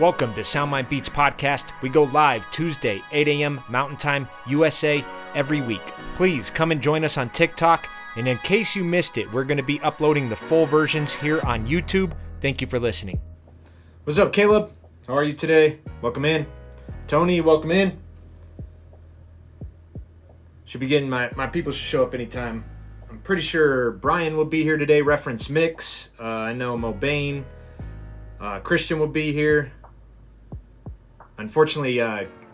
Welcome to SoundMindBeats podcast. We go live Tuesday, 8 a.m. Mountain Time, USA, every week. Please come and join us on TikTok. And in case you missed it, we're going to be uploading the full versions here on YouTube. Thank you for listening. What's up, Caleb? How are you today? Welcome in. Tony, welcome in. Should be getting my people should show up anytime. I'm pretty sure Brian will be here today. Reference Mix. I know Mobain. Christian will be here. Unfortunately,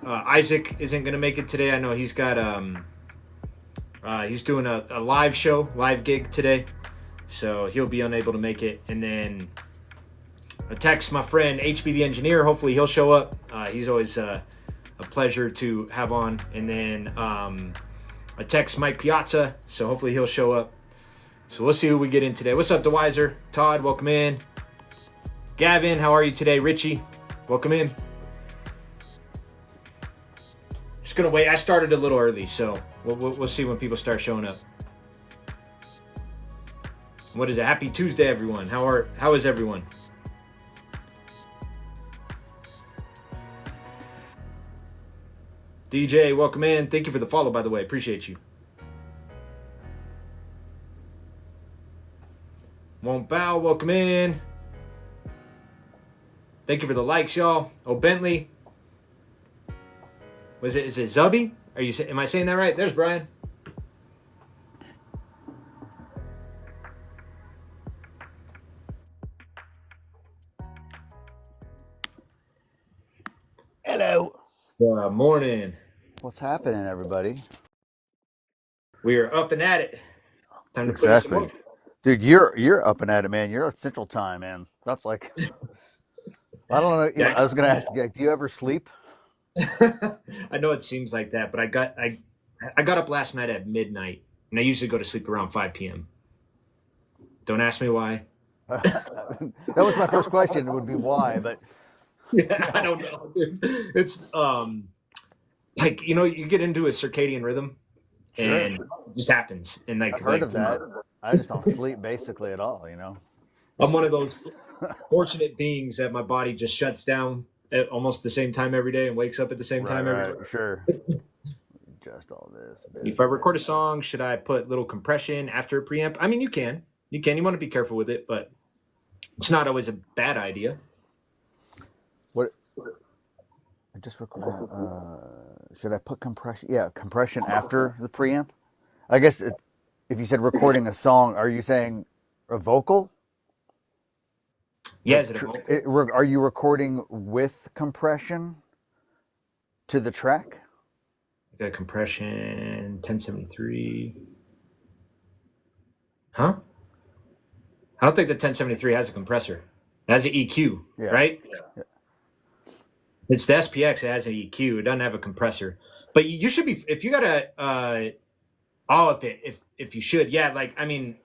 Isaac isn't going to make it today. I know he's got he's doing a live gig today, so he'll be unable to make it. And then I text my friend HB the engineer. Hopefully he'll show up. He's always a pleasure to have on. And then I text Mike Piazza, so hopefully he'll show up. So we'll see who we get in today. What's up, DeWiser? Todd, welcome in. Gavin, how are you today? Richie, welcome in. Just gonna wait. I started a little early, so we'll see when people start showing up. What is it? Happy Tuesday, everyone. How is everyone? DJ, welcome in. Thank you for the follow, by the way. Appreciate you. Won't bow, welcome in. Thank you for the likes, y'all. Oh, Bentley. Is it Zubby? Am I saying that right? There's Brian. Hello. Good morning. What's happening, everybody? We are up and at it. Time to Exactly. put in some Dude, you're up and at it, man. You're Central Time, man. That's like, I don't know. Yeah. I was gonna ask, do you ever sleep? I know it seems like that, but I got up last night at midnight, and I usually go to sleep around 5 p.m. Don't ask me why. That was my first question. It would be why, but Yeah, I don't know, dude. It's like, you get into a circadian rhythm, Sure. and it just happens. And I've heard of that. I just don't sleep basically at all. I'm one of those fortunate beings that my body just shuts down at almost the same time every day and wakes up at the same time every day. Sure. Just all this. If I record a song, should I put little compression after a preamp? I mean, you can. You want to be careful with it, but it's not always a bad idea. What? I just record. Should I put compression? Yeah, compression after the preamp. I guess if you said recording a song, are you saying a vocal? Yeah, is it a vocal? Are you recording with compression to the track? I got compression 1073. Huh? I don't think the 1073 has a compressor. It has an EQ, right? Yeah. It's the SPX that has an EQ. It doesn't have a compressor. But you should be, if you got a, if you should, yeah, like, I mean,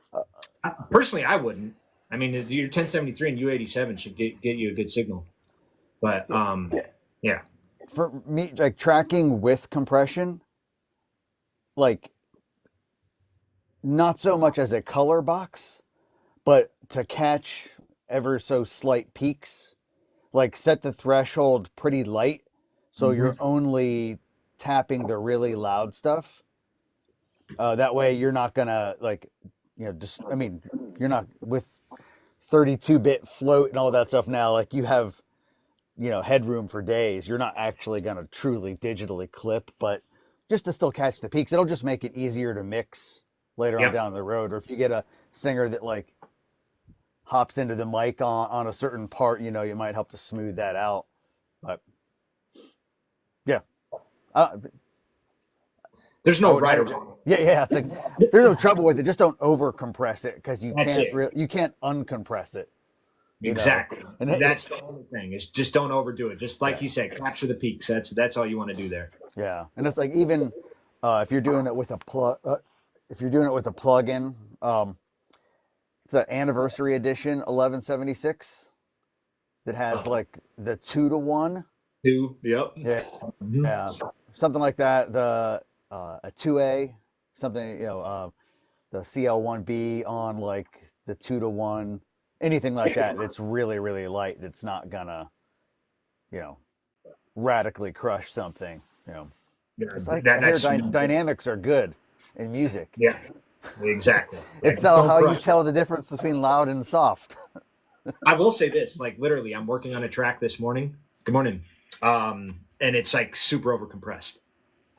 personally, I wouldn't. I mean, your 1073 and U87 should get you a good signal. But, yeah. For me, like tracking with compression, like not so much as a color box, but to catch ever so slight peaks, like set the threshold pretty light. So you're only tapping the really loud stuff. That way you're not gonna you're not with 32-bit float and all that stuff now, like you have, headroom for days. You're not actually going to truly digitally clip, but just to still catch the peaks, it'll just make it easier to mix later on down the road. Or if you get a singer that like hops into the mic on a certain part, you might help to smooth that out. But yeah. There's no right or wrong. Yeah. It's like, there's no trouble with it. Just don't over compress it because you can't uncompress it. Exactly. And that's the only thing is just don't overdo it. Just like you said, capture the peaks. That's all you want to do there. Yeah. And it's like, even if you're doing it with a plug-in, it's the anniversary edition 1176 that has like the 2-to-1. Yep. Yeah. Mm-hmm. Yeah. Something like that. The a 2A, something, the CL1B on like the 2-to-1. Anything like that that's really, really light, that's not gonna you know, radically crush something. You know, You it's know, like I hear that's dynamics are good in music. yeah, exactly. It's Like don't how you crush. tell the difference between loud and soft. I will say this, like literally, I'm working on a track this morning. Good morning. And it's like super over compressed.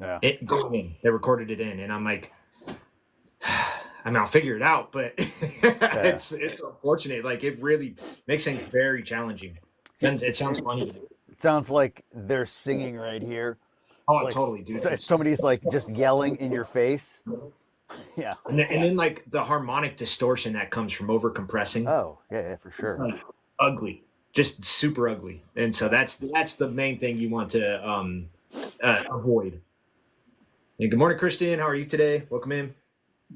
Yeah. It going in. They recorded it in, and I'm like, I mean, I'll figure it out, but Yeah. it's unfortunate. Like it really makes things very challenging. See, It sounds funny. it sounds like they're singing right here. It's Oh, like totally, dude. somebody's like just yelling in your face. Yeah. And then like the harmonic distortion that comes from over compressing, Oh, yeah, yeah, for it's sure. like ugly, just super ugly. And so Yeah. that's the main thing you want to avoid. And good morning, Christian. How are you today? Welcome in.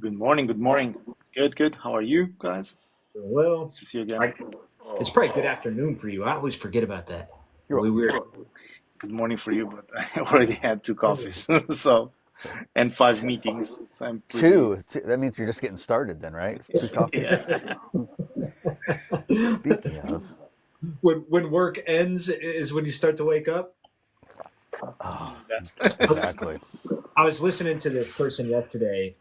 Good morning. Good morning. Good, good. How are you guys? Doing well. Nice to see you again. I, it's probably good afternoon for you. I always forget about that. You're Really weird. It's good morning for you, but I already had 2 coffees, so and 5 meetings. So I'm pretty. two. That means you're just getting started then, right? Two coffees. Yeah. Speaking of, When work ends is when you start to wake up. oh, exactly. I was listening to this person yesterday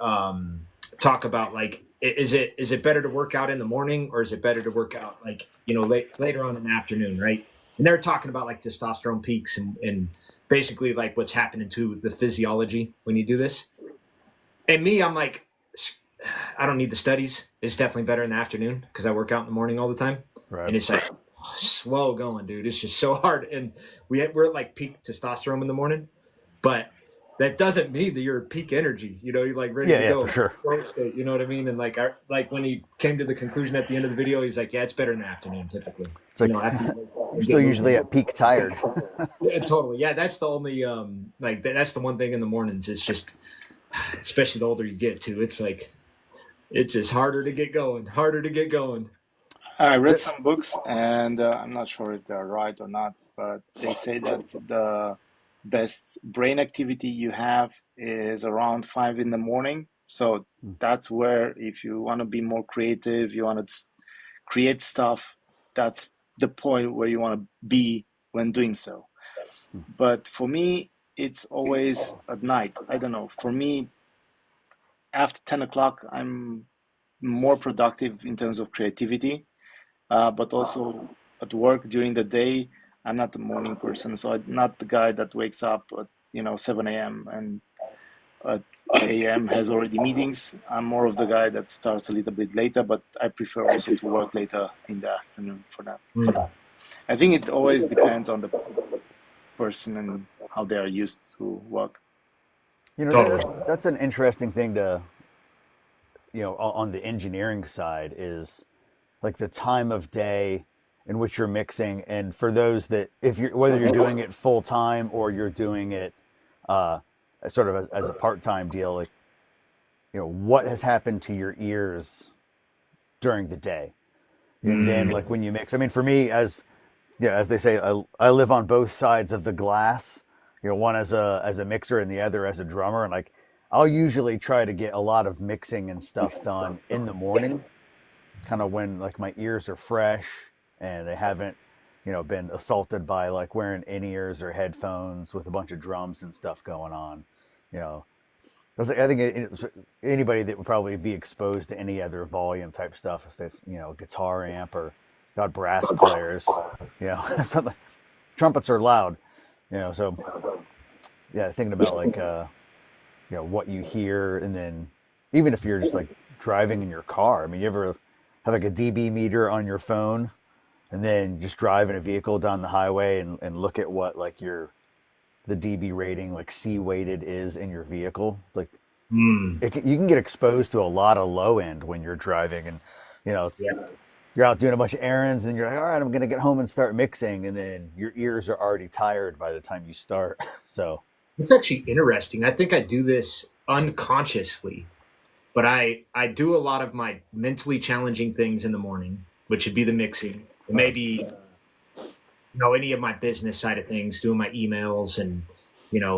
talk about like is it better to work out in the morning or is it better to work out like later on in the afternoon, right? And they're talking about like testosterone peaks and basically like what's happening to the physiology when you do this. And me, I'm like, I don't need the studies. It's definitely better in the afternoon because I work out in the morning all the time, Right. and it's like slow going, dude. It's just so hard, and we're at like peak testosterone in the morning, but that doesn't mean that you're at peak energy. You're like ready Yeah, to yeah, go. for sure. Flow state, you know what I mean? And like, like when he came to the conclusion at the end of the video, he's like, "Yeah, it's better in the afternoon, typically." It's like After you're still usually at peak tired. yeah, totally. Yeah, that's the only like that's the one thing in the mornings. It's just, especially the older you get too, it's like it's just harder to get going, harder to get going. I read some books, and I'm not sure if they're right or not, but they say that the best brain activity you have is around 5 in the morning. So that's where, if you want to be more creative, you want to create stuff, that's the point where you want to be when doing so. But for me, it's always at night. I don't know. For me, after 10 o'clock, I'm more productive in terms of creativity, but also at work during the day. I'm not a morning person, so I'm not the guy that wakes up at 7 a.m. and at 8 a.m. has already meetings. I'm more of the guy that starts a little bit later, but I prefer also to work later in the afternoon for that. So I think it always depends on the person and how they are used to work. Totally. That's an interesting thing to, on the engineering side is like the time of day in which you're mixing. And for those that, if you're, whether you're doing it full time or you're doing it sort of as a part-time deal, like, what has happened to your ears during the day? And then like when you mix, I mean, for me, as they say, I live on both sides of the glass, one as a mixer and the other as a drummer. And like, I'll usually try to get a lot of mixing and stuff done in the morning, kind of when like my ears are fresh and they haven't, been assaulted by like wearing in-ears or headphones with a bunch of drums and stuff going on. You know, I think anybody that would probably be exposed to any other volume type stuff, if they've, guitar amp or got brass players, something, trumpets are loud, so yeah, thinking about like, what you hear. And then even if you're just like driving in your car, I mean, you ever have like a dB meter on your phone and then just drive in a vehicle down the highway and look at what like the dB rating, like C weighted, is in your vehicle? It's like you can get exposed to a lot of low end when you're driving, and Yeah. you're out doing a bunch of errands, and you're like, all right, I'm gonna get home and start mixing, and then your ears are already tired by the time you start. So It's actually interesting. I think I do this unconsciously, but I do a lot of my mentally challenging things in the morning, which would be the mixing, and maybe any of my business side of things, doing my emails and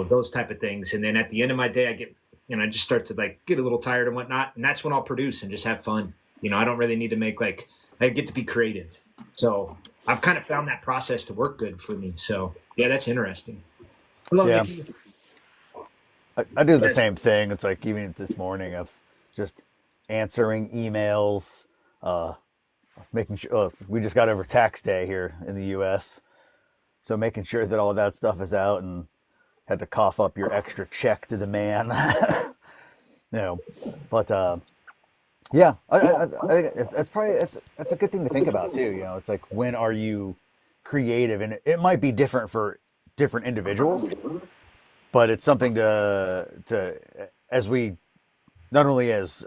those type of things. And then at the end of my day, I get I just start to like get a little tired and whatnot, and that's when I'll produce and just have fun. I don't really need to make like I get to be creative. So I've kind of found that process to work good for me. So yeah, that's interesting. Hello, Yeah, Nikki. I do the Yes. same thing. It's like even this morning of just answering emails, uh, making sure we just got over tax day here in the U.S., so making sure that all of that stuff is out and had to cough up your extra check to the man, you know. But yeah, I think it's probably it's a good thing to think about too. You know, it's like when are you creative, and it might be different for different individuals, but it's something to as we not only as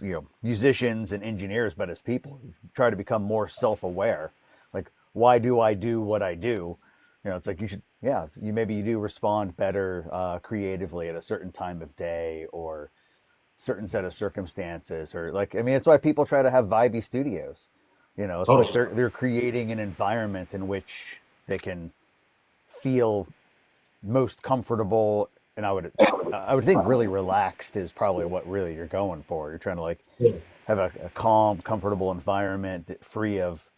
you know musicians and engineers, but as people try to become more self-aware. Like, why do I do what I do? You know, it's like you should, yeah, you maybe you do respond better creatively at a certain time of day or certain set of circumstances, or like, I mean, it's why people try to have vibey studios. You know, it's like Totally. they're creating an environment in which they can feel most comfortable, and I would think really relaxed is probably what really you're going for. You're trying to like Yeah. have a calm, comfortable environment that free of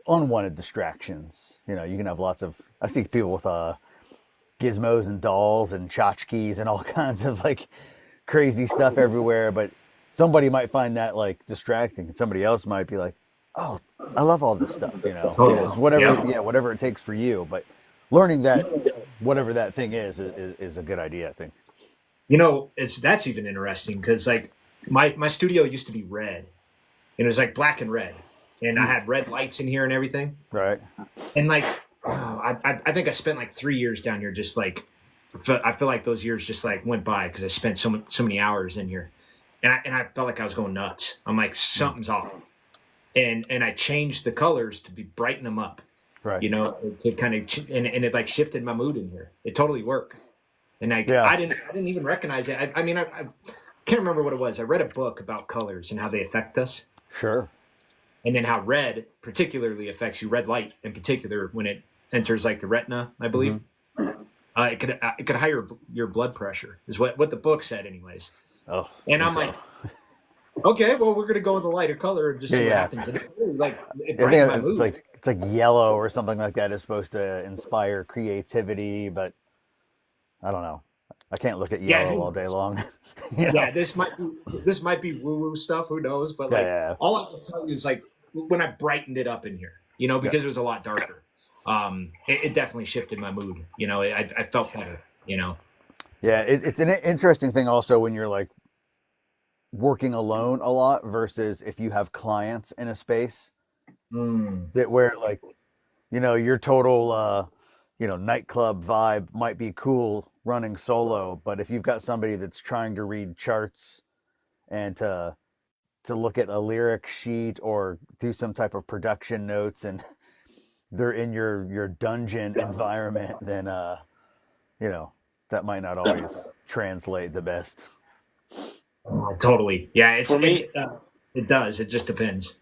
unwanted distractions. You know, you can have lots of. I see people with gizmos and dolls and tchotchkes and all kinds of like crazy stuff everywhere, but somebody might find that like distracting, and somebody else might be like, "Oh, I love all this stuff," you know. Totally. Just whatever, Yeah. yeah, whatever it takes for you. But learning that whatever that thing is a good idea, I think. You know, it's that's even interesting because like my studio used to be red, and it was like black and red, and I Mm, had red lights in here and everything, right. and like I think I spent like 3 years down here just like I feel like those years just like went by because I spent so many hours in here, and I felt like I was going nuts. I'm like Mm, something's off, and I changed the colors to be brighten them up, right. you know, to kind of and it like shifted my mood in here. It totally worked, and like Yeah. I didn't even recognize it. I mean I can't remember what it was. I read a book about colors and how they affect us, Sure. and then how red particularly affects you. Red light in particular when it enters like the retina, I Hmm. believe. It could higher your blood pressure is what the book said, anyways. Oh, And think I'm so. like, okay, well we're gonna go with the lighter color and just Yeah, see what yeah. happens. And it really, like it I brightened my think mood. it's like yellow or something like that is supposed to inspire creativity, but I don't know. I can't look at Yeah, yellow who all day knows? long. You know? Yeah, this might be woo woo stuff. Who knows? But Yeah, like yeah, all I can tell you is like when I brightened it up in here, you know, yeah. because it was a lot darker. It definitely shifted my mood. You know, I felt better. You know. Yeah, it's an interesting thing also when you're like working alone a lot versus if you have clients in a space Mm, that where like, you know, your total you know, nightclub vibe might be cool running solo, but if you've got somebody that's trying to read charts and to look at a lyric sheet or do some type of production notes and they're in your dungeon environment, then you know, that might not always translate the best. totally. Yeah, For me, it does. It just depends.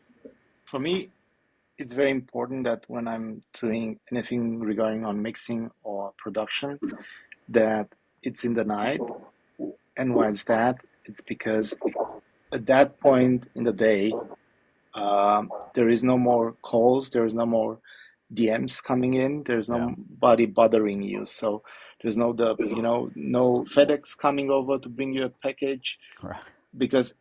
for me, it's very important that when I'm doing anything regarding on mixing or production, that it's in the night. And why is that? It's because at that point in the day, there is no more calls, there is no more DMs coming in, there's Yeah. nobody bothering you. So there's no FedEx coming over to bring you a package. Right. Because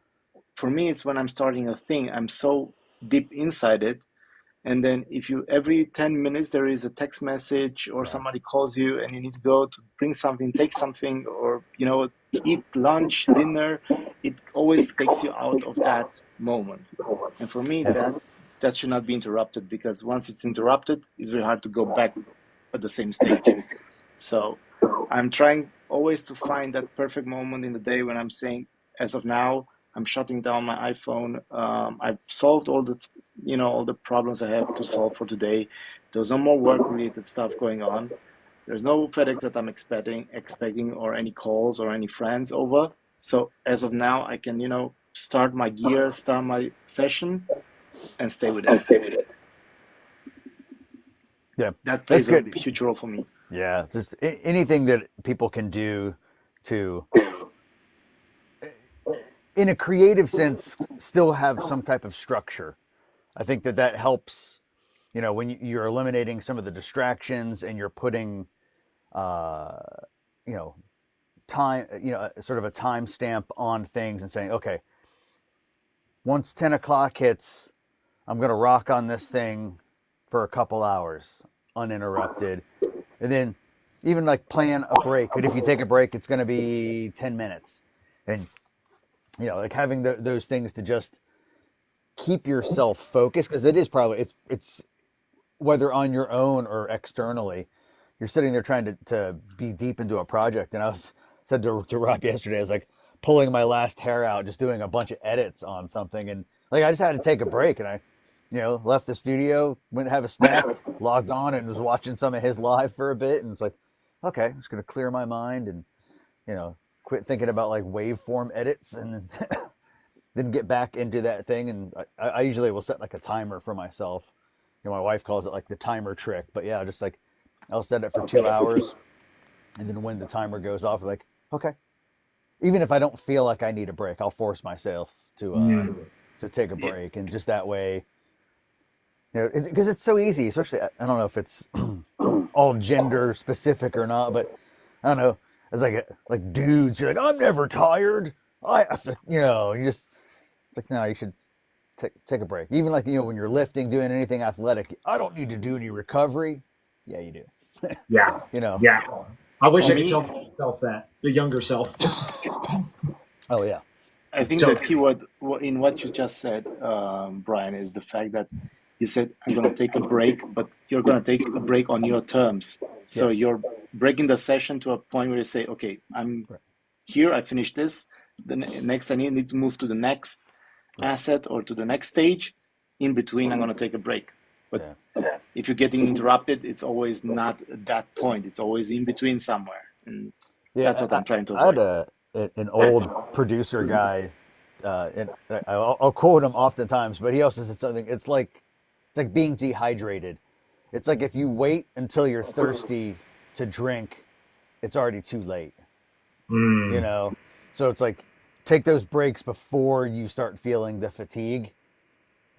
for me, it's when I'm starting a thing, I'm so deep inside it. And then if you every 10 minutes there is a text message or Right. somebody calls you and you need to go to bring something, take something, or eat lunch, dinner, it always takes you out of that moment. And for me, Yeah. that should not be interrupted, because once it's interrupted, it's very hard to go back at the same stage. So I'm trying always to find that perfect moment in the day when I'm saying, as of now, I'm shutting down my iPhone. I've solved all the problems I have to solve for today. There's no more work-related stuff going on. There's no FedEx that I'm expecting, or any calls or any friends over. So as of now, I can, start my gear, start my session, and stay with it. Yeah. That That's plays a good. huge role for me. Yeah. Just anything that people can do to, in a creative sense, still have some type of structure. I think that helps. when you're eliminating some of the distractions and you're putting, uh, you know, time, sort of a timestamp on things and saying, okay, once 10 o'clock hits, I'm going to rock on this thing for a couple hours uninterrupted. And then even like plan a break. But if you take a break, it's going to be 10 minutes. And, like having those things to just keep yourself focused, because it is probably, it's whether on your own or externally, you're sitting there trying to be deep into a project. And said to Rob yesterday, I was like pulling my last hair out, just doing a bunch of edits on something. And like, I just had to take a break, and I, left the studio, went to have a snack, logged on and was watching some of his live for a bit. And it's like, okay, I'm just going to clear my mind and, quit thinking about like waveform edits, and then get back into that thing. And I usually will set like a timer for myself. My wife calls it like the timer trick, but yeah, just like I'll set it for 2 hours. And then when the timer goes off, like, okay, even if I don't feel like I need a break, I'll force myself to take a break. And just that way, because it's so easy, especially, I don't know if it's all gender specific or not, but I don't know. It's like dudes, you're like, I'm never tired. You just, it's like, no, you should take a break. Even like, when you're lifting, doing anything athletic, I don't need to do any recovery. Yeah, you do. Yeah. You know. Yeah. I wish For I could tell me, myself that, the younger self. Oh yeah. I think So the keyword in what you just said, Brian, is the fact that you said, I'm going to take a break, but you're going to take a break on your terms. So Yes. you're breaking the session to a point where you say, okay, I'm Right. here, I finished this. The next, I need to move to the next Right. asset or to the next stage. In between, I'm going to take a break. But Yeah. if you're getting interrupted, it's always not at that point. It's always in between somewhere. And that's Yeah. what I'm trying to I had avoid. an old producer guy, and I'll quote him oftentimes, but he also said something. It's like being dehydrated. It's like if you wait until you're thirsty to drink, it's already too late. You mm, know, so it's like take those breaks before you start feeling the fatigue,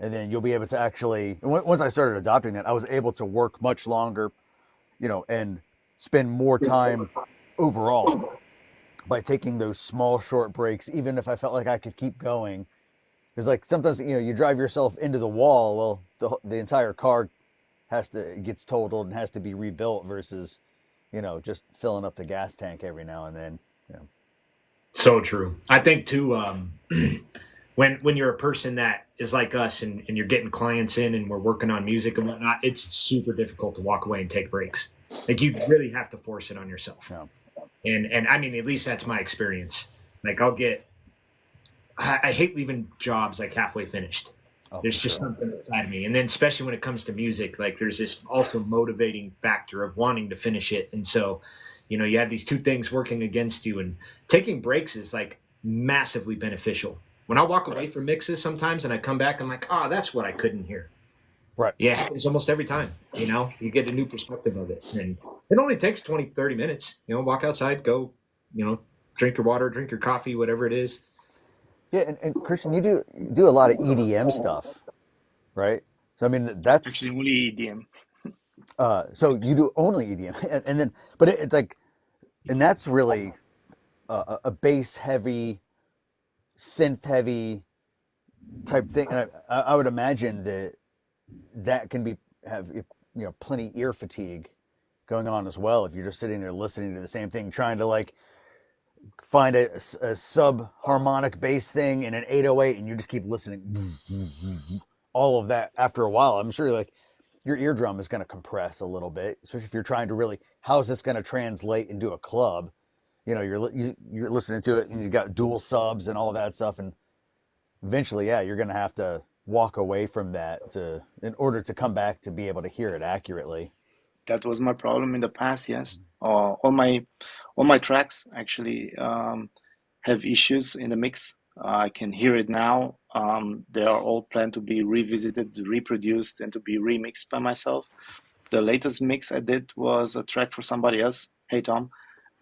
and then you'll be able to actually. Once I started adopting that, I was able to work much longer, and spend more time overall by taking those small short breaks, even if I felt like I could keep going. Because like sometimes you drive yourself into the wall. Well, the entire car gets totaled and has to be rebuilt versus just filling up the gas tank every now and then. so true. I think too, when you're a person that is like us and you're getting clients in and we're working on music and whatnot, it's super difficult to walk away and take breaks. Like you really have to force it on yourself. Yeah. And I mean, at least that's my experience. Like I hate leaving jobs like halfway finished. Oh, for There's just sure. something inside of me. And then especially when it comes to music, like there's this also motivating factor of wanting to finish it. And so, you have these two things working against you, and taking breaks is like massively beneficial. When I walk away from mixes sometimes and I come back, I'm like, oh, that's what I couldn't hear. Right. Yeah, it happens almost every time. You get a new perspective of it. And it only takes 20, 30 minutes. Walk outside, go, drink your water, drink your coffee, whatever it is. Yeah, and Christian, you do a lot of EDM stuff, right? So I mean, Actually, that's only EDM. so you do only EDM, and then but it's like, and that's really a bass heavy, synth heavy type thing. And I would imagine that can have plenty ear fatigue going on as well if you're just sitting there listening to the same thing, trying to like find a sub harmonic bass thing in an 808, and you just keep listening. All of that after a while, I'm sure like your eardrum is going to compress a little bit, especially if you're trying to really, how is this going to translate into a club? You're listening to it and you got dual subs and all of that stuff, and eventually, yeah, you're going to have to walk away from that in order to come back to be able to hear it accurately. That was my problem in the past. Yes, all my tracks actually have issues in the mix. I can hear it now. They are all planned to be revisited, reproduced, and to be remixed by myself. The latest mix I did was a track for somebody else. Hey Tom,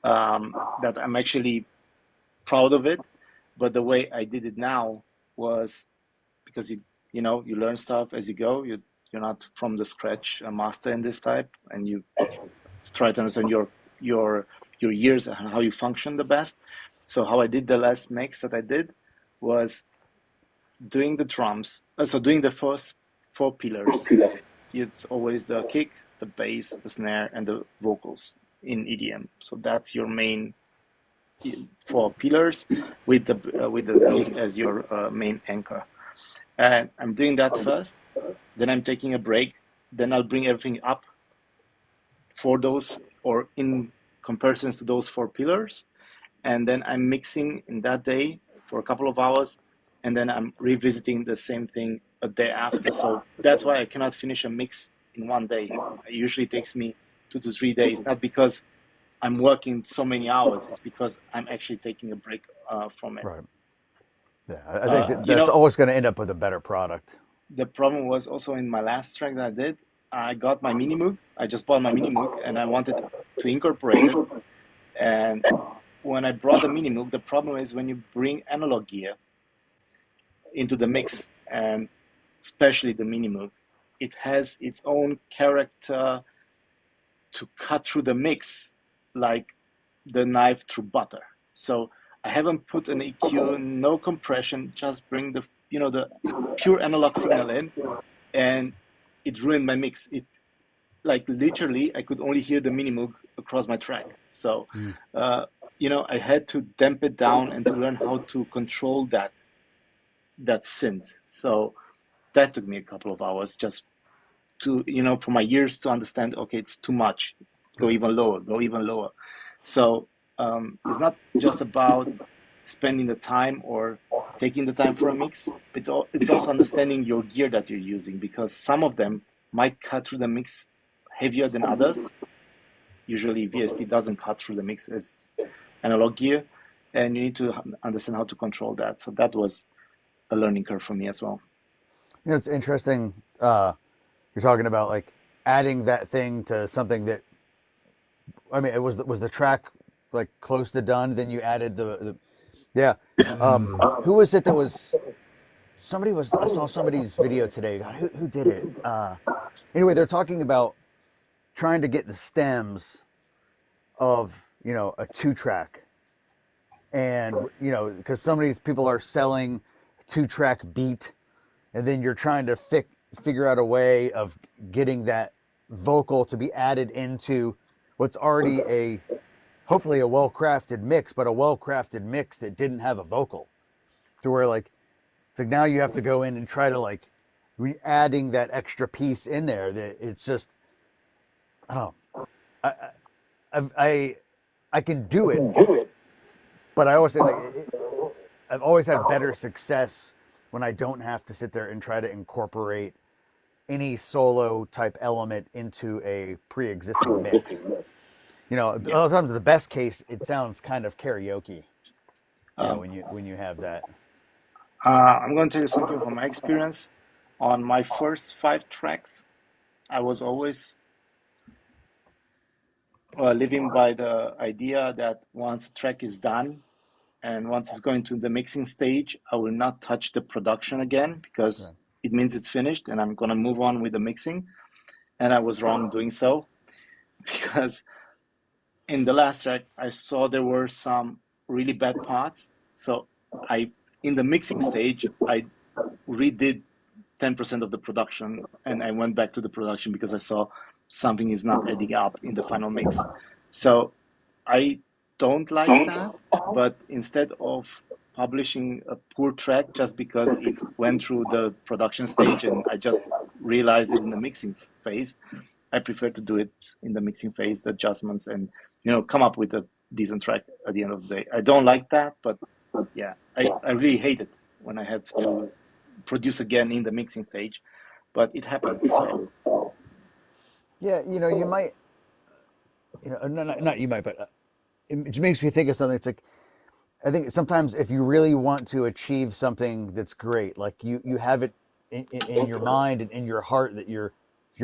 that I'm actually proud of it. But the way I did it now was because you learn stuff as you go. You you're not from the scratch a master in this type, and you try to understand your your ears and how you function the best. So how I did the last mix that I did was doing the drums. So doing the first four pillars. It's always the kick, the bass, the snare, and the vocals in EDM. So that's your main four pillars with the kick as your main anchor. And I'm doing that first. Then I'm taking a break. Then I'll bring everything up for those or in comparisons to those four pillars. And then I'm mixing in that day for a couple of hours. And then I'm revisiting the same thing a day after. So that's why I cannot finish a mix in one day. It usually takes me 2 to 3 days, not because I'm working so many hours. It's because I'm actually taking a break from it. Right. Yeah, I think You that's know, always going to end up with a better product. the problem was also in my last track that I did. I got my Mini Moog. I just bought my Mini Moog and I wanted to incorporate it. And when I brought the Mini Moog, the problem is when you bring analog gear into the mix, and especially the Mini Moog, it has its own character to cut through the mix like the knife through butter. So I haven't put an EQ, no compression, just bring the the pure analog signal in, and it ruined my mix. It like literally I could only hear the Mini Moog across my track. So I had to damp it down and to learn how to control that synth. So that took me a couple of hours just to for my ears to understand. Okay, it's too much. Go even lower. Go even lower. So it's not just about spending the time or taking the time for a mix. It's also understanding your gear that you're using, because some of them might cut through the mix heavier than others. Usually VST doesn't cut through the mix as analog gear, and you need to understand how to control that. So that was a learning curve for me as well. It's interesting. You're talking about like adding that thing to something that, I mean, it was the track like close to done. Then you added the yeah. Who was it that was? Somebody was. I saw somebody's video today. God, who did it? Anyway, they're talking about trying to get the stems of a 2-track, and because some of these people are selling 2-track beat, and then you're trying to figure out a way of getting that vocal to be added into what's already hopefully a well-crafted mix, but a well-crafted mix that didn't have a vocal, to where like it's like now you have to go in and try to like adding that extra piece in there that it's just I can do it, but I always say like I've always had better success when I don't have to sit there and try to incorporate any solo type element into a pre-existing mix. A lot of times the best case, it sounds kind of karaoke. When you have that. I'm going to tell you something from my experience. On my first 5 tracks, I was always living by the idea that once a track is done and once it's going to the mixing stage, I will not touch the production again, because it means it's finished and I'm going to move on with the mixing. And I was wrong doing so, because in the last track, I saw there were some really bad parts. So in the mixing stage, I redid 10% of the production, and I went back to the production because I saw something is not adding up in the final mix. So I don't like that, but instead of publishing a poor track just because it went through the production stage and I just realized it in the mixing phase, I prefer to do it in the mixing phase, the adjustments, and come up with a decent track at the end of the day. I don't like that, but yeah, I really hate it when I have to produce again in the mixing stage, but it happens. So Yeah, you might, not you might, but it makes me think of something. It's like, I think sometimes if you really want to achieve something that's great, like you have it in your mind and in your heart that you're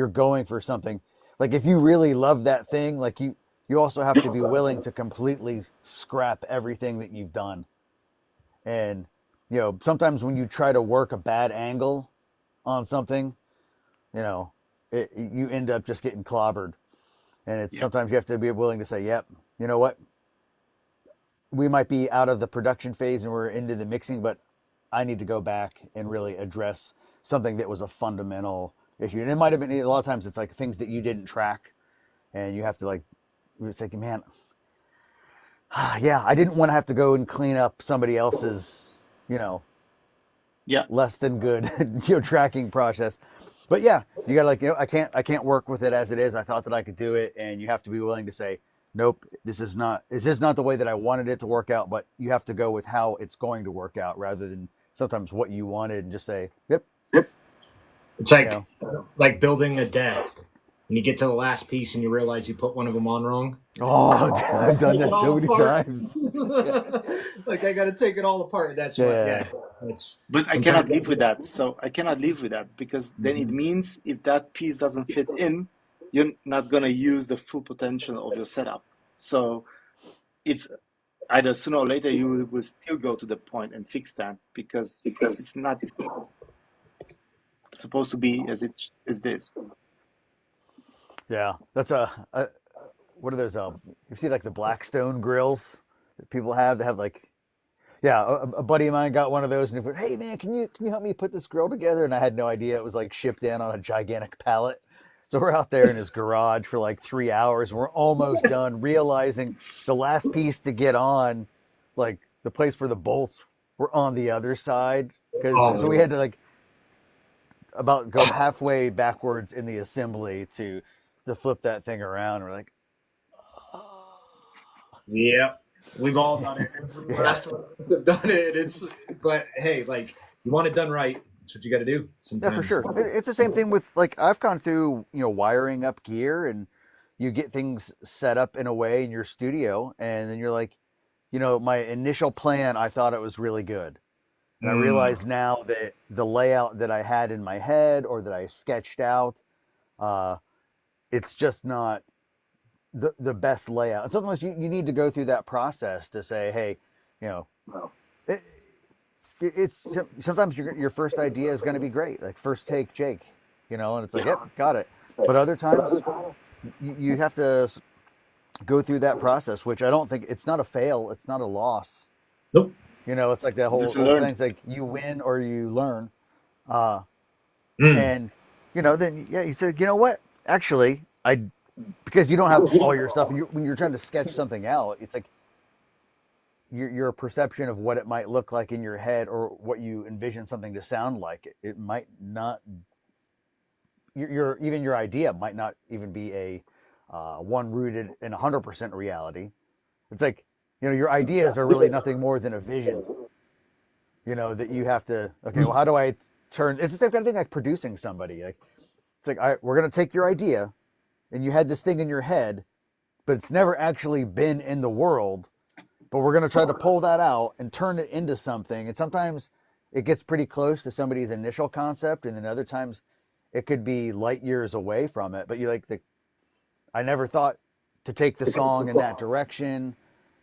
going for something. Like if you really love that thing, like you also have to be willing to completely scrap everything that you've done. And sometimes when you try to work a bad angle on something, you know, you end up just getting clobbered. And it's Yeah. sometimes you have to be willing to say, yep, you know what? We might be out of the production phase and we're into the mixing, but I need to go back and really address something that was a fundamental issue. And it might have been a lot of times it's like things that you didn't track and you have to like, it's like, man, yeah, I didn't want to have to go and clean up somebody else's, you know, Yeah. less than good, tracking process. But yeah, you gotta like, I can't work with it as it is. I thought that I could do it, and you have to be willing to say, nope, this is not the way that I wanted it to work out. But you have to go with how it's going to work out rather than sometimes what you wanted and just say, yep, It's you know, like building a desk. When you get to the last piece and you realize you put one of them on wrong, oh, I've done take it that so all many apart. times. Like I got to take it all apart. That's what. Yeah, Yeah. It's But I cannot sometimes. live with that. So I cannot live with that because then it Mhm. means if that piece doesn't fit in, you're not going to use the full potential of your setup. So it's either sooner or later you will still go to the point and fix that because it's not supposed to be as it is this. yeah. That's a what are those? You see like the Blackstone grills that people have. They have like, yeah, a buddy of mine got one of those, and he went, "Hey man, can you help me put this grill together?" And I had no idea it was like shipped in on a gigantic pallet. So we're out there in his garage for like 3 hours, and we're almost done, realizing the last piece to get on, like the place for the bolts, were on the other side. Because so we Oh, had to like about go halfway backwards in the assembly to flip that thing around. We're like, yeah. We've all done it. Every yeah, last one of us have done it. But hey, like you want it done right. That's what you got to do. yeah, for Sometimes. sure. It's the same thing with like I've gone through, wiring up gear, and you get things set up in a way in your studio, and then you're like, my initial plan, I thought it was really good. And I Mm. realize now that the layout that I had in my head or that I sketched out, uh, it's just not the best layout. And sometimes you need to go through that process to say, hey, you know, it, it's sometimes your first idea is going to be great, like first take Jake, and it's like, yep, got it. But other times you have to go through that process, which I don't think it's not a fail, it's not a loss. Nope. It's like that whole Lesson old learned. thing. It's like you win or you learn. Uh, Mm. and then yeah, you said, you know what? Actually, I because you don't have all your stuff, and when you're trying to sketch something out, it's like your perception of what it might look like in your head or what you envision something to sound like. It might not. Even your idea might not even be a one rooted in 100% reality. It's like your ideas are really nothing more than a vision. That you have to. Okay, well, how do I turn? It's the same kind of thing like producing somebody. Like it's like we're gonna take your idea, and you had this thing in your head, but it's never actually been in the world. But we're gonna try to pull that out and turn it into something. And sometimes it gets pretty close to somebody's initial concept, and then other times it could be light years away from it. But you like I never thought to take the song in that direction,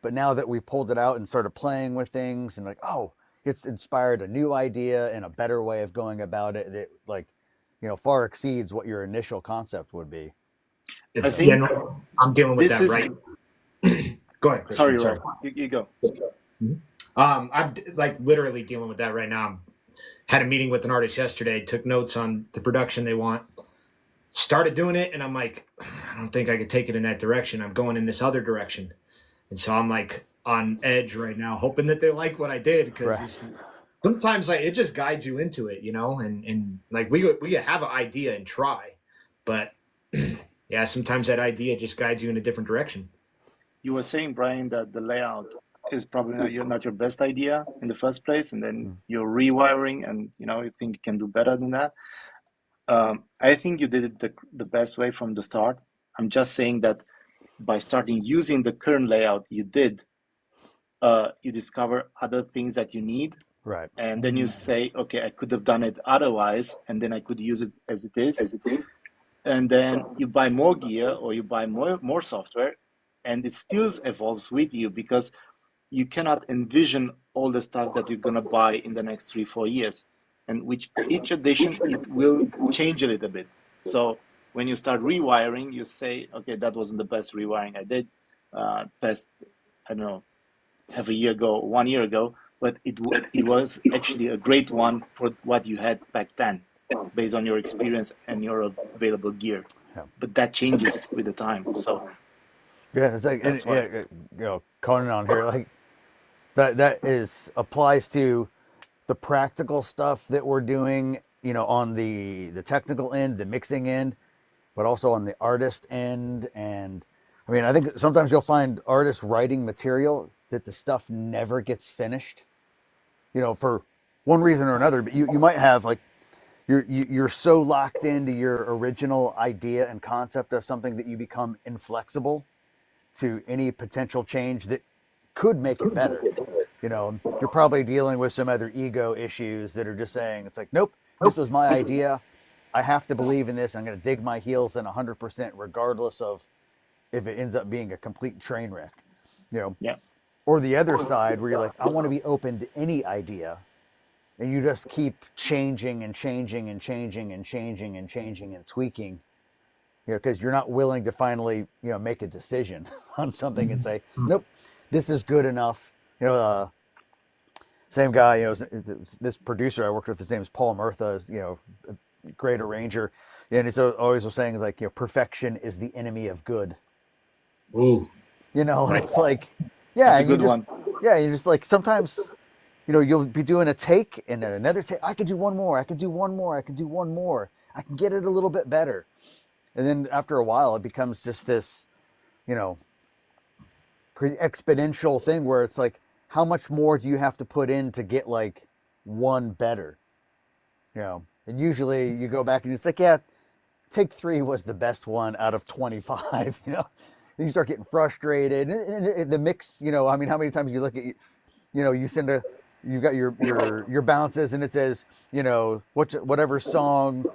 but now that we pulled it out and started playing with things, and like, oh, it's inspired a new idea and a better way of going about it that like, far exceeds what your initial concept would be. I Yeah, think no, I'm dealing with this that is, right. Go ahead, Christian. sorry, Sorry. Rob, you go. Mhm. I'm like literally dealing with that right now. Had a meeting with an artist yesterday. Took notes on the production they want. Started doing it, and I'm like, I don't think I could take it in that direction. I'm going in this other direction, and so I'm like on edge right now, hoping that they like what I did Right. because sometimes like it just guides you into it, and like we have an idea and try, but yeah, sometimes that idea just guides you in a different direction. You were saying, Brian, that the layout is probably not your best idea in the first place, and then you're rewiring, and you think you can do better than that. I think you did it the best way from the start. I'm just saying that by starting using the current layout you did, you discover other things that you need, Right. and then you say, okay, I could have done it otherwise, and then I could use it as it is. And then you buy more gear or you buy more software, and it still evolves with you because you cannot envision all the stuff that you're going to buy in the next 3 4 years, and with each edition it will change a little bit. So when you start rewiring, you say, okay, that wasn't the best rewiring I did. Best, I don't know, half a year ago, 1 year ago, but it was actually a great one for what you had back then, based on your experience and your available gear. Yeah. But that changes with the time. So Yeah, it's like, and that's yeah, why. Conan on here, like that is applies to the practical stuff that we're doing, on the technical end, the mixing end, but also on the artist end. And I mean, I think sometimes you'll find artists writing material that the stuff never gets finished, for one reason or another. But you might have like you're so locked into your original idea and concept of something that you become inflexible to any potential change that could make it better. You're probably dealing with some other ego issues that are just saying, it's like, nope, this was my idea. I have to believe in this. I'm going to dig my heels in 100%, regardless of if it ends up being a complete train wreck. You know, Yeah. or the other side where you're like, I want to be open to any idea, and you just keep changing and changing and changing and changing and changing and tweaking, because you're not willing to finally, make a decision on something and say, nope, this is good enough. Same guy, this producer I worked with, his name is Paul Murtha, is, a great arranger. And he's always was saying, like, perfection is the enemy of good. Ooh. And Right. it's like, yeah, That's a and you good just, one. yeah, you just like sometimes, you'll be doing a take and then another take. I could do one more. I could do one more. I could do one more. I can get it a little bit better. And then after a while, it becomes just this, you know, exponential thing where it's like, how much more do you have to put in to get like one better? And usually you go back and it's like, yeah, take 3 was the best one out of 25. And you start getting frustrated. And the mix, I mean, how many times you look at, you send you've got your bounces and it says, whatever song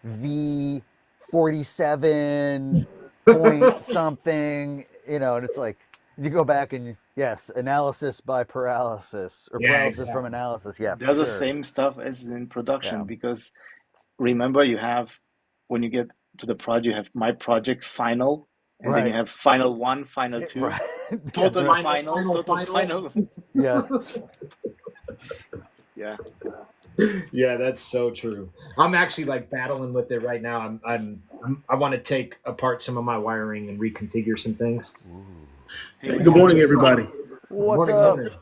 V 47 point something, and it's like, you go back and yes, analysis by paralysis or Yeah, paralysis from exactly. analysis. Yeah, for They're the sure. same stuff as in production, Yeah. because remember, you have, when you get to the project, you have my project final, and then you Right. have final one, final two, Right. Yeah. total final, total Final. final. Yeah. Yeah. Yeah, that's so true. I'm actually like battling with it right now. I want to take apart some of my wiring and reconfigure some things. Hey, Hey, when good you morning, do, everybody. What's Morning, up? morning.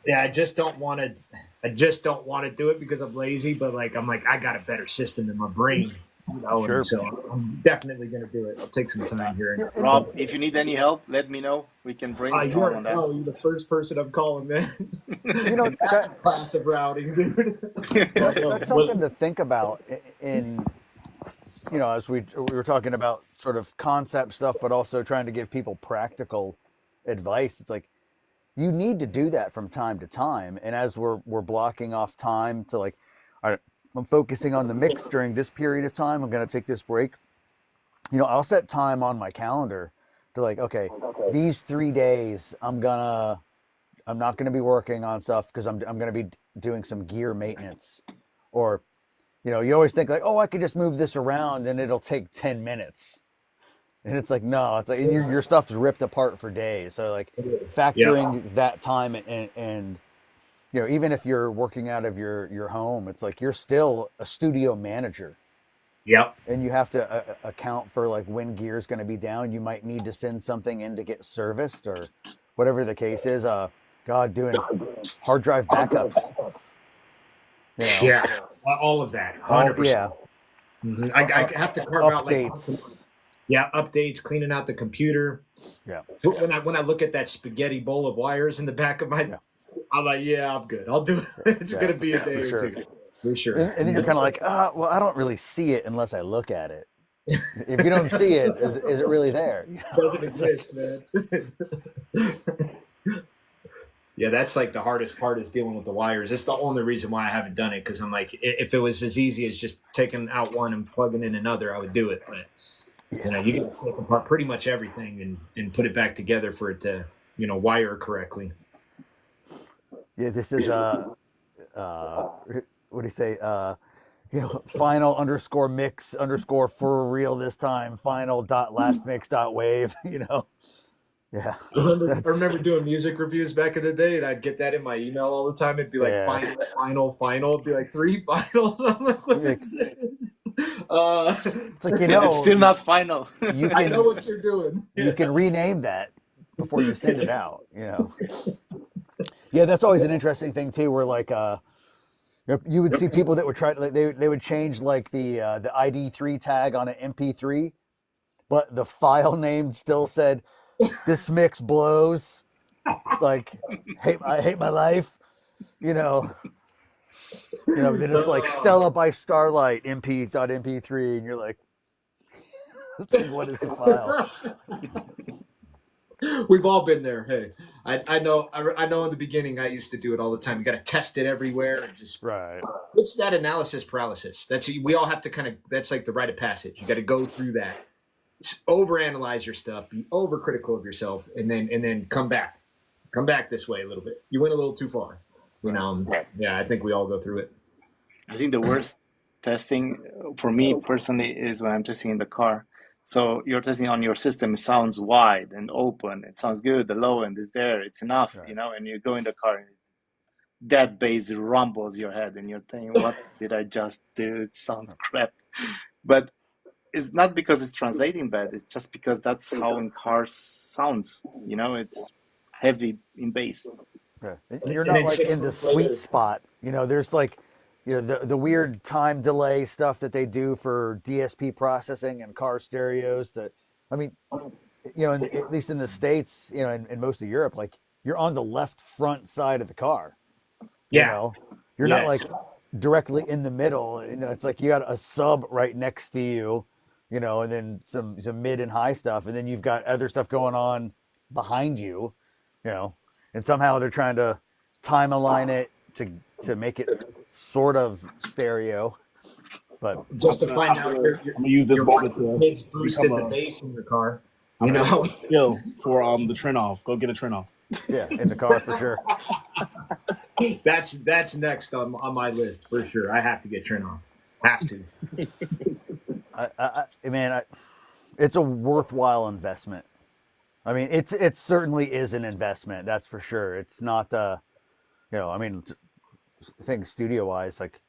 Yeah, I just don't want to. I just don't want to do it because I'm lazy. But like, I'm like, I got a better system in my brain, and Sure. so I'm definitely gonna do it. I'll take some time here. Yeah, and Rob, if you need any help, let me know. We can brainstorm on that. You're the first person I'm calling, man. that Passive routing, dude. that's something to think about in, as we were talking about sort of concept stuff, but also trying to give people practical advice. It's like, you need to do that from time to time. And as we're blocking off time to like, all right, I'm focusing on the mix during this period of time. I'm going to take this break. I'll set time on my calendar to like, okay, these 3 days I'm not gonna be working on stuff because I'm gonna be doing some gear maintenance, or you always think like, oh, I could just move this around and it'll take 10 minutes. And it's like, no, it's like, and your stuff's ripped apart for days. So like, Yeah. factoring that time and even if you're working out of your home, it's like you're still a studio manager, Yep. and you have to account for like when gear is going to be down. You might need to send something in to get serviced or whatever the case is. God, doing hard drive backups, Yeah. All of that. all 100%. yeah, I have to carve out like updates, updates, cleaning out the computer. yeah, But when I look at that spaghetti bowl of wires in the back of my, yeah, I'm like, yeah, I'm good. I'll do it. It's yeah, gonna be a for day or sure. two, for sure. And then you're kind of like, well, I don't really see it unless I look at it. If you don't see it, is it really there? Doesn't It's like, exist, man. Yeah, that's like the hardest part is dealing with the wires. It's the only reason why I haven't done it, because I'm like, if it was as easy as just taking out one and plugging in another, I would do it. But yeah, you got to take apart pretty much everything and put it back together for it to wire correctly. yeah. This is what do you say? final underscore mix underscore for real this time, final dot last mix dot wave, Yeah. I That's, remember doing music reviews back in the day, and I'd get that in my email all the time. It'd be like yeah. final, final, final. It'd be like 3 finals. I'm like, what Like, is this? Uh, it's like, And it's still not final. you I know can, what you're doing. you can rename that before you send it out. Yeah, that's always an interesting thing too, where like, you would see people that would try to like, they would change like the ID3 tag on an MP3, but the file name still said this mix blows. Like, I hate my life. You know, then it's like Stella by Starlight MP.mp3, and you're like, what is the file? We've all been there. Hey, I know. I know. In the beginning, I used to do it all the time. You got to test it everywhere and just. Right. It's that analysis paralysis. We all have to kind of. That's like the rite of passage. You got to go through that, overanalyze your stuff, be overcritical of yourself, and then come back this way a little bit. You went a little too far. Yeah, I think we all go through it. I think the worst testing for me personally is when I'm testing in the car. So you're testing on your system, it sounds wide and open. It sounds good. The low end is there. It's enough, Right. and you go in the car and that bass rumbles your head and you're thinking, what did I just do? It sounds crap. But it's not because it's translating bad. It's just because that's how in cars sounds. It's heavy in bass. Right. You're not like in the sweet spot. There's like, the weird time delay stuff that they do for DSP processing and car stereos. I mean, at least in the States, in most of Europe, like you're on the left front side of the car. Yeah. You're not like directly in the middle. It's like you got a sub right next to you, and then some mid and high stuff, and then you've got other stuff going on behind you, and somehow they're trying to time align it to make it sort of stereo. But just to find out, I'm gonna use this moment to boosted the become bass in your car. I'm gonna chill for the trend off. Go get a trend off. Yeah, in the car for sure. That's next on my list for sure. I have to get turn off. Have to. It's a worthwhile investment. I mean, it certainly is an investment. That's for sure. It's not I think studio wise, like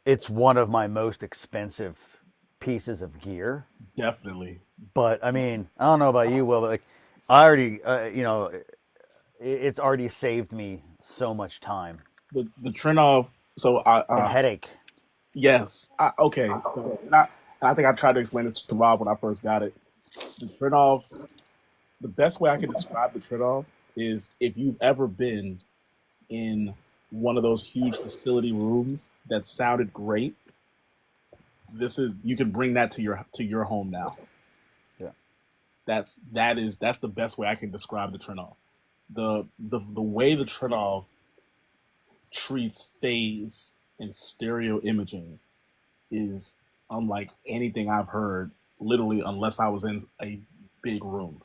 it's one of my most expensive pieces of gear. Definitely. But I mean, I don't know about you, Will, but like I already, it's already saved me so much time. The trend off. So and headache. Yes. Okay. So I think I tried to explain this to Rob when I first got it. The trend off. The best way I can describe the trend off is if you've ever been in one of those huge facility rooms that sounded great. You can bring that to your home now. Yeah. That's the best way I can describe the trend off. The way the trend off treats phase and stereo imaging is unlike anything I've heard, literally, unless I was in a big room.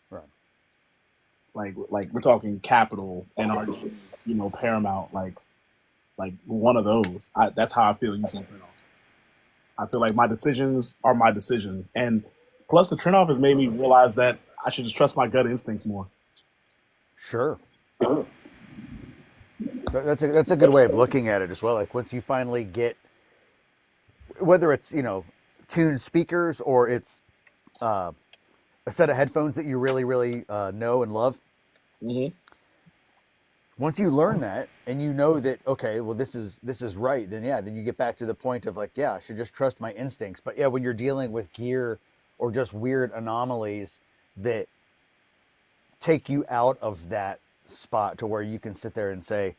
Right. Like we're talking Capitol, NRG, Paramount, like one of those. That's how I feel using trend off. I feel like my decisions are my decisions, and plus the trend off has made me realize that I should just trust my gut instincts more. Sure. That's a good way of looking at it as well. Like once you finally get, whether it's tuned speakers or it's a set of headphones that you really really know and love. Mm-hmm. Once you learn that and you know that okay, well this is right, then you get back to the point of like I should just trust my instincts. But when you're dealing with gear or just weird anomalies that take you out of that spot to where you can sit there and say,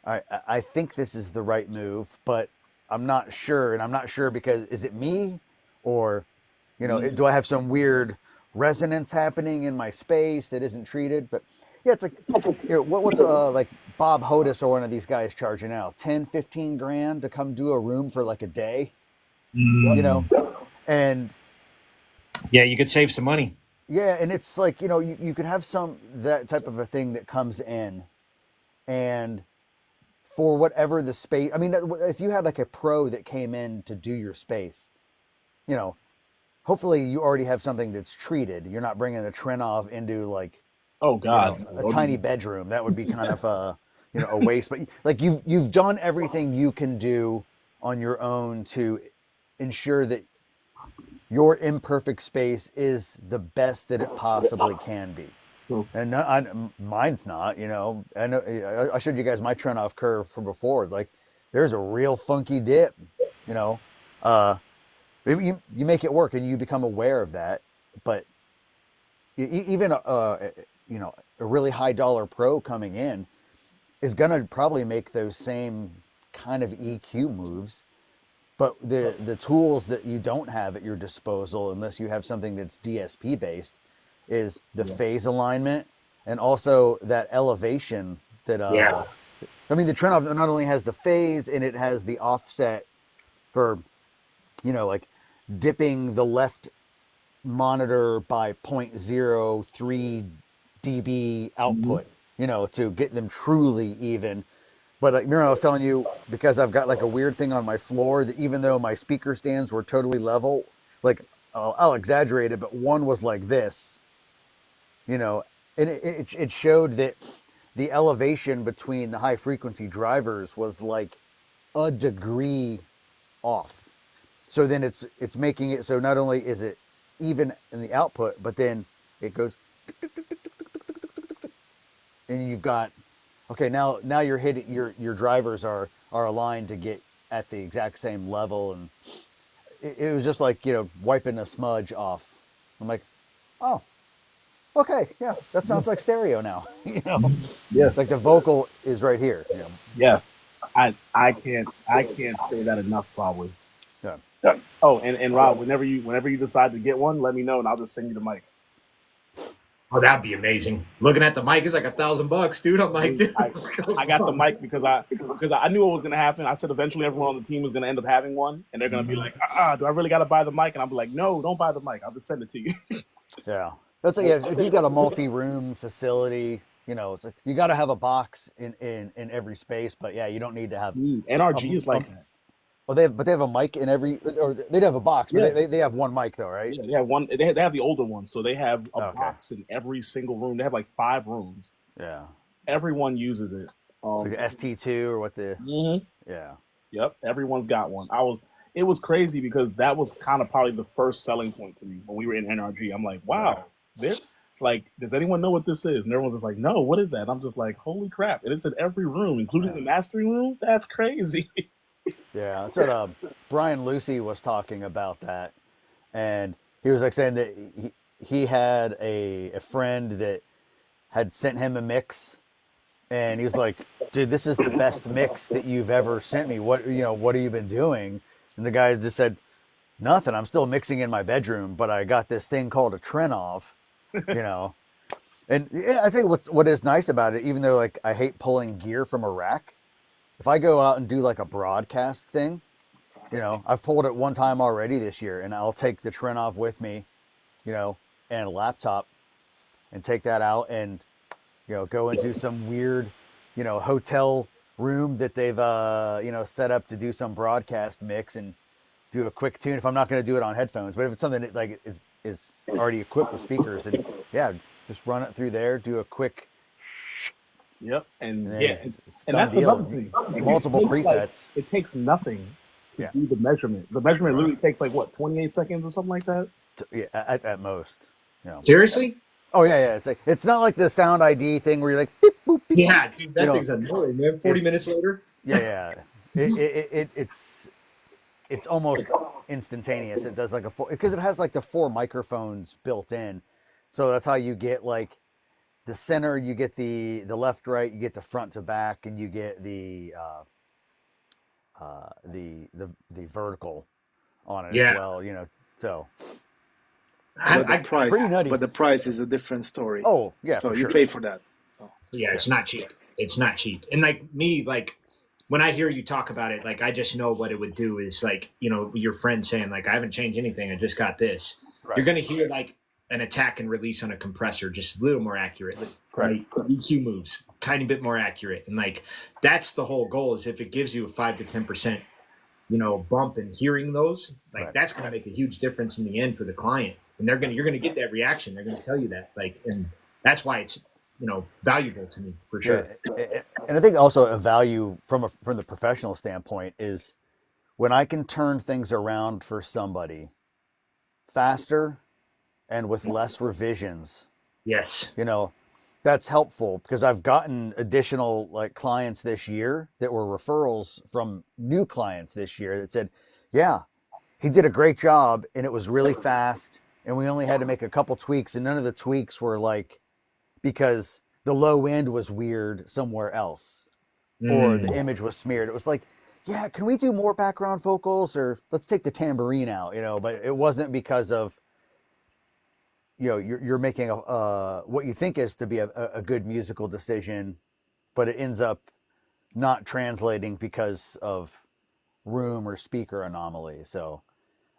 I think this is the right move, but I'm not sure. And I'm not sure because is it me or, do I have some weird resonance happening in my space that isn't treated? But it's like, what's like Bob Hodis or one of these guys charging out 10, 15 grand to come do a room for like a day, and yeah, you could save some money. Yeah, and it's like, you could have that type of a thing that comes in and for whatever the space. I mean, if you had like a pro that came in to do your space, you know, hopefully you already have something that's treated. You're not bringing the Trinov into like, Oh you God, know, a tiny bedroom. That would be kind of a, you know, a waste. But like you've done everything you can do on your own to ensure that your imperfect space is the best that it possibly can be. True. And mine's not, you know. I know I showed you guys my Trinov curve from before. Like, there's a real funky dip, you know. You make it work, and you become aware of that. But even you know, a really high dollar pro coming in is gonna probably make those same kind of EQ moves. But the tools that you don't have at your disposal, unless you have something that's DSP based, is the phase alignment and also that elevation that I mean, the Trinov not only has the phase and it has the offset for, you know, like dipping the left monitor by 0.03 dB output, you know, to get them truly even. But remember, I was telling you, because I've got like a weird thing on my floor that even though my speaker stands were totally level, like I'll exaggerate it, but one was like this, you know, and it showed that the elevation between the high frequency drivers was like a degree off. So then it's making it so not only is it even in the output, but then it goes, and you've got, okay, now you're hitting your drivers are aligned to get at the exact same level, and it was just like, you know, wiping a smudge off. I'm like, oh, okay, yeah, that sounds like stereo now. You know, Yeah. like the vocal is right here. You know? Yes. I can't say that enough, probably. Yeah. Oh, and Rob, whenever you decide to get one, let me know and I'll just send you the mic. Oh, that'd be amazing. Looking at the mic is like $1,000, dude. I'm like, dude, I got the mic because I knew what was gonna happen. I said eventually everyone on the team was gonna end up having one, and they're gonna be like, do I really gotta buy the mic? And I'll be like, no, don't buy the mic. I'll just send it to you. Yeah. That's like, yeah, if you got a multi-room facility, you know, it's like you got to have a box in every space, but yeah, you don't need to have. NRG is like that. Well, they have a mic in every, or they'd have a box, but they have one mic though, right? Yeah, they have one. They have the older ones, so they have a box in every single room. They have like 5 rooms. Yeah. Everyone uses it. So the ST2 or what the? Yeah. Yep. Everyone's got one. It was crazy because that was kind of probably the first selling point to me when we were in NRG. I'm like, wow, like, does anyone know what this is? And everyone's just like, no, what is that? And I'm just like, holy crap! And it's in every room, including the mastering room. That's crazy. Yeah, that's what Brian Lucy was talking about that, and he was like saying that he had a friend that had sent him a mix, and he was like, "Dude, this is the best mix that you've ever sent me. What have you been doing?" And the guy just said, "Nothing. I'm still mixing in my bedroom, but I got this thing called a Trinov, you know." And yeah, I think what is nice about it, even though like I hate pulling gear from a rack, if I go out and do like a broadcast thing, you know, I've pulled it one time already this year, and I'll take the Trinov with me, you know, and a laptop, and take that out and, you know, go into some weird, you know, hotel room that they've you know, set up to do some broadcast mix and do a quick tune. If I'm not going to do it on headphones, but if it's something that like is already equipped with speakers, then yeah, just run it through there, do a quick. Yep, and it's and that's another thing. Multiple presets. It takes nothing to do the measurement. The measurement literally takes like what, 28 seconds or something like that. Yeah, at most. You know. Seriously? Oh yeah. It's not like the Sound ID thing where you're like, beep, boop, beep, Yeah, dude, that thing's annoying, man. 40 minutes later. Yeah. It's almost instantaneous. It does like because it has like the 4 microphones built in, so that's how you get like the center, you get the left, right, you get the front to back, and you get the vertical on it as well. You know, so. Pretty nutty. But the price is a different story. Oh yeah, so you pay for that. So yeah, it's not cheap. It's not cheap. And like me, like when I hear you talk about it, like I just know what it would do is like, you know, your friend saying like I haven't changed anything, I just got this. Right. You're gonna hear like an attack and release on a compressor just a little more accurately. right? EQ moves tiny bit more accurate, and like that's the whole goal. Is if it gives you a 5 to 10%, bump in hearing those, like Right. that's going to make a huge difference in the end for the client, and you're gonna get that reaction. They're going to tell you that, like, and that's why it's valuable to me for sure. And I think also a value from the professional standpoint is when I can turn things around for somebody faster and with less revisions, Yes. that's helpful because I've gotten additional like clients this year that were referrals from new clients this year that said, yeah, he did a great job and it was really fast and we only had to make a couple tweaks and none of the tweaks were like because the low end was weird somewhere else or the image was smeared. It was like, yeah, can we do more background vocals or let's take the tambourine out, but it wasn't because of you're making what you think is to be a good musical decision, but it ends up not translating because of room or speaker anomaly. So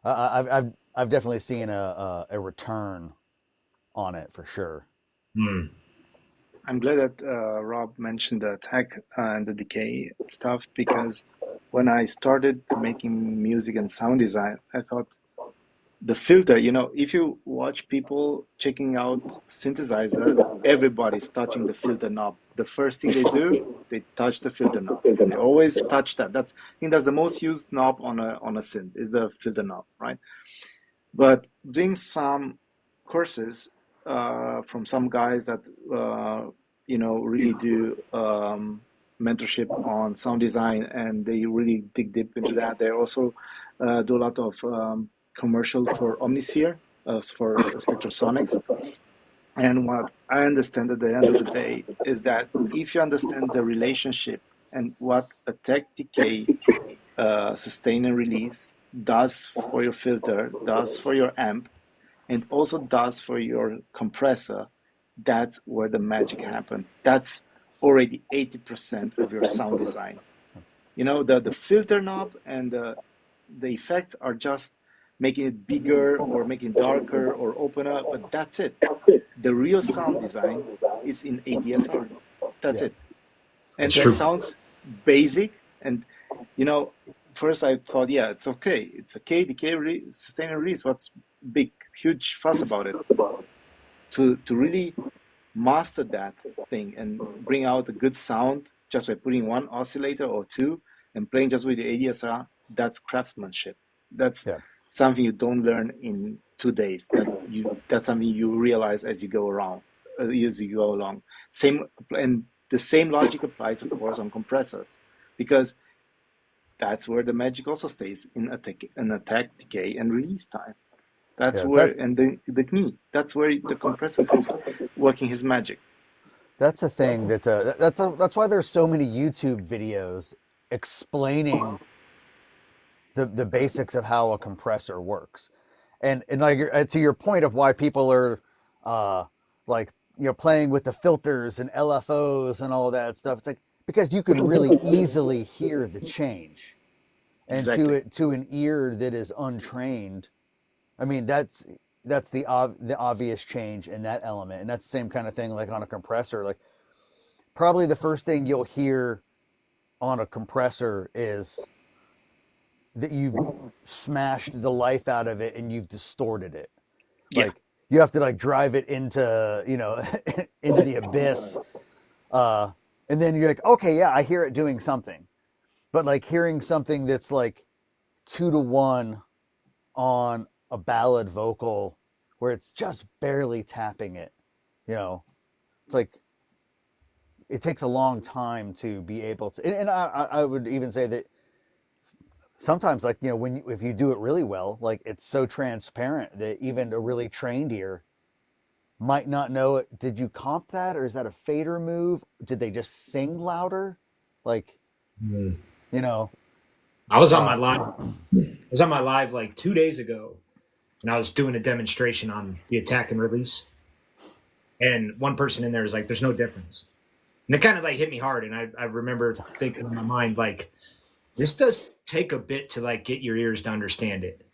I've definitely seen a return on it for sure. I'm glad that Rob mentioned the tech and the decay stuff because when I started making music and sound design, I thought the filter, if you watch people checking out synthesizer, everybody's touching the filter knob. The first thing they do, they touch the filter knob. They always touch that. I think that's the most used knob on a synth is the filter knob, right? But doing some courses from some guys that really do mentorship on sound design, and they really dig deep into that. They also do a lot of commercial for Omnisphere, for Spectrosonics. And what I understand at the end of the day is that if you understand the relationship and what a tech decay sustain and release does for your filter, does for your amp, and also does for your compressor, that's where the magic happens. That's already 80% of your sound design. The filter knob and the effects are just making it bigger or making it darker or open up, but that's it. The real sound design is in ADSR. That's it. And that sounds basic. And, first I thought, yeah, it's okay. It's okay, decay, sustain and release. What's big, huge fuss about it? To really master that thing and bring out a good sound just by putting one oscillator or two and playing just with the ADSR, that's craftsmanship. That's something you don't learn in 2 days. That's something you realize as you go along. And the same logic applies, of course, on compressors, because that's where the magic also stays in attack, decay, and release time. That's and the knee. That's where the compressor is working his magic. That's a thing that's why there's so many YouTube videos explaining the basics of how a compressor works, and like to your point of why people are playing with the filters and LFOs and all of that stuff. It's like because you can really easily hear the change, and Exactly. to an ear that is untrained, I mean that's the obvious change in that element, and that's the same kind of thing like on a compressor. Like probably the first thing you'll hear on a compressor is that you've smashed the life out of it and you've distorted it. Like you have to like drive it into into the abyss, and then you're like, okay, yeah, I hear it doing something, but like hearing something that's like 2-to-1 on a ballad vocal where it's just barely tapping it, it's like it takes a long time to be able to, and I would even say that sometimes like if you do it really well, like it's so transparent that even a really trained ear might not know it. Did you comp that, or is that a fader move? Did they just sing louder? Like I was on my live like 2 days ago, and I was doing a demonstration on the attack and release, and one person in there was like, there's no difference. And it kind of like hit me hard, and I remember thinking in my mind, like, this does take a bit to like get your ears to understand it.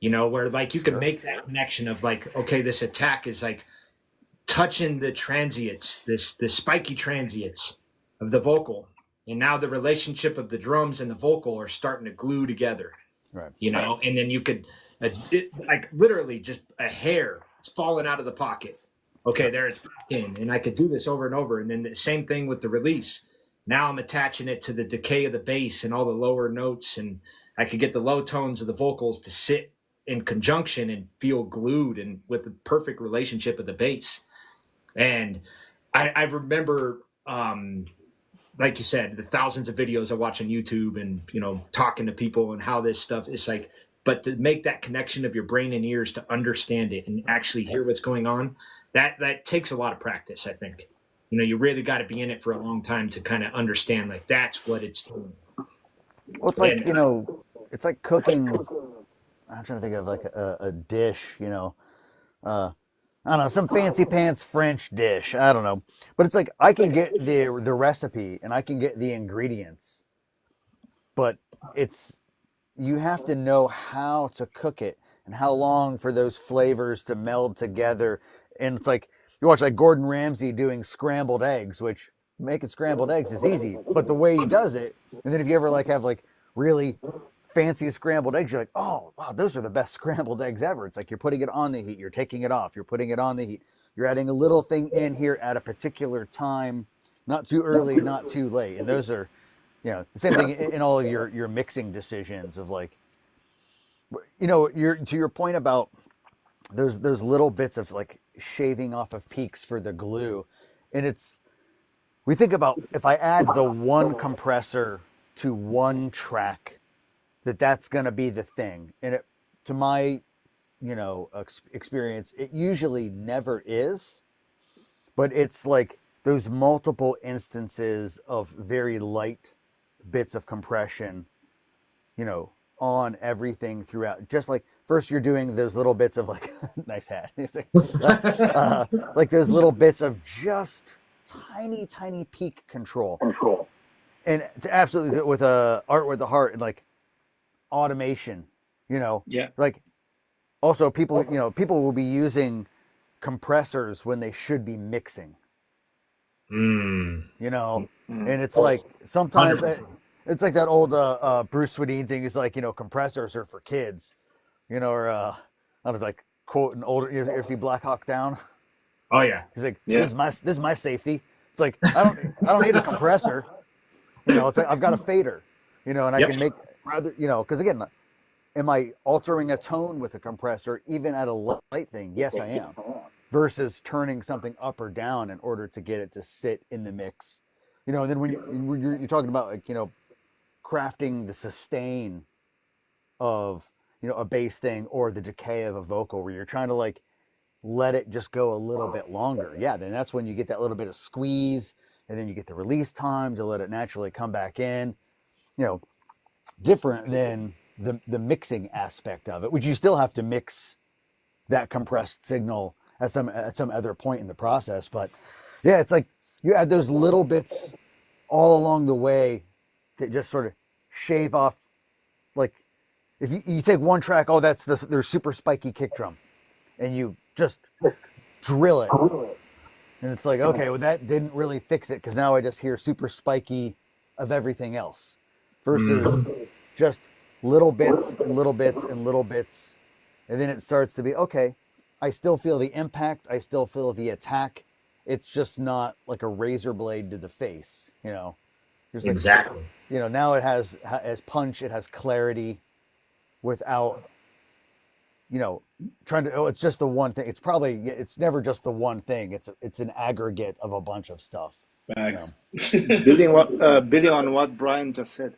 Where like you can make that connection of like, okay, this attack is like touching the transients, the spiky transients of the vocal, and now the relationship of the drums and the vocal are starting to glue together. Right. And then you could like literally just a hair falling out of the pocket. Okay, there it's back in, and I could do this over and over. And then the same thing with the release. Now I'm attaching it to the decay of the bass and all the lower notes, and I could get the low tones of the vocals to sit in conjunction and feel glued and with the perfect relationship of the bass. And I remember, like you said, the thousands of videos I watch on YouTube and, talking to people and how this stuff is like, but to make that connection of your brain and ears to understand it and actually hear what's going on, that takes a lot of practice, I think. You really got to be in it for a long time to kind of understand, like, that's what it's doing. Well, it's like, it's like cooking. I'm trying to think of like a dish, I don't know, some fancy pants French dish. I don't know. But it's like I can get the recipe and I can get the ingredients. But you have to know how to cook it and how long for those flavors to meld together. And it's like you watch like Gordon Ramsay doing scrambled eggs, which making scrambled eggs is easy, but the way he does it, and then if you ever like have like really fancy scrambled eggs, you're like, oh wow, those are the best scrambled eggs ever. It's like you're putting it on the heat, you're taking it off, you're putting it on the heat, you're adding a little thing in here at a particular time, not too early, not too late. And those are, the same thing in all of your mixing decisions of like, to your point about those little bits of like shaving off of peaks for the glue, and we think about if I add the one compressor to one track, that's going to be the thing. And to my, experience, it usually never is, but it's like those multiple instances of very light bits of compression, on everything throughout. Just like first you're doing those little bits of like, nice hat. Like those little bits of just tiny, tiny peak control. And to absolutely with art with the heart and like automation, Yeah. like also people will be using compressors when they should be mixing, and it's like sometimes it's like that old Bruce Swedien thing is like, compressors are for kids, or I was like quoting older, you ever see Black Hawk Down? Oh yeah. He's like, Yeah. this is my safety. It's like I don't need a compressor. It's like I've got a fader, and I can make rather, because again, am I altering a tone with a compressor even at a light thing? Yes, I am. Versus turning something up or down in order to get it to sit in the mix. And then when you're talking about like, crafting the sustain of, a bass thing or the decay of a vocal where you're trying to like let it just go a little bit longer. Yeah, then that's when you get that little bit of squeeze, and then you get the release time to let it naturally come back in. Different than the mixing aspect of it, which you still have to mix that compressed signal at some other point in the process. But yeah, it's like you add those little bits all along the way that just sort of shave off. Like if you take one track, their super spiky kick drum, and you just drill it, and it's like, okay, well that didn't really fix it because now I just hear super spiky of everything else versus just little bits and little bits and little bits, and then it starts to be okay. I still feel the impact. I still feel the attack. It's just not like a razor blade to the face, There's like, Exactly. Now it has punch. It has clarity, without, trying to. Oh, it's just the one thing. It's never just the one thing. It's an aggregate of a bunch of stuff. Facts. Building on what Brian just said,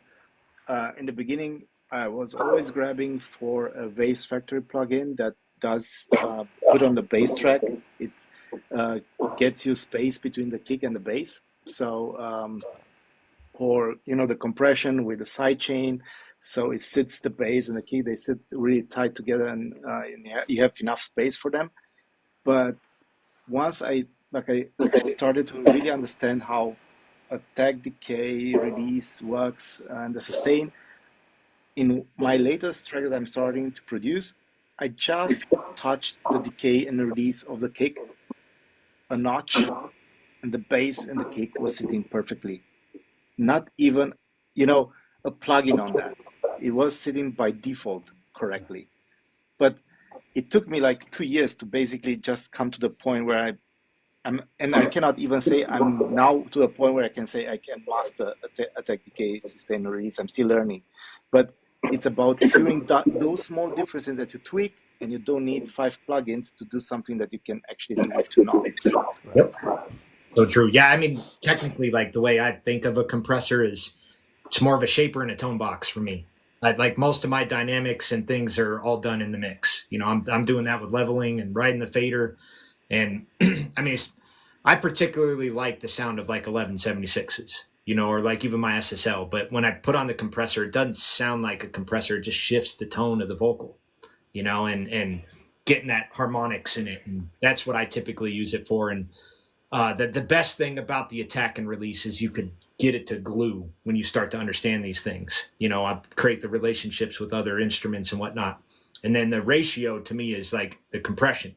in the beginning, I was always grabbing for a Waves Factory plugin that does put on the bass track. It gets you space between the kick and the bass. So, or the compression with the side chain, so it sits the bass and the kick. They sit really tight together, and you have enough space for them. But once I started to really understand how attack, decay, release works, and the sustain. In my latest track that I'm starting to produce, I just touched the decay and the release of the kick, a notch, and the bass and the kick was sitting perfectly. Not even, you know, a plugin on that. It was sitting by default correctly. But it took me like 2 years to basically just come to the point where and I cannot even say I'm now to a point where I can say I can master attack, decay, sustain, release. I'm still learning, but it's about hearing those small differences that you tweak, and you don't need 5 plugins to do something that you can actually do with 2 knobs. Yep. So true. Yeah, I mean, technically, like the way I think of a compressor is it's more of a shaper and a tone box for me. Like most of my dynamics and things are all done in the mix. You know, I'm doing that with leveling and riding the fader, and I mean, I particularly like the sound of like 1176s. You know, or like even my SSL. But when I put on the compressor, it doesn't sound like a compressor. It just shifts the tone of the vocal. You know, and getting that harmonics in it, and that's what I typically use it for. And the best thing about the attack and release is you could get it to glue when you start to understand these things. You know, I create the relationships with other instruments and whatnot. And then the ratio to me is like the compression,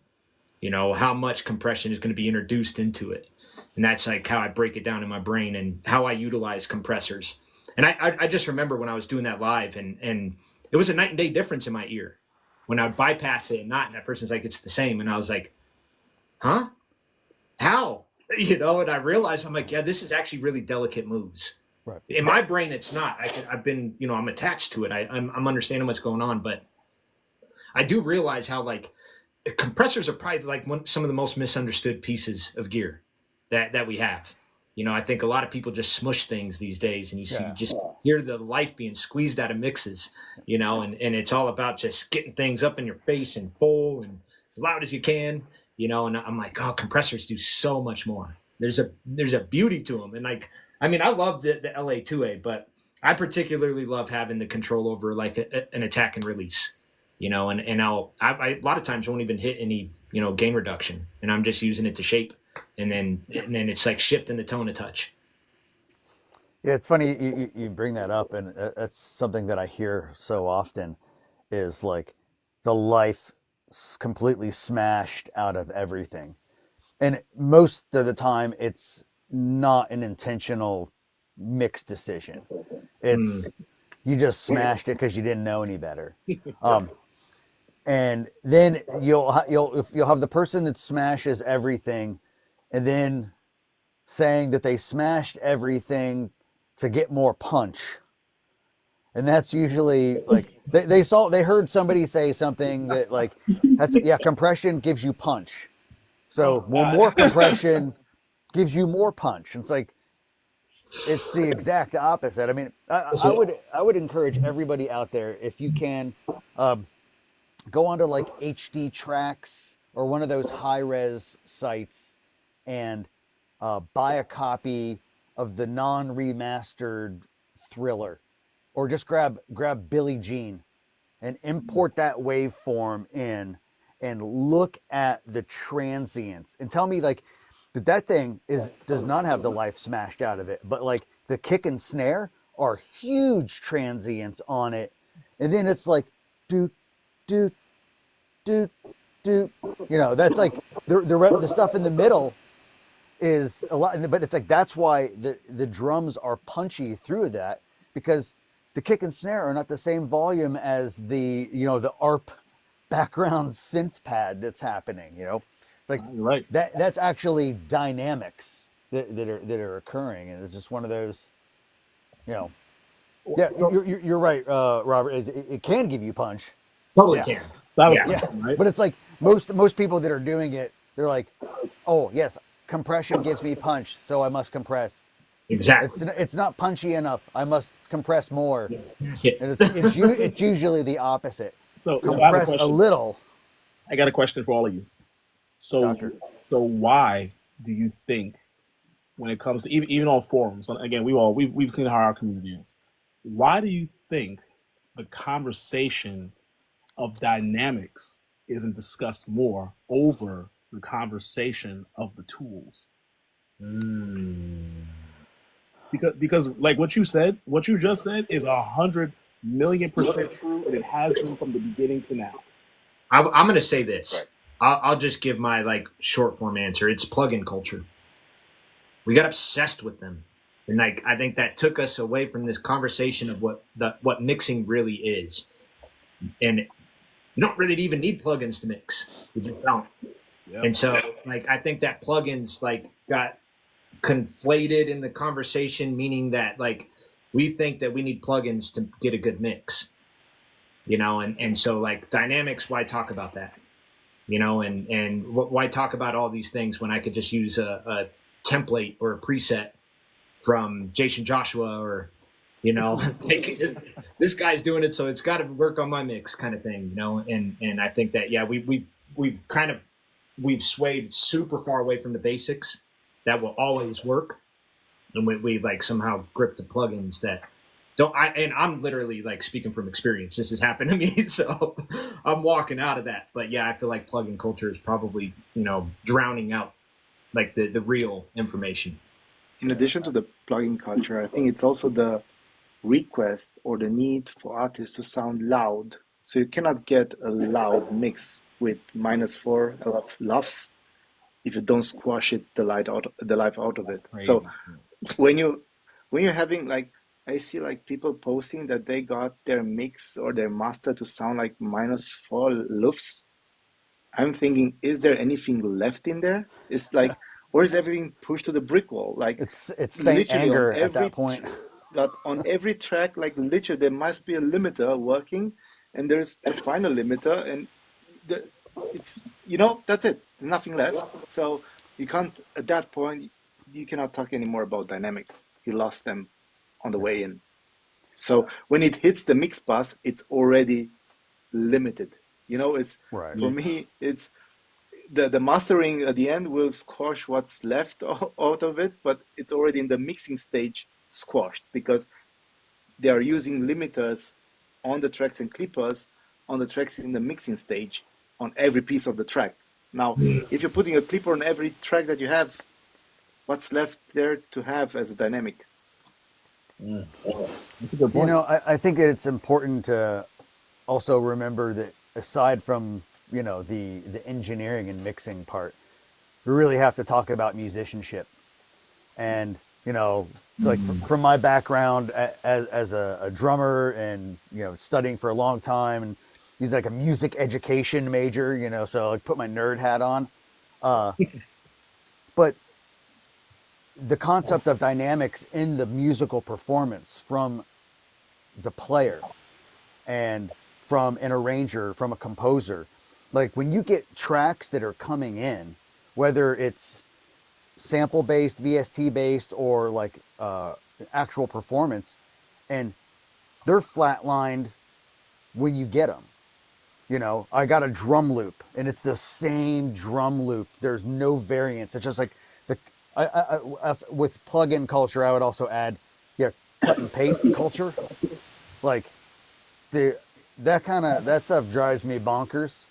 you know, how much compression is going to be introduced into it. And that's like how I break it down in my brain and how I utilize compressors. And I just remember when I was doing that live and it was a night and day difference in my ear when I would bypass it and not, and that person's like, it's the same. And I was like, huh? How? You know, and I realized I'm like, yeah, this is actually really delicate moves. Right. In my brain, it's not. I've been, you know, I'm attached to it. I'm understanding what's going on, but I do realize how like compressors are probably like some of the most misunderstood pieces of gear that we have. You know, I think a lot of people just smush things these days, and you see just hear the life being squeezed out of mixes. You know, and it's all about just getting things up in your face and full and as loud as you can. You know, and I'm like, oh, compressors do so much more. There's a beauty to them, and like, I mean, I love the LA2A, but I particularly love having the control over like an attack and release. You know, and I a lot of times won't even hit any, you know, gain reduction, and I'm just using it to shape, and then it's like shifting the tone a touch. Yeah, it's funny you bring that up, and that's something that I hear so often is like the life completely smashed out of everything. And most of the time, it's not an intentional mix decision. It's you just smashed it because you didn't know any better. And then you'll have the person that smashes everything, and then saying that they smashed everything to get more punch. And that's usually like they heard somebody say something that like compression gives you punch. So more compression gives you more punch. It's like it's the exact opposite. I mean, I would encourage everybody out there, if you can, go onto like HD Tracks or one of those high res sites and buy a copy of the non remastered Thriller, or just grab Billie Jean and import that waveform in and look at the transients and tell me like that thing does not have the life smashed out of it, but like the kick and snare are huge transients on it, and then it's like do do do do, you know, that's like the stuff in the middle is a lot, but it's like that's why the drums are punchy through that, because the kick and snare are not the same volume as the, you know, the ARP background synth pad that's happening. You know, it's like right. That's actually dynamics that are occurring, and it's just one of those, you know. Yeah, you're right, Robert. It can give you punch. Totally can. Yeah, right? But it's like most people that are doing it, they're like, oh yes, compression gives me punch, so I must compress. Exactly. It's not punchy enough. I must compress more. Yeah. And it's usually the opposite. So compress a little. I got a question for all of you. So why do you think, when it comes to even on forums, and again we've seen how our community is, why do you think the conversation of dynamics isn't discussed more over the conversation of the tools? Because like what you just said is 100,000,000% true, and it has been from the beginning to now. I'm going to say this. I'll just give my like short form answer. It's plug-in culture. We got obsessed with them, and like I think that took us away from this conversation of what mixing really is. And you don't really even need plugins to mix. You just don't. Yep. And so like I think that plugins like got conflated in the conversation, meaning that like we think that we need plugins to get a good mix, you know, and so like dynamics, why talk about that, you know, and why talk about all these things when I could just use a template or a preset from Jason Joshua or, you know, like this guy's doing it, so it's got to work on my mix kind of thing, you know, and I think that, yeah, we've kind of, we've swayed super far away from the basics that will always work. And we like somehow grip the plugins that don't, and I'm literally like speaking from experience. This has happened to me. So I'm walking out of that. But yeah, I feel like plugin culture is probably, you know, drowning out like the real information. In addition to the plugin culture, I think it's also the request or the need for artists to sound loud. So you cannot get a loud mix with -4 LFs if you don't squash it the life out of it. Crazy. So when you're having like, I see like people posting that they got their mix or their master to sound like -4 lufs. I'm thinking, is there anything left in there? It's like, or is everything pushed to the brick wall? Like It's Saint literally Anger at that point. but on every track, like literally there must be a limiter working, and there's a final limiter, and it's, you know, that's it. There's nothing left. So you can't, at that point, you cannot talk anymore about dynamics. You lost them on the way in. So when it hits the mix bus, it's already limited. You know, it's Right. for me, it's the mastering at the end will squash what's left out of it, but it's already in the mixing stage squashed because they are using limiters on the tracks and clippers on the tracks in the mixing stage on every piece of the track. Now, if you're putting a clipper on every track that you have, what's left there to have as a dynamic? That's a good You point. know, I think that it's important to also remember that aside from, you know, the engineering and mixing part, we really have to talk about musicianship. And, you know, like from my background as a drummer and, you know, studying for a long time, and he's like a music education major, you know, so I put my nerd hat on. But the concept of dynamics in the musical performance from the player and from an arranger, from a composer, like when you get tracks that are coming in, whether it's sample based, VST based, or like actual performance, and they're flatlined when you get them. You know, I got a drum loop, and it's the same drum loop. There's no variance. It's just like the with plug-in culture. I would also add, yeah, cut and paste culture. Like the that stuff drives me bonkers.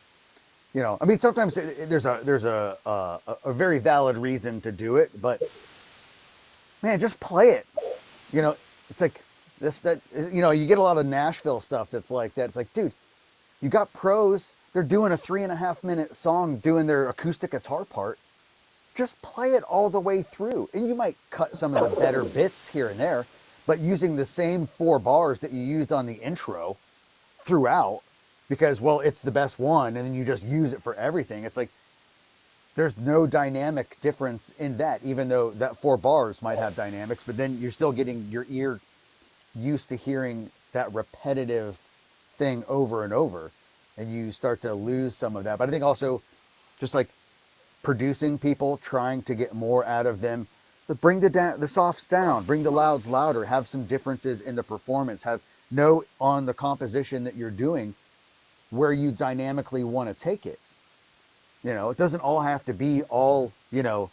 You know, I mean, sometimes there's a very valid reason to do it, but man, just play it. You know, it's like this that you know, you get a lot of Nashville stuff that's like that. It's like, dude, you got pros. They're doing a 3.5 minute song, doing their acoustic guitar part. Just play it all the way through, and you might cut some of the better bits here and there, but using the same 4 bars that you used on the intro throughout, because well, it's the best one, and then you just use it for everything. It's like there's no dynamic difference in that, even though that 4 bars might have dynamics, but then you're still getting your ear used to hearing that repetitive thing over and over, and you start to lose some of that. But I think also just like producing people, trying to get more out of them, bring the softs down, bring the louds louder, have some differences in the performance, have know on the composition that you're doing where you dynamically want to take it. You know, it doesn't all have to be all, full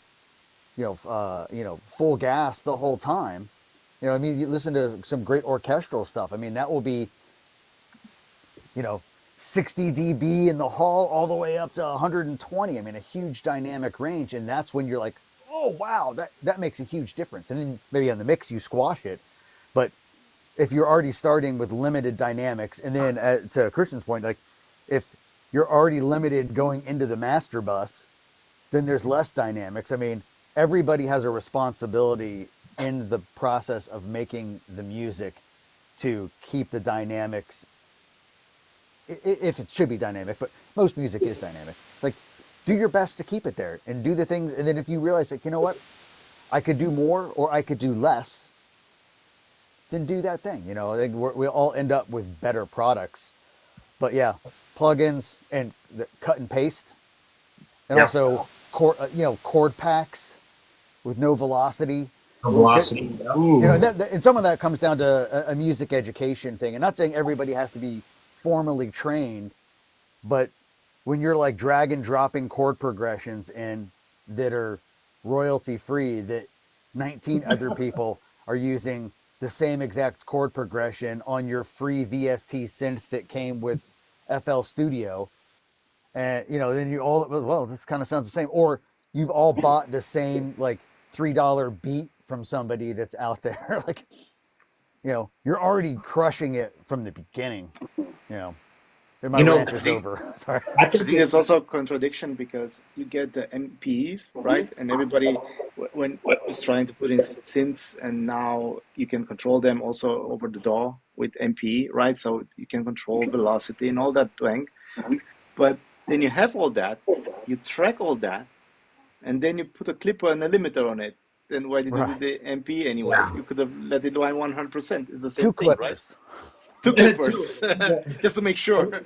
gas the whole time. You know, I mean, you listen to some great orchestral stuff. I mean, that will be, 60 dB in the hall all the way up to 120. I mean, a huge dynamic range. And that's when you're like, oh, wow, that makes a huge difference. And then maybe on the mix, you squash it. But if you're already starting with limited dynamics, and then to Christian's point, like if you're already limited going into the master bus, then there's less dynamics. I mean, everybody has a responsibility in the process of making the music to keep the dynamics, if it should be dynamic, but most music is dynamic. Like, do your best to keep it there and do the things. And then if you realize, like, you know what, I could do more or I could do less, then do that thing. You know, I think we all end up with better products. But yeah, plugins and the cut and paste, and also chord packs with no velocity. Velocity. You know, and some of that comes down to a music education thing. And not saying everybody has to be formally trained, but when you're like drag and dropping chord progressions in that are royalty free, that 19 other people are using the same exact chord progression on your free VST synth that came with FL Studio, and you know, then you all, well, this kind of sounds the same, or you've all bought the same like $3 beat from somebody that's out there. Like, you know, you're already crushing it from the beginning. You know, my rant is over. Sorry. I think there's also a contradiction because you get the MPs, right? And everybody when is trying to put in synths, and now you can control them also over the DAW with MP, right? So you can control velocity and all that blank. But then you have all that, you track all that, and then you put a clipper and a limiter on it. Then why did you do the MP anyway? Yeah. You could have let it run 100%. It's the same Two thing, clippers. right? 2 clippers, just to make sure.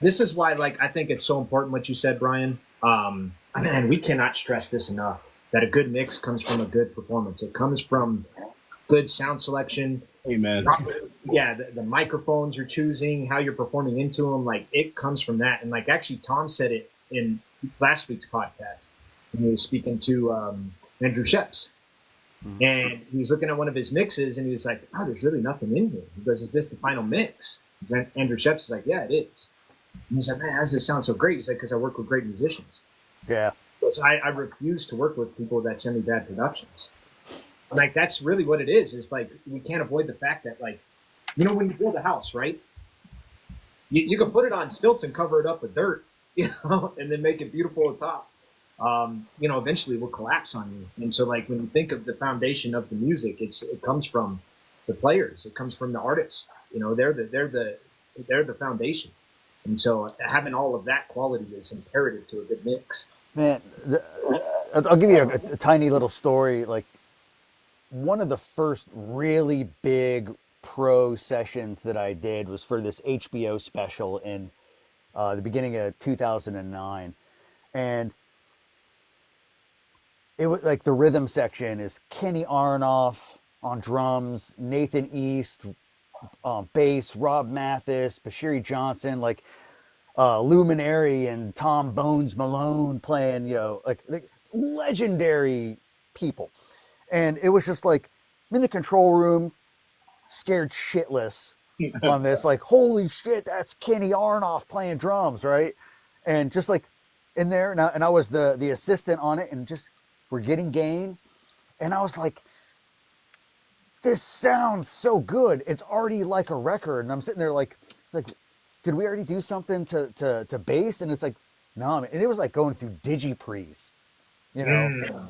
This is why, like, I think it's so important what you said, Brian. Man, we cannot stress this enough, that a good mix comes from a good performance. It comes from good sound selection. Amen. Yeah, the microphones you're choosing, how you're performing into them, like, it comes from that. And, like, actually, Tom said it in last week's podcast when he was speaking to Andrew Sheps. And he was looking at one of his mixes, and he was like, oh, there's really nothing in here. He goes, is this the final mix? And Andrew Sheps is like, yeah, it is. And he's like, man, how does this sound so great? He's like, because I work with great musicians. Yeah. So I refuse to work with people that send me bad productions. Like, that's really what it is. It's like, we can't avoid the fact that, like, you know, when you build a house, right? You can put it on stilts and cover it up with dirt, you know, and then make it beautiful at top. You know, eventually will collapse on you. And so, like, when you think of the foundation of the music, it comes from the players. It comes from the artists. You know, they're the foundation. And so having all of that quality is imperative to a good mix. Man, I'll give you a tiny little story. Like, one of the first really big pro sessions that I did was for this HBO special in the beginning of 2009. And it was like the rhythm section is Kenny Aronoff on drums, Nathan East bass, Rob Mathis, Bashiri Johnson, like Luminary and Tom Bones Malone playing, you know, like legendary people. And it was just like, I'm in the control room, scared shitless on this, like, holy shit, that's Kenny Aronoff playing drums, right? And just like in there, and I was the assistant on it, and just we're getting gain, and I was like, this sounds so good. It's already like a record. And I'm sitting there like, did we already do something to bass? And it's like, no, and it was like going through DigiPre's, you know.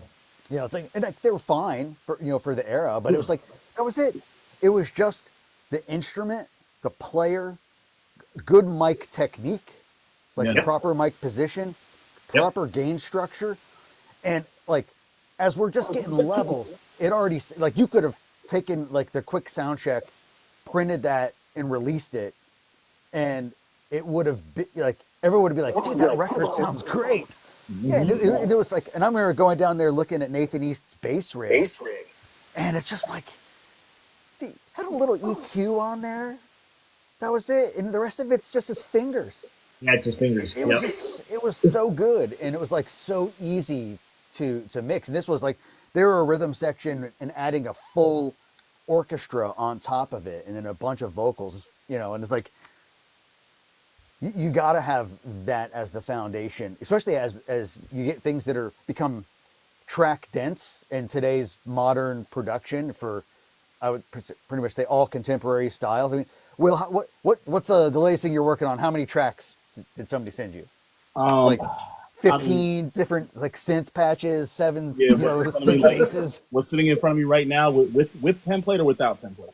You know, it's like, and like, they were fine for, you know, for the era, but it was like, that was it. It was just the instrument, the player, good mic technique, like proper mic position, proper gain structure. And like, as we're just getting levels, it already, like, you could have taken like the quick sound check, printed that and released it, and it would have been like, everyone would be like, dude, that record sounds great. Yeah, and it was like, and I remember going down there looking at Nathan East's bass rig, and it's just like, he had a little EQ on there. That was it, and the rest of it's just his fingers. Yeah, it's his fingers. It was it was so good, and it was like so easy to mix. And this was like, there were a rhythm section and adding a full orchestra on top of it, and then a bunch of vocals, you know, and it's like, you got to have that as the foundation, especially as you get things that are become track dense in today's modern production for, I would pretty much say, all contemporary styles. I mean, Will, what's the latest thing you're working on? How many tracks did somebody send you? Um, Like 15 different like synth patches, seven yeah, synth like, bases. what's sitting in front of me right now with template or without template?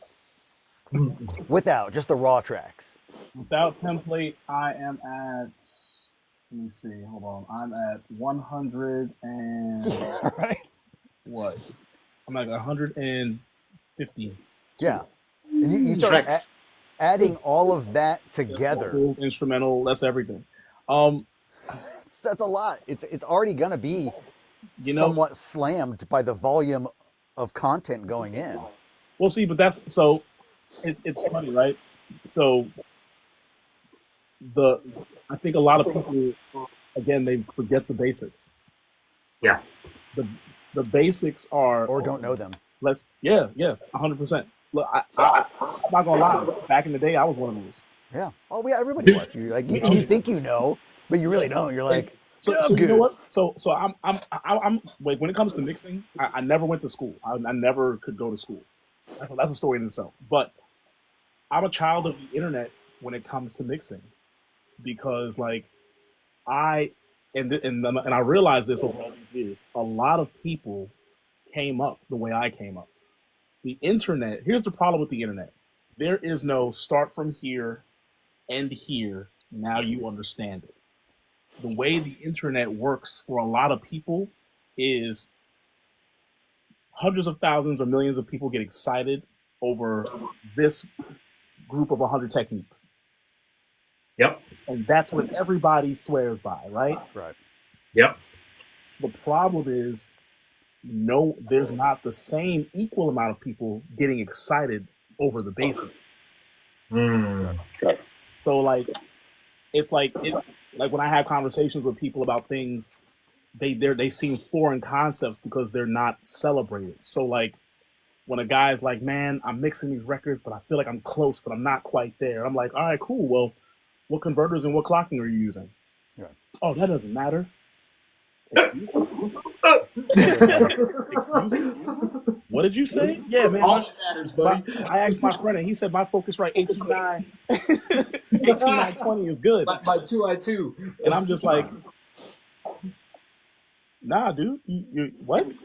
Without just the raw tracks. Without template, I am at. Let me see. Hold on. I'm at 100 and Right? what? I'm like 150. Yeah. And you start Tracks. adding all of that That's together. vocals, instrumental. That's everything. Um, That's a lot. It's already gonna be you know, somewhat slammed by the volume of content going in. we'll see. But that's so. It's funny, right? So I think a lot of people, again, they forget the basics. Yeah. The basics are Or don't know them. yeah, 100%. Look, I'm not gonna lie. Back in the day, I was one of those. Yeah. Oh yeah, everybody was. You like you think you know, but you really don't. You're like, So, I'm so you good. know what? So I'm like, when it comes to mixing, I never went to school. I never could go to school. That's a story in itself. But I'm a child of the internet when it comes to mixing, because like I and I realized this over all these years. A lot of people came up the way I came up. The internet. Here's the problem with the internet. There is no start from here, end here. Now you understand it. The way the internet works for a lot of people is hundreds of thousands or millions of people get excited over this group of 100 techniques. Yep. And that's what everybody swears by, right? Right. Yep. The problem is, no, there's not the same equal amount of people getting excited over the basics. So like, it's like when I have conversations with people about things, they seem foreign concepts because they're not celebrated. So like, when a guy's like, man, I'm mixing these records, but I feel like I'm close, but I'm not quite there. I'm like, all right, cool. Well, what converters and what clocking are you using? Yeah. Oh, that doesn't matter. Excuse me? Excuse me? What did you say? Yeah, man. All that matters, buddy. I asked my friend, and he said my Focusrite 18920 is good. My 2i2. And I'm just like, nah, dude. You what?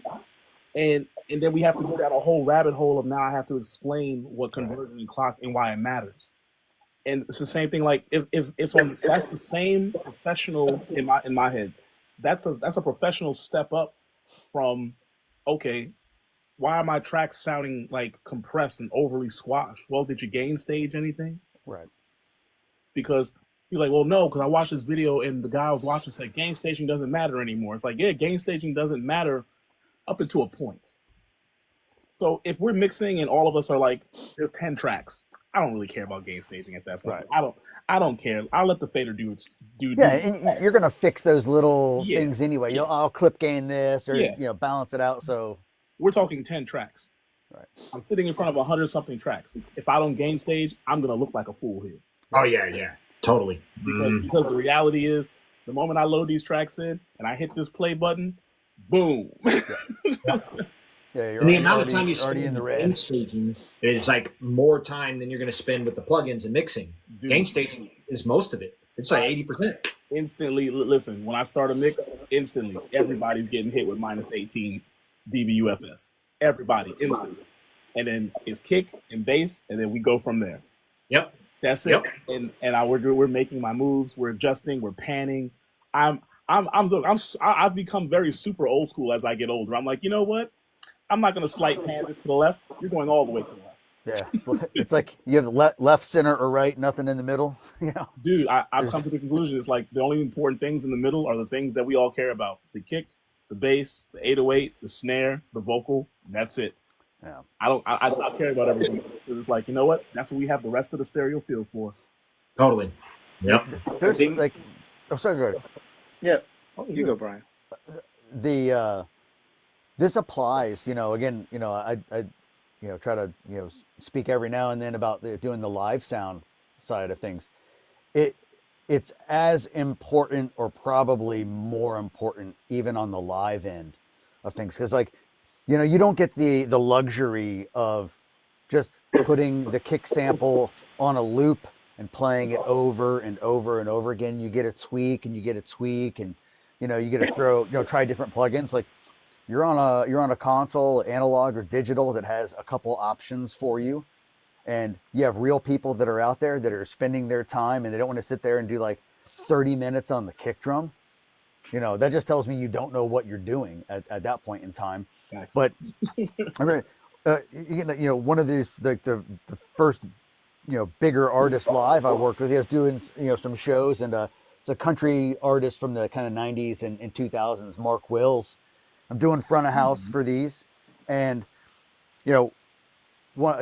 And then we have to go down a whole rabbit hole of now I have to explain what conversion and clock and why it matters. And it's the same thing. Like it's on. That's the same professional in my head. That's a professional step up from, okay, why are my tracks sounding like compressed and overly squashed? Well, did you gain stage anything? Right. Because he's like, well, no, because I watched this video and the guy I was watching said gain staging doesn't matter anymore. It's like, yeah, gain staging doesn't matter up until a point. So if we're mixing and all of us are like, there's 10 tracks, I don't really care about gain staging at that point. Right. I don't care. I'll let the fader do its do. Yeah, and you're gonna fix those little Yeah. things anyway. I'll clip gain this or Yeah. balance it out. So We're talking 10 tracks. Right. I'm sitting in front of 100 something tracks. If I don't gain stage, I'm gonna look like a fool here. Oh yeah, totally. Because the reality is, the moment I load these tracks in and I hit this play button, boom. yeah, you're And the amount of time already you spend in the in red. staging is like more time than you're going to spend with the plugins and mixing. Dude. Gain staging is most of it. It's like 80%. Instantly, listen, when I start a mix, instantly, everybody's getting hit with minus 18 dBUFS. Everybody, instantly. And then it's kick and bass, and then we go from there. Yep. That's it. Yep. And we're making my moves, we're adjusting, we're panning. I've become very super old school as I get older. I'm like, you know what? I'm not gonna slight pan this to the left. You're going all the way to the left. Yeah, it's like you have left, center, or right, nothing in the middle. Dude, I've come to the conclusion it's like the only important things in the middle are the things that we all care about: the kick, the bass, the 808, the snare, the vocal. That's it. Yeah. I stopped caring about everything. It's like, you know what? That's what we have the rest of the stereo field for. Totally. Yep. There's think- like, sorry, go ahead. Yeah, Oh, you go, Brian. This applies, again, I try to, speak every now and then about doing the live sound side of things. It's as important or probably more important even on the live end of things. Because like, you don't get the luxury of just putting the kick sample on a loop and playing it over and over and over again. You get a tweak and you get a tweak, and you get to try different plugins. Like you're on a console, analog or digital, that has a couple options for you, and you have real people that are out there that are spending their time, and they don't want to sit there and do like 30 minutes on the kick drum. That just tells me you don't know what you're doing at that point in time. But I mean, one of these, like the first bigger artist live I worked with, he was doing some shows, and it's a country artist from the kind of 90s and 2000s, Mark Wills. I'm doing front of house for these, and a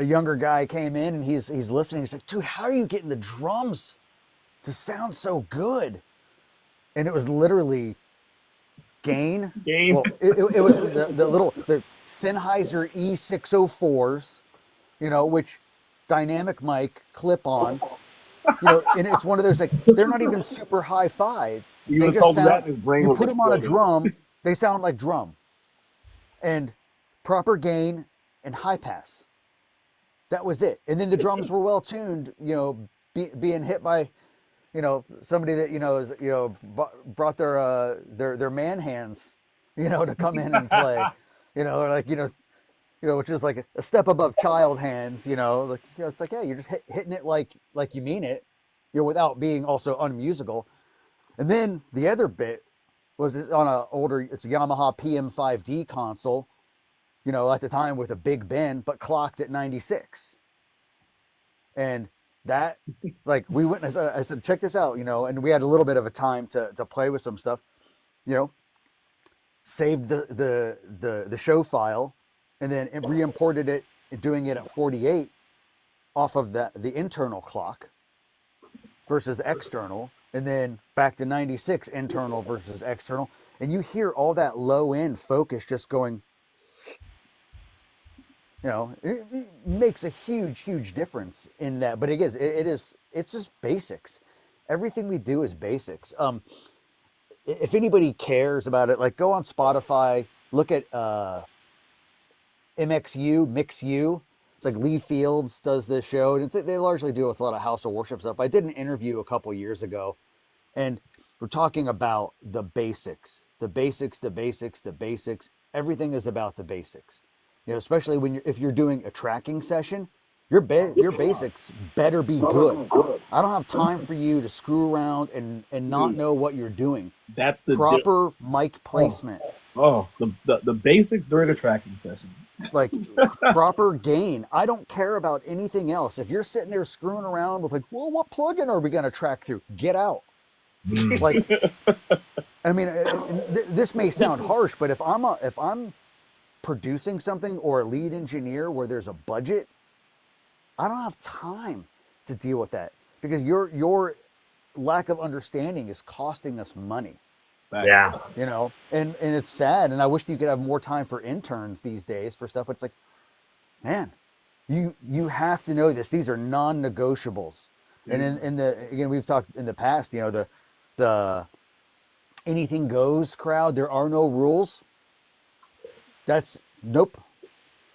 younger guy came in, and he's listening. He's like, dude, how are you getting the drums to sound so good? And it was literally gain. Well, it was the Sennheiser E604s, which dynamic mic clip on, and it's one of those, like, they're not even super hi-fi. They just sound, you put them on a drum, they sound like drum. And proper gain and high pass. That was it. And then the drums were well tuned, being hit by somebody that brought their man hands, to come in and play, which is like a step above child hands, it's like, yeah, you're just hitting it like you mean it, without being also unmusical. And then the other bit was on it's a Yamaha PM5D console, at the time with a big bend, but clocked at 96. And that, like, we went, I said, check this out, and we had a little bit of a time to play with some stuff, saved the show file, and then re-imported it, doing it at 48 off of the internal clock versus external, and then back to 96 internal versus external. And you hear all that low end focus just going, it makes a huge difference in that. But it's just basics. Everything we do is basics. If anybody cares about it, like, go on Spotify, look at MixU. It's like Lee Fields does this show, and they largely deal with a lot of house of worship stuff. I did an interview a couple years ago, and we're talking about the basics. Everything is about the basics. Especially if you're doing a tracking session, your basics better be good. I don't have time for you to screw around and not know what you're doing. That's the proper mic placement. The basics during a tracking session. Like proper gain. I don't care about anything else. If you're sitting there screwing around with, like, well, what plugin are we going to track through? Get out. Like, I mean, this may sound harsh, but if I'm producing something or a lead engineer where there's a budget, I don't have time to deal with that, because your lack of understanding is costing us money. Yeah. And it's sad, and I wish you could have more time for interns these days for stuff. It's like, man, you have to know this. These are non-negotiables. And again, we've talked in the past, the anything goes crowd, there are no rules. That's nope.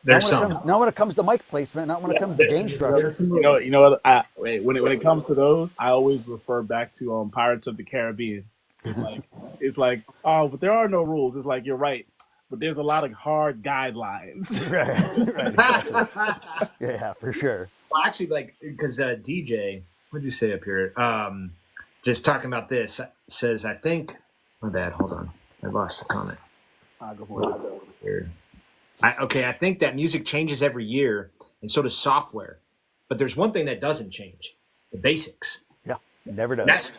There's not when it comes to mic placement, not when it comes to gain structure. When it comes to those, I always refer back to Pirates of the Caribbean. It's like, oh, but there are no rules. It's like, you're right, but there's a lot of hard guidelines. Right, exactly. Yeah, for sure. Well, actually, like, because DJ, what did you say up here? Just talking about this, says, I think, my bad, hold on, I lost the comment. I'll go for it. I think that music changes every year, and so does software. But there's one thing that doesn't change: the basics. Yeah, it never does. That's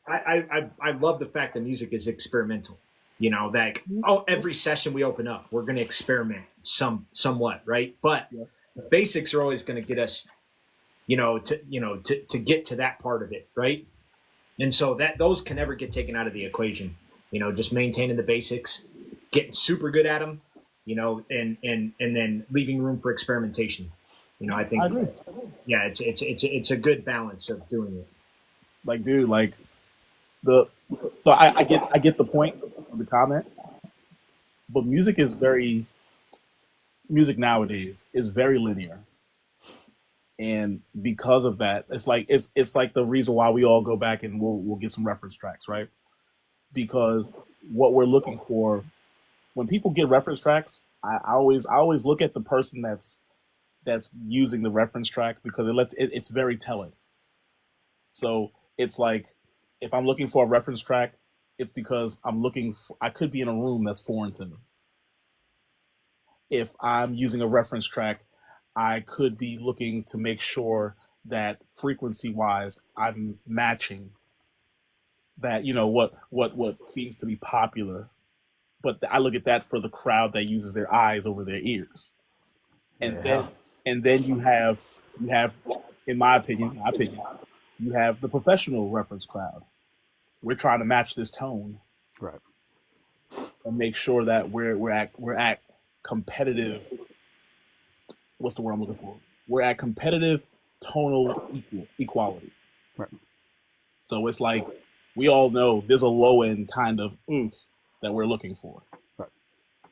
I love the fact that music is experimental. Every session we open up, we're going to experiment somewhat, right? But the basics are always going to get us, to get to that part of it, right? And so that those can never get taken out of the equation. Just maintaining the basics, getting super good at them, and then leaving room for experimentation. I think, I agree. Yeah, it's a good balance of doing it. Like, dude, like I get the point of the comment, but music nowadays is very linear. And because of that, it's like the reason why we all go back and we'll get some reference tracks, right? Because what we're looking for when people get reference tracks, I always look at the person that's using the reference track, because it's very telling. So it's like, if I'm looking for a reference track, it's because I could be in a room that's foreign to me. If I'm using a reference track, I could be looking to make sure that frequency wise I'm matching that, what seems to be popular. But I look at that for the crowd that uses their eyes over their ears. And then you have, in my opinion, you have the professional reference crowd. We're trying to match this tone, Right. and make sure that we're at competitive. What's the word I'm looking for? We're at competitive tonal equality. Right. So it's like, we all know there's a low end kind of oomph that we're looking for. Right.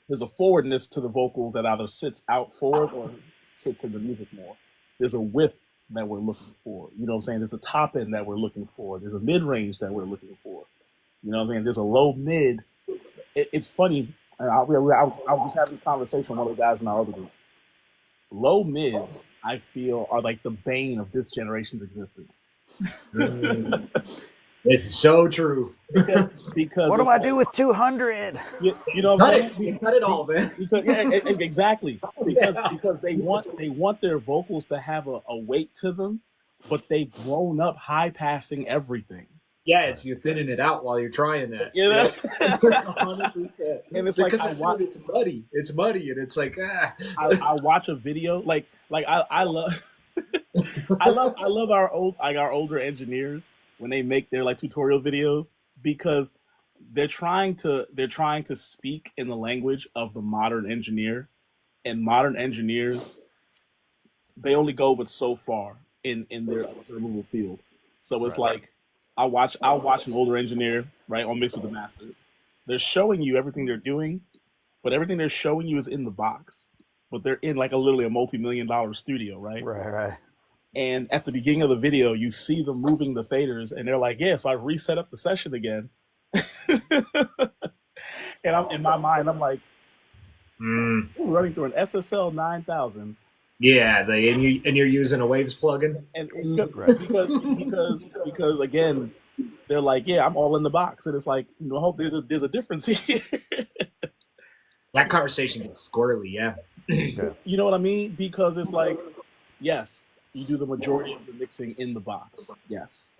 There's a forwardness to the vocals that either sits out forward or sits in the music more. There's a width that we're looking for. You know what I'm saying? There's a top end that we're looking for. There's a mid range that we're looking for. You know what I'm saying? There's a low mid. It's funny. I was having this conversation with one of the guys in our other group. Low mids, I feel, are like the bane of this generation's existence. It's so true. Because what do I do with 200? You know what I'm saying? Cut it all, man. Exactly. Because they want their vocals to have a weight to them, but they've grown up high passing everything. Yeah, you're thinning it out while you're trying that. You know? 100%. And it's because like it's muddy. It's muddy, and it's like I watch a video like I love I love our older engineers when they make their like tutorial videos, because they're trying to speak in the language of the modern engineer, and modern engineers, they only go but so far in their observable field. So it's like, I'll watch an older engineer, right, on Mix with the Masters. They're showing you everything they're doing, but everything they're showing you is in the box. But they're in like literally a multi-million-dollar studio, right? Right. And at the beginning of the video, you see them moving the faders, and they're like, "Yeah, so I reset up the session again." And I'm in my mind, I'm like, "We're running through an SSL 9000." yeah, and you're using a Waves plugin, And because again, they're like, "Yeah, I'm all in the box," and it's like, hope there's a difference here. That conversation gets squirrely, yeah. You know what I mean? Because it's like, yes, you do the majority of the mixing in the box, yes,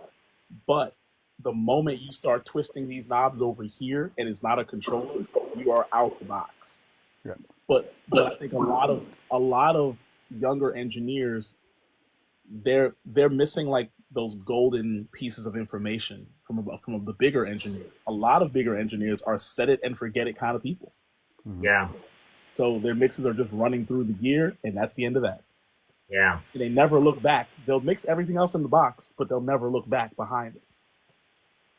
but the moment you start twisting these knobs over here and it's not a controller, you are out the box. Yeah. But I think a lot of younger engineers, they're missing like those golden pieces of information from the bigger engineers. A lot of bigger engineers are set it and forget it kind of people. Yeah. So their mixes are just running through the gear, and that's the end of that. Yeah. And they never look back. They'll mix everything else in the box, but they'll never look back behind it.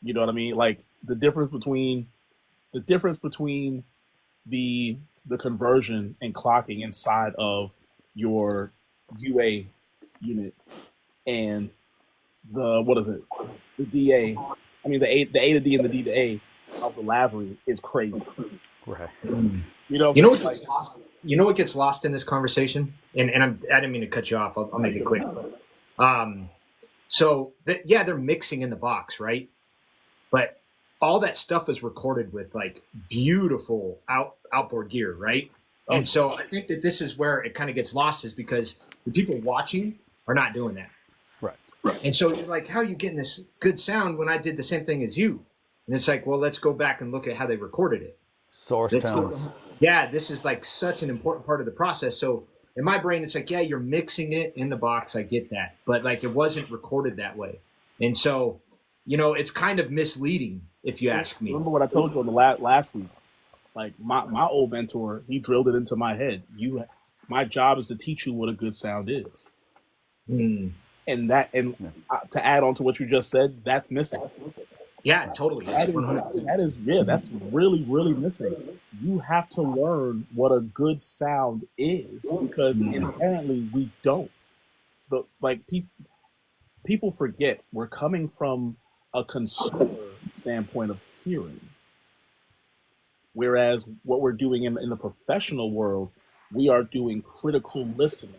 You know what I mean? Like the difference between the conversion and clocking inside of your UA unit and the DA. I mean the A to D and the D to A of the Lavery is crazy. Right. You know what gets lost in this conversation? And I didn't mean to cut you off. I'll make it quick. So they're mixing in the box, right? But all that stuff is recorded with like beautiful outboard gear, right? And so I think that this is where it kind of gets lost, is because the people watching are not doing that. Right. And so you're like, how are you getting this good sound when I did the same thing as you? And it's like, well, let's go back and look at how they recorded it. Source tones. Yeah, this is like such an important part of the process. So in my brain, it's like, yeah, you're mixing it in the box. I get that. But like, it wasn't recorded that way. And so, it's kind of misleading, if you ask me. Remember what I told you on the last week? Like my old mentor, he drilled it into my head. My job is to teach you what a good sound is. And to add on to what you just said, that's missing. Yeah, totally. That's really, really missing. You have to learn what a good sound is, because inherently we don't. the like people forget we're coming from a consumer standpoint of hearing, whereas what we're doing in the professional world, we are doing critical listening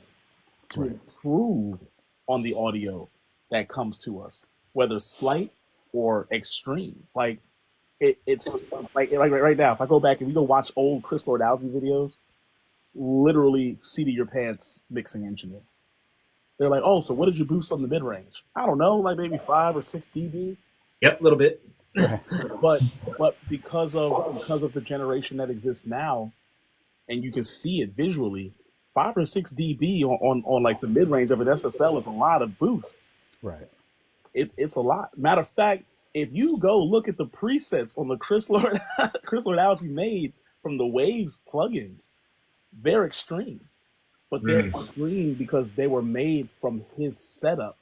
to improve on the audio that comes to us, whether slight or extreme. Like it's like right now, if I go back and we go watch old Chris Lord Alge videos, literally seat of your pants mixing engineer. They're like, oh, so what did you boost on the mid range? I don't know, like maybe 5 or 6 dB. Yep, a little bit. but because of the generation that exists now, and you can see it visually, 5 or 6 dB on like the mid range of an SSL is a lot of boost. Right. It's a lot. Matter of fact, if you go look at the presets on the Chris Lord Alge made from the Waves plugins, they're extreme. But they're extreme because they were made from his setup.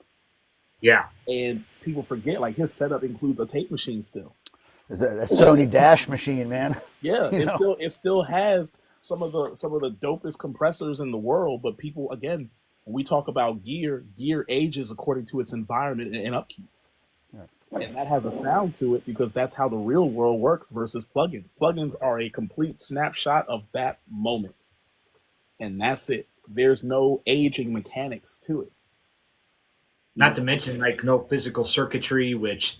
Yeah. And people forget, like, his setup includes a tape machine still. It's a Sony Dash machine, man. Yeah, it still has some of the dopest compressors in the world, but people, again, when we talk about gear ages according to its environment and upkeep. Yeah. And that has a sound to it because that's how the real world works versus plugins. Plugins are a complete snapshot of that moment. And that's it. There's no aging mechanics to it. Not to mention, like, no physical circuitry, which,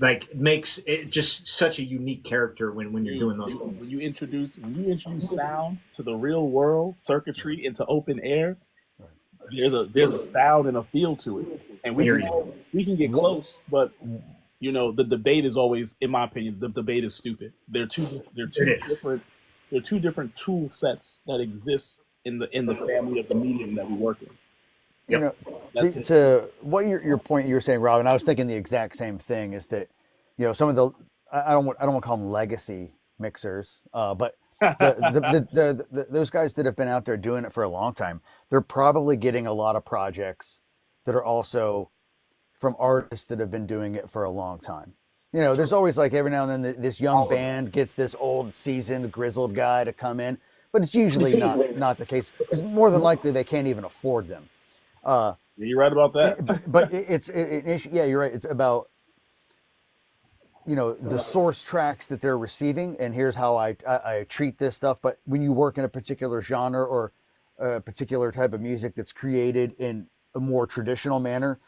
like, makes it just such a unique character when you're doing those things. When you introduce sound to the real world, circuitry into open air, there's a sound and a feel to it. And we can get close, but the debate is always, in my opinion, the debate is stupid. They're two different tool sets that exist in the family of the medium that we work in. To what your point you were saying, Robin, I was thinking the exact same thing. Is that some of the I don't want to call them legacy mixers, but those guys that have been out there doing it for a long time, they're probably getting a lot of projects that are also from artists that have been doing it for a long time. There's always, like, every now and then this young band gets this old seasoned grizzled guy to come in, but it's usually not the case. It's more than likely they can't even afford them. You're right about that. But it's an issue. Yeah, you're right. It's about the source tracks that they're receiving, and here's how I treat this stuff. But when you work in a particular genre or a particular type of music that's created in a more traditional manner,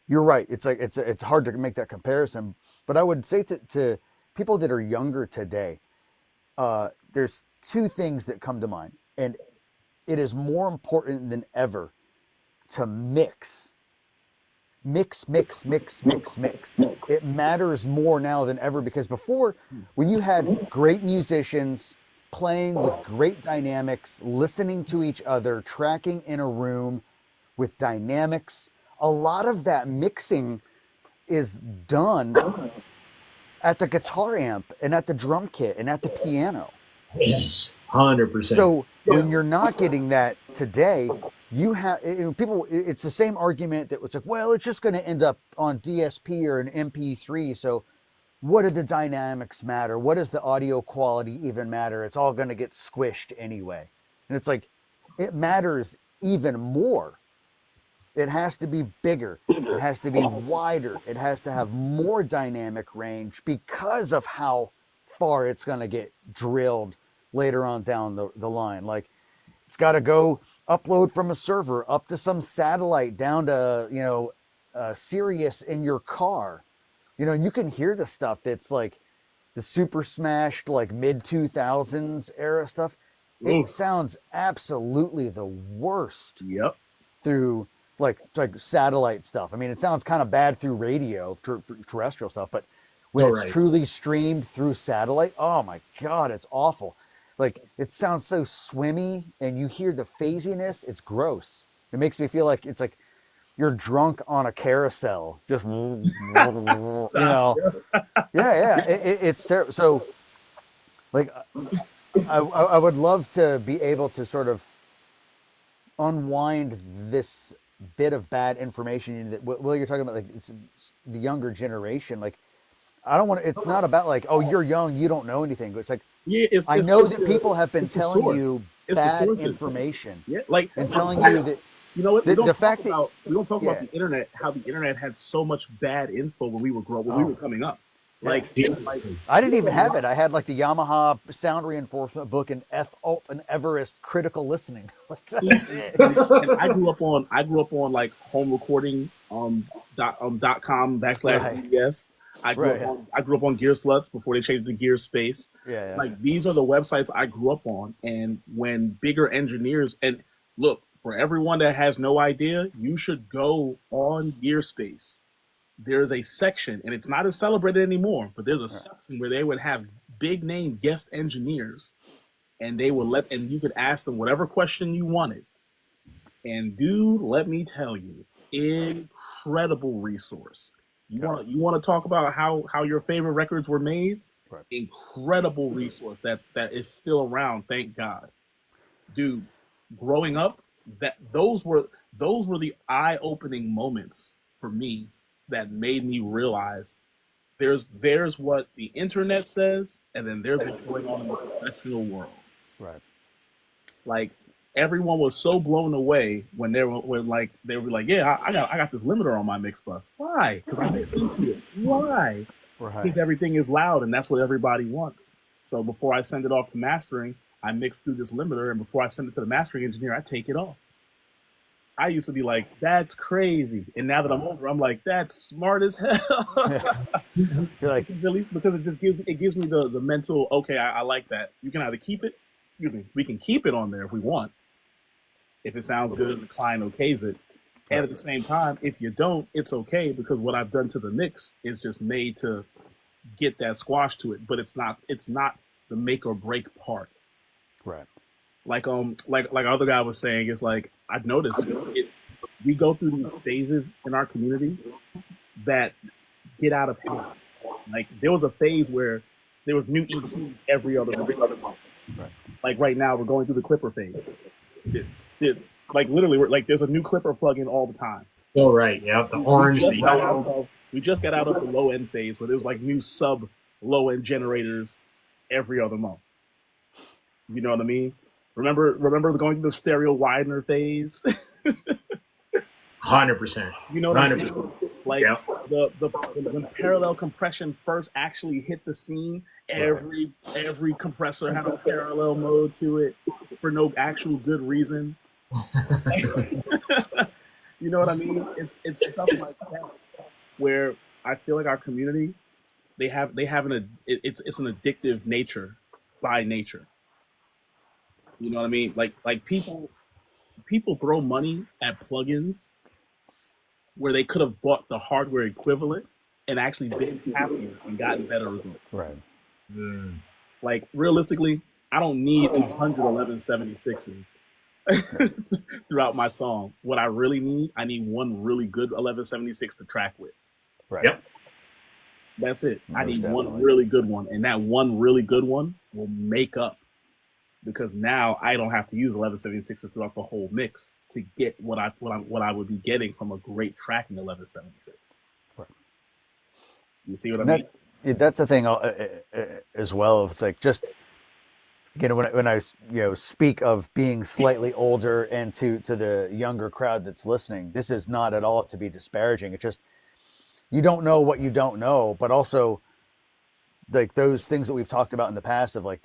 you're right. It's like it's hard to make that comparison. But I would say to people that are younger today, there's 2 things that come to mind, and it is more important than ever to mix. It matters more now than ever, because before, when you had great musicians playing with great dynamics, listening to each other, tracking in a room with dynamics, a lot of that mixing is done at the guitar amp and at the drum kit and at the piano. Yes, 100%. So when you're not getting that today, you have people. It's the same argument that was like, well, it's just going to end up on DSP or an MP3. So what do the dynamics matter? What does the audio quality even matter? It's all going to get squished anyway. And it's like, it matters even more. It has to be bigger. It has to be wider. It has to have more dynamic range because of how far it's going to get drilled later on down the line. Like, it's got to go upload from a server up to some satellite down to, Sirius in your car. And you can hear the stuff that's like the super smashed, like mid-2000s era stuff. It sounds absolutely the worst. Yep. Through like satellite stuff. I mean, it sounds kind of bad through radio, terrestrial stuff, but when it's truly streamed through satellite, oh my God, it's awful. Like, it sounds so swimmy, and you hear the phasiness. It's gross. It makes me feel like it's like you're drunk on a carousel, just Yeah. It's terrible. So, like, I would love to be able to sort of unwind this bit of bad information that you're talking about, like, it's the younger generation. Like, I don't want to, it's not about like, oh, you're young, you don't know anything. But it's like, I know that people have been telling you bad information. Yeah, like, and telling you that You know what? We don't The talk fact that about yeah. the internet. How the internet had so much bad info when we were when we Oh, were coming up. yeah. Like, Seriously. I didn't there's a even have it. lot. I had like the Yamaha sound reinforcement book and F Alt and Everest critical listening. Like See, that's it. and I grew up on like home recording dot com backslash Right. BDS. Right. I grew up on Gear Sluts before they changed to Gear Space. Yeah. Like these are the websites I grew up on, and when bigger engineers and look for everyone that has no idea, you should go on Gear Space. There's a section, and it's not as celebrated anymore, but there's a Yeah. section where they would have big name guest engineers, and they would and you could ask them whatever question you wanted. And dude, let me tell you, incredible resource. You want to talk about how your favorite records were made? Right. Incredible resource that is still around, thank God. Dude, growing up, that those were the eye-opening moments for me that made me realize there's what the internet says, and then there's what's going on in the professional world. Right. Like everyone was so blown away when they were like, yeah, I got this limiter on my mix bus. Why? Because I mix into it. Why? Right. Because everything is loud, and that's what everybody wants. So before I send it off to mastering, I mix through this limiter, and before I send it to the mastering engineer, I take it off. I used to be like, that's crazy. And now that I'm older, I'm like, that's smart as hell. Yeah. You're like, because it gives me the mental, okay, I like that. You can either keep it, we can keep it on there if we want, if it sounds good and the client okays it. And at the same time, if you don't, it's okay, because what I've done to the mix is just made to get that squash to it, but it's not the make or break part. right. Like other guy was saying, it's like I've noticed we go through these phases in our community that get out of hand. Like there was a phase where there was new EQs every other month. Right. Like right now, we're going through the Clipper phase. Like literally, we're like there's a new Clipper plugin all the time. Oh, right. Yeah. The orange, the yellow. We just got out of the low end phase where there was like new sub low end generators every other month. You know what I mean? Remember going through the stereo widener phase? 100%. You know what I'm saying? 100%. Like Yeah. when parallel compression first actually hit the scene, every compressor had a parallel mode to it for no actual good reason. You know what I mean? It's stuff like that where I feel like our community it's an addictive nature by nature. You know what I mean? Like people throw money at plugins where they could have bought the hardware equivalent and actually been happier and gotten better results. Right. Like realistically, I don't need 11176s throughout my song. What I really need, I need one really good 1176 to track with. Right. Yep. That's it. I need definitely. one really good one, and that one really good one will make up, because now I don't have to use 1176s throughout the whole mix to get what I would be getting from a great tracking 1176. Right. You see what I mean? That's the thing as well. Of like just when I speak of being slightly older and to the younger crowd that's listening, this is not at all to be disparaging. It's just you don't know what you don't know, but also like those things that we've talked about in the past of like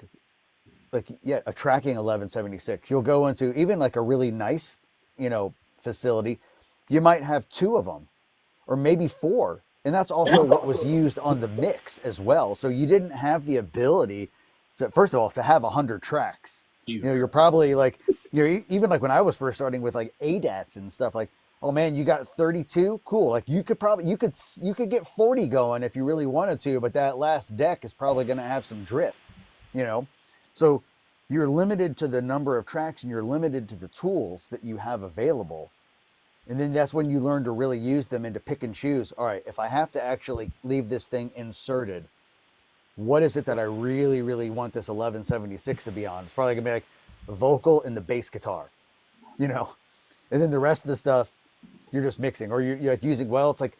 a tracking 1176. You'll go into even like a really nice facility, you might have 2 of them or maybe 4, and that's also what was used on the mix as well. So you didn't have the ability to, first of all, to have 100 tracks. You're probably like even like when I was first starting with like ADATs and stuff, like, oh man, you got 32, cool. Like you could get 40 going if you really wanted to, but that last deck is probably going to have some drift, So you're limited to the number of tracks and you're limited to the tools that you have available. And then that's when you learn to really use them and to pick and choose. All right, if I have to actually leave this thing inserted, what is it that I really, really want this 1176 to be on? It's probably going to be like the vocal and the bass guitar, And then the rest of the stuff, you're just mixing. Or you're like using, it's like,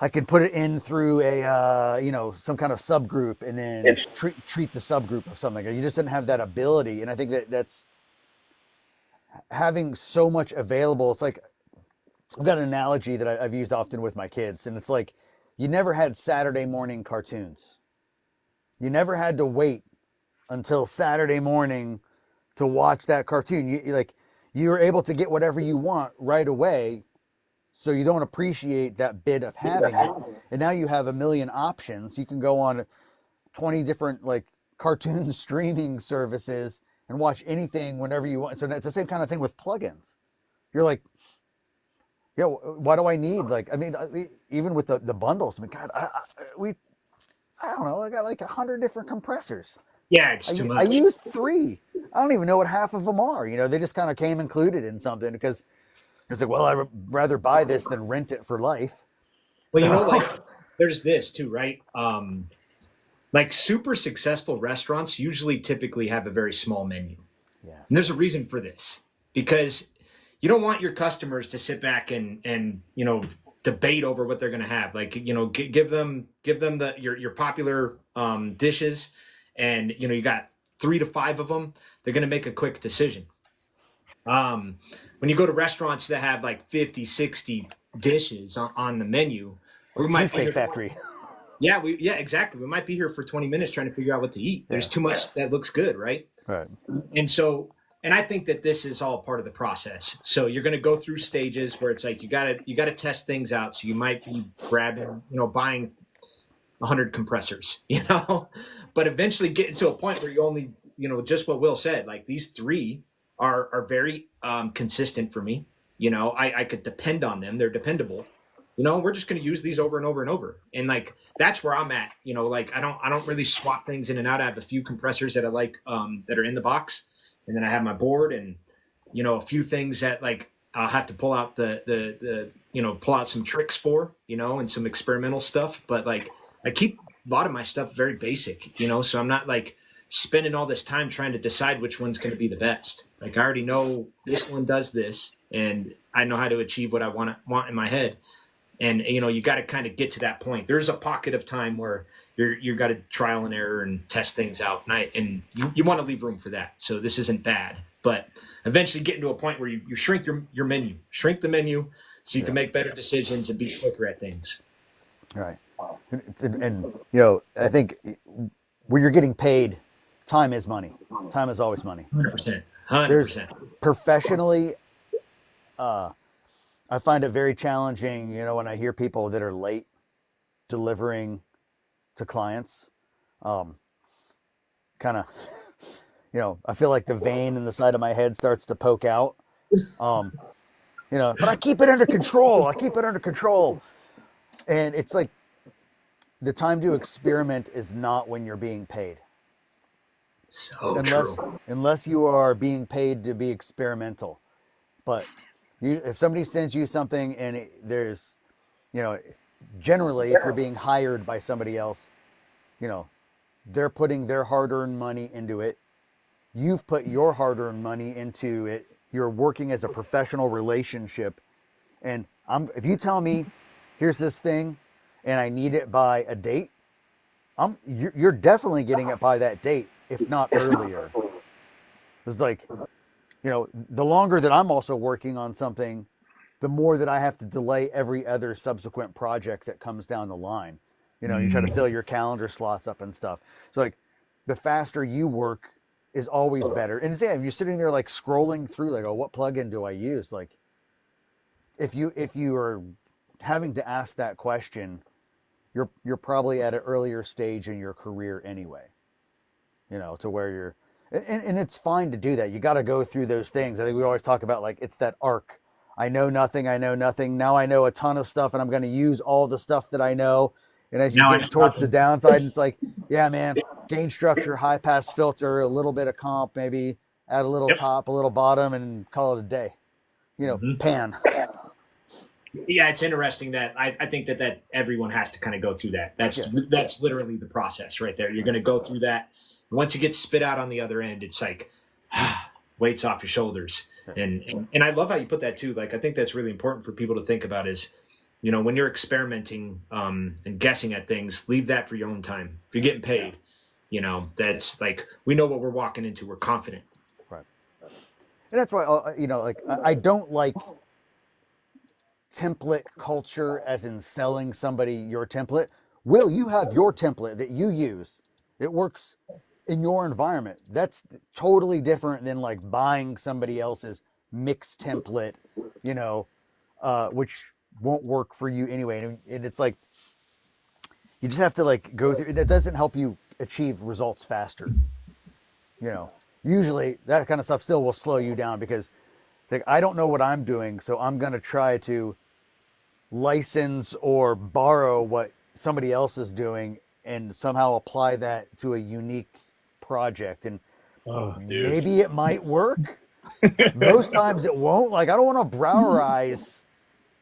I could put it in through a some kind of subgroup and then treat the subgroup of something. You just didn't have that ability, and I think that's having so much available. It's like, I've got an analogy that I've used often with my kids, and it's like, you never had Saturday morning cartoons. You never had to wait until Saturday morning to watch that cartoon. You were able to get whatever you want right away, so you don't appreciate that bit of having it. And now you have a million options. You can go on 20 different like cartoon streaming services and watch anything whenever you want. So it's the same kind of thing with plugins. You're like, yeah, why do I need, like, I mean, even with the bundles, I mean, God, I don't know, I got like 100 different compressors. Yeah, it's too much. I used 3. I don't even know what half of them are. You know, they just kind of came included in something because it's like, well, I'd rather buy this than rent it for life. Well, So, you know, like there's this too, right? Like super successful restaurants usually typically have a very small menu. yes. And there's a reason for this, because you don't want your customers to sit back and you know, debate over what they're going to have. Like, you know, give them your popular dishes, and you know, you got 3 to 5 of them. They're going to make a quick decision. When you go to restaurants that have like 50, 60 dishes on the menu, we might be Cheesecake here, Factory. yeah, exactly. We might be here for 20 minutes trying to figure out what to eat. There's too much that looks good, right? Right. And so, and I think that this is all part of the process. So you're going to go through stages where it's like you got to test things out. So you might be grabbing, you know, buying 100 compressors, you know, but eventually getting to a point where you only, you know, just what Will said, like these 3 are very consistent for me. You know, I could depend on them. They're dependable. You know, we're just going to use these over and over and over. And like, that's where I'm at. You know, like I don't really swap things in and out. I have a few compressors that I like that are in the box. And then I have my board and, you know, a few things that like I'll have to pull out the you know, pull out some tricks for, you know, and some experimental stuff. But like I keep a lot of my stuff very basic, you know, so I'm not like spending all this time trying to decide which one's going to be the best. Like I already know this one does this and I know how to achieve what I want in my head. And, you know, you got to kind of get to that point. There's a pocket of time where you got to trial and error and test things out. And you want to leave room for that. So this isn't bad. But eventually getting to a point where you shrink your menu, shrink the menu so you can make better decisions and be quicker at things. Right. And you know, I think when you're getting paid, time is money. Time is always money. 100%. There's 100%. professionally, I find it very challenging, you know, when I hear people that are late delivering to clients. Kind of, you know, I feel like the vein in the side of my head starts to poke out. You know, but I keep it under control. I keep it under control. And it's like the time to experiment is not when you're being paid. So true. Unless you are being paid to be experimental. But if somebody sends you something and there's, you know, generally if you're being hired by somebody else, you know, they're putting their hard-earned money into it. You've put your hard-earned money into it. You're working as a professional relationship. And if you tell me, here's this thing and I need it by a date, you're definitely getting it by that date, if not earlier. It's like, you know, the longer that I'm also working on something, the more that I have to delay every other subsequent project that comes down the line. You know, you try to fill your calendar slots up and stuff. So like the faster you work is always better. And yeah, if you're sitting there like scrolling through like, oh, what plugin do I use? Like if you are having to ask that question, you're probably at an earlier stage in your career anyway. You know, to where you're and it's fine to do that. You got to go through those things. I think we always talk about like it's that arc. I know nothing. Now I know a ton of stuff and I'm going to use all the stuff that I know. And as you get towards the downside, it's like, yeah, man, gain structure, high pass filter, a little bit of comp, maybe add a little top, a little bottom, and call it a day. You know, pan. Yeah, it's interesting that I think that everyone has to kind of go through that. That's literally the process right there. You're going to go through that. Once you get spit out on the other end, it's like weights off your shoulders. And I love how you put that too. Like, I think that's really important for people to think about is, you know, when you're experimenting and guessing at things, leave that for your own time. If you're getting paid, you know, that's like, we know what we're walking into. We're confident. Right. And that's why, like I don't like template culture as in selling somebody your template. Will, you have your template that you use. It works in your environment. That's totally different than like buying somebody else's mix template, which won't work for you anyway. And it's like you just have to like go through. It doesn't help you achieve results faster. You know, usually that kind of stuff still will slow you down because like I don't know what I'm doing, so I'm gonna try to license or borrow what somebody else is doing and somehow apply that to a unique project. And Oh, dude. maybe it might work. Most times it won't. Like I don't want to browerize,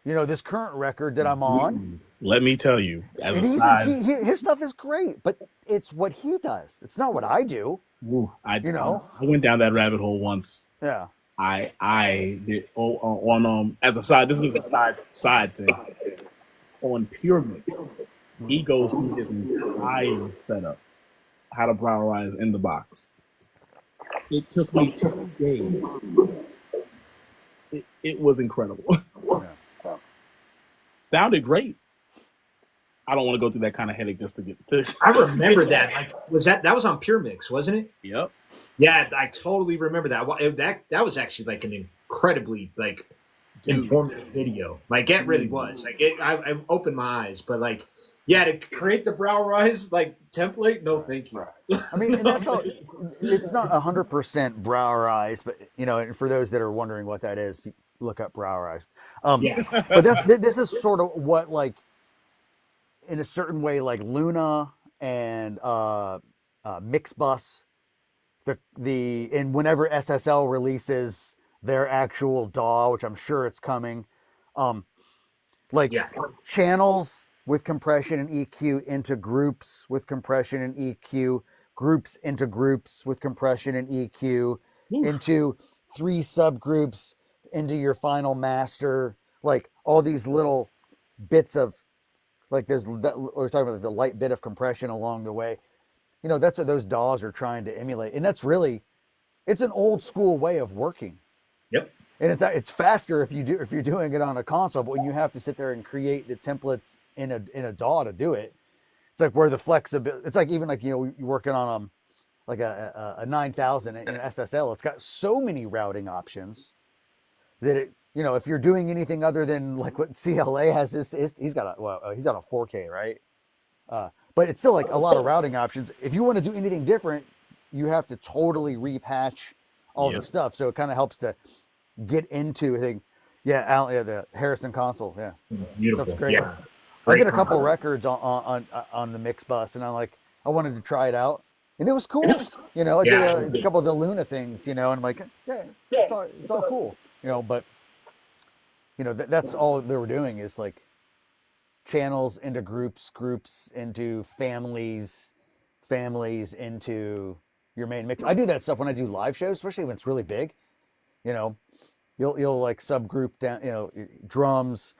this current record that I'm on. Let me tell you, as And a he's a side, his stuff is great, but it's what he does. It's not what I do. I know. went down that rabbit hole once. Yeah. I did on as a side. This is a side thing. On Pure Mix, he goes through his entire setup, how to browerize in the box. It took me 2 days. It was incredible. Yeah. Sounded great. I don't want to go through that kind of headache just to get to. I remember that. Like, that was on Pure Mix, wasn't it? Yep. Yeah, I totally remember that. That was actually like an incredibly like informative video. Like it really was. Like I opened my eyes, but like yeah, to create the browerize like template, no thank you. I mean, and that's all. It's not 100% browerized, but and for those that are wondering what that is, you look up browerized. Yeah. But this is sort of what like, in a certain way, like Luna and Mixbus, and whenever SSL releases their actual DAW, which I'm sure it's coming, channels with compression and EQ into groups with compression and EQ, groups into groups with compression and EQ, into 3 subgroups into your final master, like all these little bits of like there's that we're talking about the light bit of compression along the way. That's what those DAWs are trying to emulate, and it's an old school way of working. Yep. And it's faster if you're doing it on a console, but when you have to sit there and create the templates in a DAW to do it, it's like where the flexibility. It's like even like you're working on like a 9000 in SSL. It's got so many routing options that it if you're doing anything other than like what CLA has, he's got a 4K, right? But it's still like a lot of routing options. If you want to do anything different, you have to totally repatch all the stuff. So it kind of helps to get into, I think, the Harrison console. Yeah. Beautiful. Stuff's great. Yeah. I did a couple records on the mix bus, and I wanted to try it out. And it was cool. I did a couple of the Luna things, and I'm like, yeah, it's all cool. But that's all they were doing is like channels into groups into families into your main mix. I do that stuff when I do live shows, especially when it's really big. You'll like subgroup down, drums,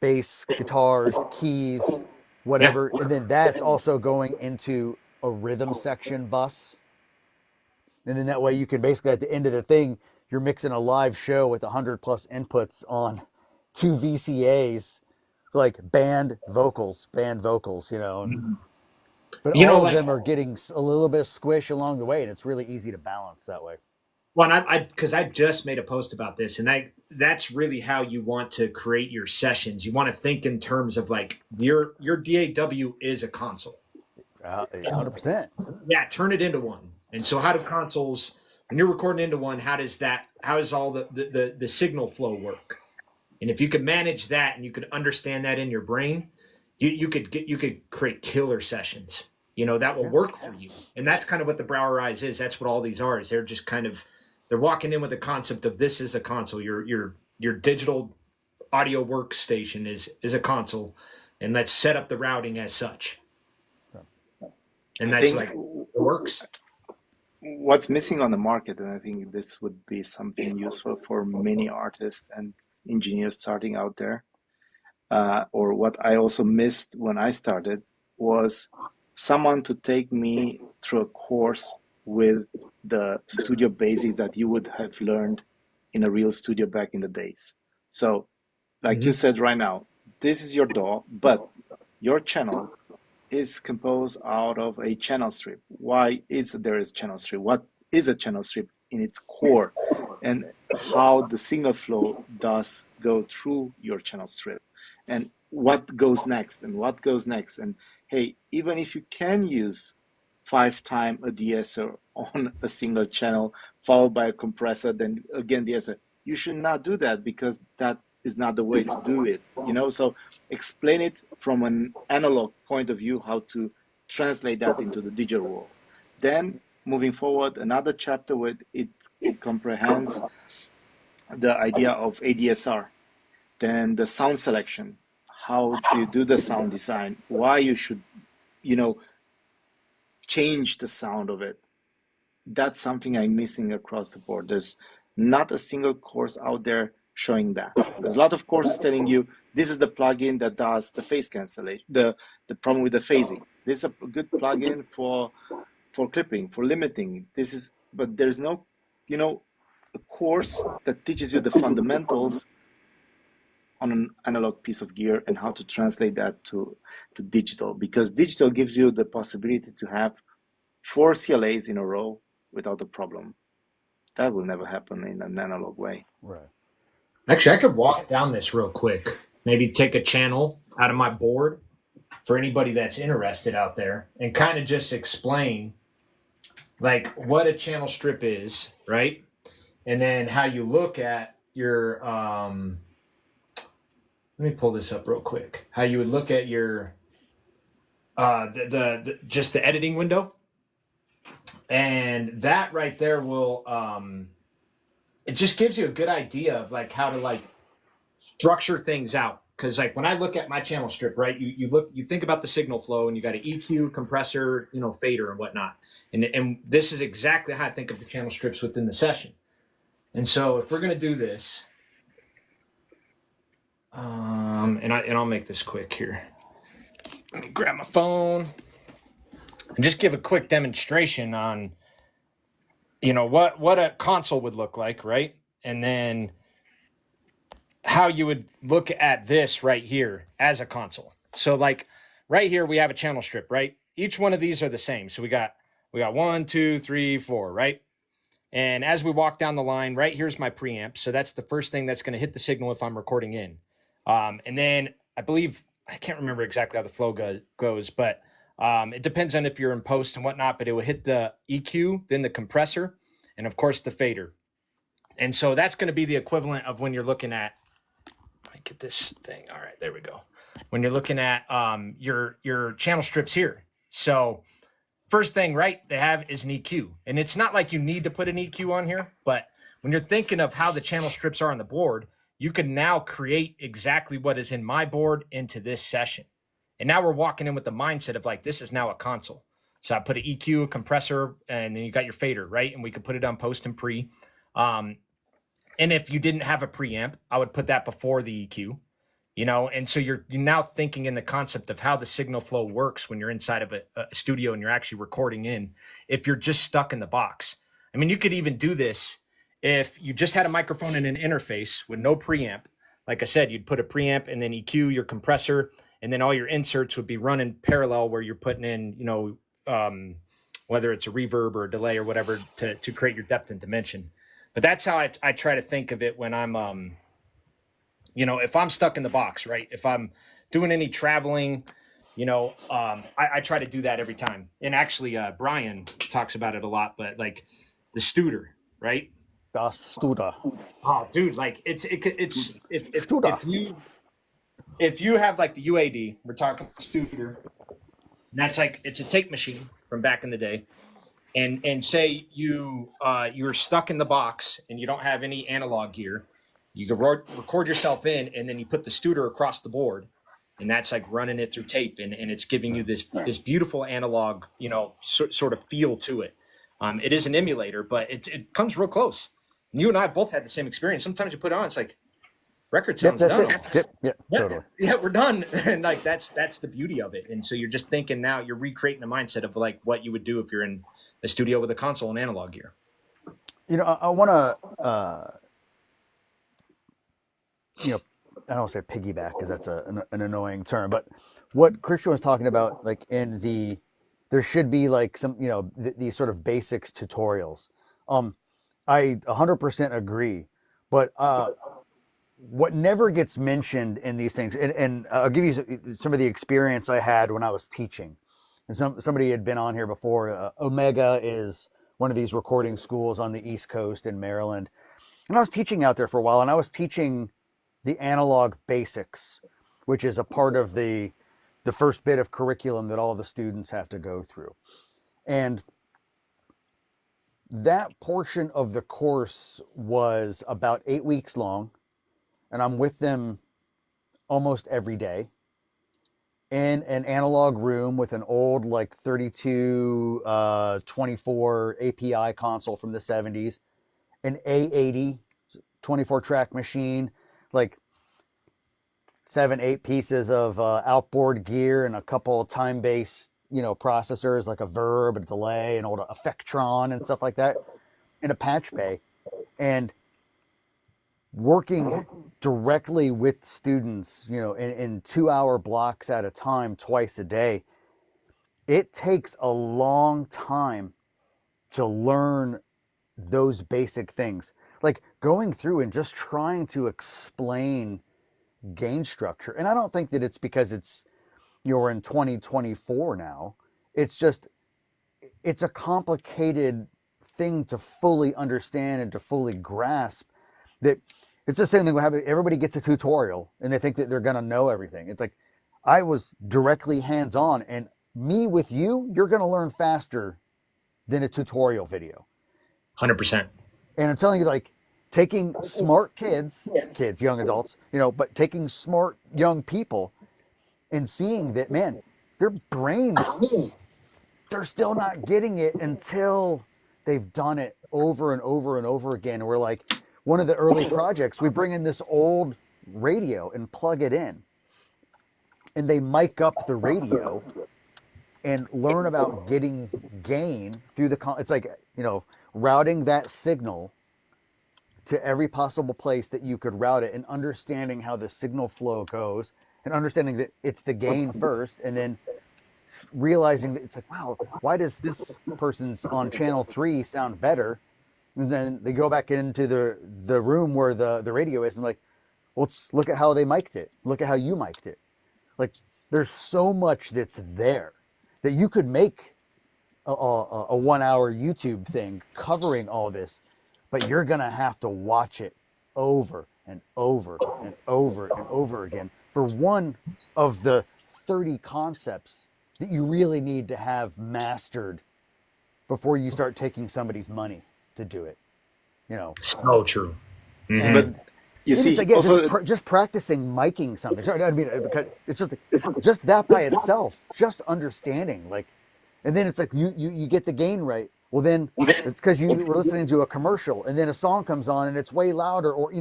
bass, guitars, keys, whatever, and then that's also going into a rhythm section bus. And then that way you can basically at the end of the thing, you're mixing a live show with 100+ inputs on 2 VCAs, like band vocals, and, but all of them are getting a little bit of squish along the way, and it's really easy to balance that way. Well, and because I just made a post about this, and that's really how you want to create your sessions. You want to think in terms of like your DAW is a console. 100%. Yeah, turn it into one. And so how do consoles, when you're recording into one, how does all the signal flow work? And if you could manage that and you could understand that in your brain, you could create killer sessions. That will work for you. And that's kind of what the Browerize is. That's what all these are. Is they're just kind of they're walking in with the concept of this is a console. Your digital audio workstation is a console, and let's set up the routing as such. And that's like it works. What's missing on the market, and I think this would be something useful for many artists and engineers starting out there, or what I also missed when I started, was someone to take me through a course with the studio basics that you would have learned in a real studio back in the days. So, like you said right now, this is your DAW, but your channel is composed out of a channel strip. Why is there is channel strip? What is a channel strip in its core, and how the signal flow does go through your channel strip, and what goes next, and hey, even if you can use 5 times a de-esser on a single channel followed by a compressor, then again de-esser, you should not do that, because that is not the way to do it, so explain it from an analog point of view, how to translate that into the digital world. Then moving forward, another chapter where it comprehends the idea of ADSR, then the sound selection, how do you do the sound design, why you should change the sound of it. That's something I'm missing across the board. There's not a single course out there showing that. There's a lot of courses telling you this is the plugin that does the phase cancellation, the problem with the phasing. This is a good plugin for clipping, for limiting. But there's no, a course that teaches you the fundamentals on an analog piece of gear and how to translate that to digital, because digital gives you the possibility to have 4 CLAs in a row without a problem. That will never happen in an analog way. Right. Actually, I could walk down this real quick. Maybe take a channel out of my board for anybody that's interested out there, and kind of just explain like what a channel strip is, right? And then how you look at your let me pull this up real quick. How you would look at your just the editing window, and that right there will it just gives you a good idea of like how to like structure things out. Because like when I look at my channel strip, right, you think about the signal flow, and you got an EQ, compressor, fader and whatnot, and this is exactly how I think of the channel strips within the session. And so if we're gonna do this, and I'll make this quick here. Let me grab my phone and just give a quick demonstration on, what a console would look like, right? And then how you would look at this right here as a console. So like right here, we have a channel strip, right? Each one of these are the same. So we got 1, 2, 3, 4, right? And as we walk down the line, right here's my preamp. So that's the first thing that's going to hit the signal if I'm recording in. And then I believe, I can't remember exactly how the flow goes, but it depends on if you're in post and whatnot, but it will hit the EQ, then the compressor, and of course the fader. And so that's going to be the equivalent of when you're looking at, let me get this thing. All right, there we go. When you're looking at your channel strips here. So first thing, right, they have is an EQ. And it's not like you need to put an EQ on here, but when you're thinking of how the channel strips are on the board, you can now create exactly what is in my board into this session. And now we're walking in with the mindset of like, this is now a console. So I put an EQ, a compressor, and then you got your fader, right? And we could put it on post and pre. And if you didn't have a preamp, I would put that before the EQ, and so you're now thinking in the concept of how the signal flow works when you're inside of a studio and you're actually recording in, if you're just stuck in the box. I mean, you could even do this if you just had a microphone and an interface with no preamp. Like I said, you'd put a preamp and then EQ, your compressor, and then all your inserts would be running parallel where you're putting in, whether it's a reverb or a delay or whatever to create your depth and dimension. But that's how I try to think of it when I'm, if I'm stuck in the box, right? If I'm doing any traveling, I try to do that every time. And actually, Brian talks about it a lot, but like the Studer, right? Das Studer. Oh, dude, like if you have like the UAD, we're talking Studer, and that's like, it's a tape machine from back in the day. And say you're stuck in the box and you don't have any analog gear, you can record yourself in, and then you put the Studer across the board, and that's like running it through tape, and it's giving you this beautiful analog, sort of feel to it. It is an emulator, but it comes real close. And you and I both had the same experience. Sometimes you put it on, it's like record sounds done. Yep, totally. Yeah, we're done. And like that's the beauty of it. And so you're just thinking now, you're recreating the mindset of like what you would do if you're in a studio with a console and analog gear. I want to you know, I don't want to say piggyback because that's an annoying term, but what Christian was talking about, like there should be like some, these sort of basics tutorials. I 100% agree, but what never gets mentioned in these things, and I'll give you some of the experience I had when I was teaching. And somebody had been on here before. Omega is one of these recording schools on the East Coast in Maryland. And I was teaching out there for a while, and I was teaching the analog basics, which is a part of the first bit of curriculum that all the students have to go through. And that portion of the course was about 8 weeks long, and I'm with them almost every day in an analog room with an old like 32 24 API console from the 70s, an A80 24 track machine, like 7-8 pieces of outboard gear and a couple of time-based processors like a Verb, a delay, an old Effectron and stuff like that, in a patch bay, and working directly with students, in 2-hour blocks at a time, twice a day. It takes a long time to learn those basic things, like going through and just trying to explain gain structure. And I don't think that it's because you're in 2024 now. It's just, it's a complicated thing to fully understand and to fully grasp. That it's the same thing we have. Everybody gets a tutorial and they think that they're going to know everything. It's like, I was directly hands-on, and me with you're going to learn faster than a tutorial video. 100%. And I'm telling you, like, taking smart kids, young adults, but taking smart young people and seeing that, man, their brains, they're still not getting it until they've done it over and over and over again. And we're like, one of the early projects, we bring in this old radio and plug it in, and they mic up the radio and learn about getting gain through it's like, routing that signal to every possible place that you could route it, and understanding how the signal flow goes, and understanding that it's the gain first, and then realizing that it's like, wow, why does this person's on channel 3 sound better? And then they go back into the room where the radio is, and like, well, let's look at how they mic'd it. Look at how you mic'd it. Like, there's so much that's there that you could make a 1-hour YouTube thing covering all this, but you're going to have to watch it over and over and over and over again for one of the 30 concepts that you really need to have mastered before you start taking somebody's money to do it. So true. And, But you see, it's like, yeah, also, just practicing miking something. Sorry, I mean, because it's just that by itself, just understanding, like, and then it's like you get the gain right. Well, then it's because you were listening to a commercial, and then a song comes on and it's way louder, or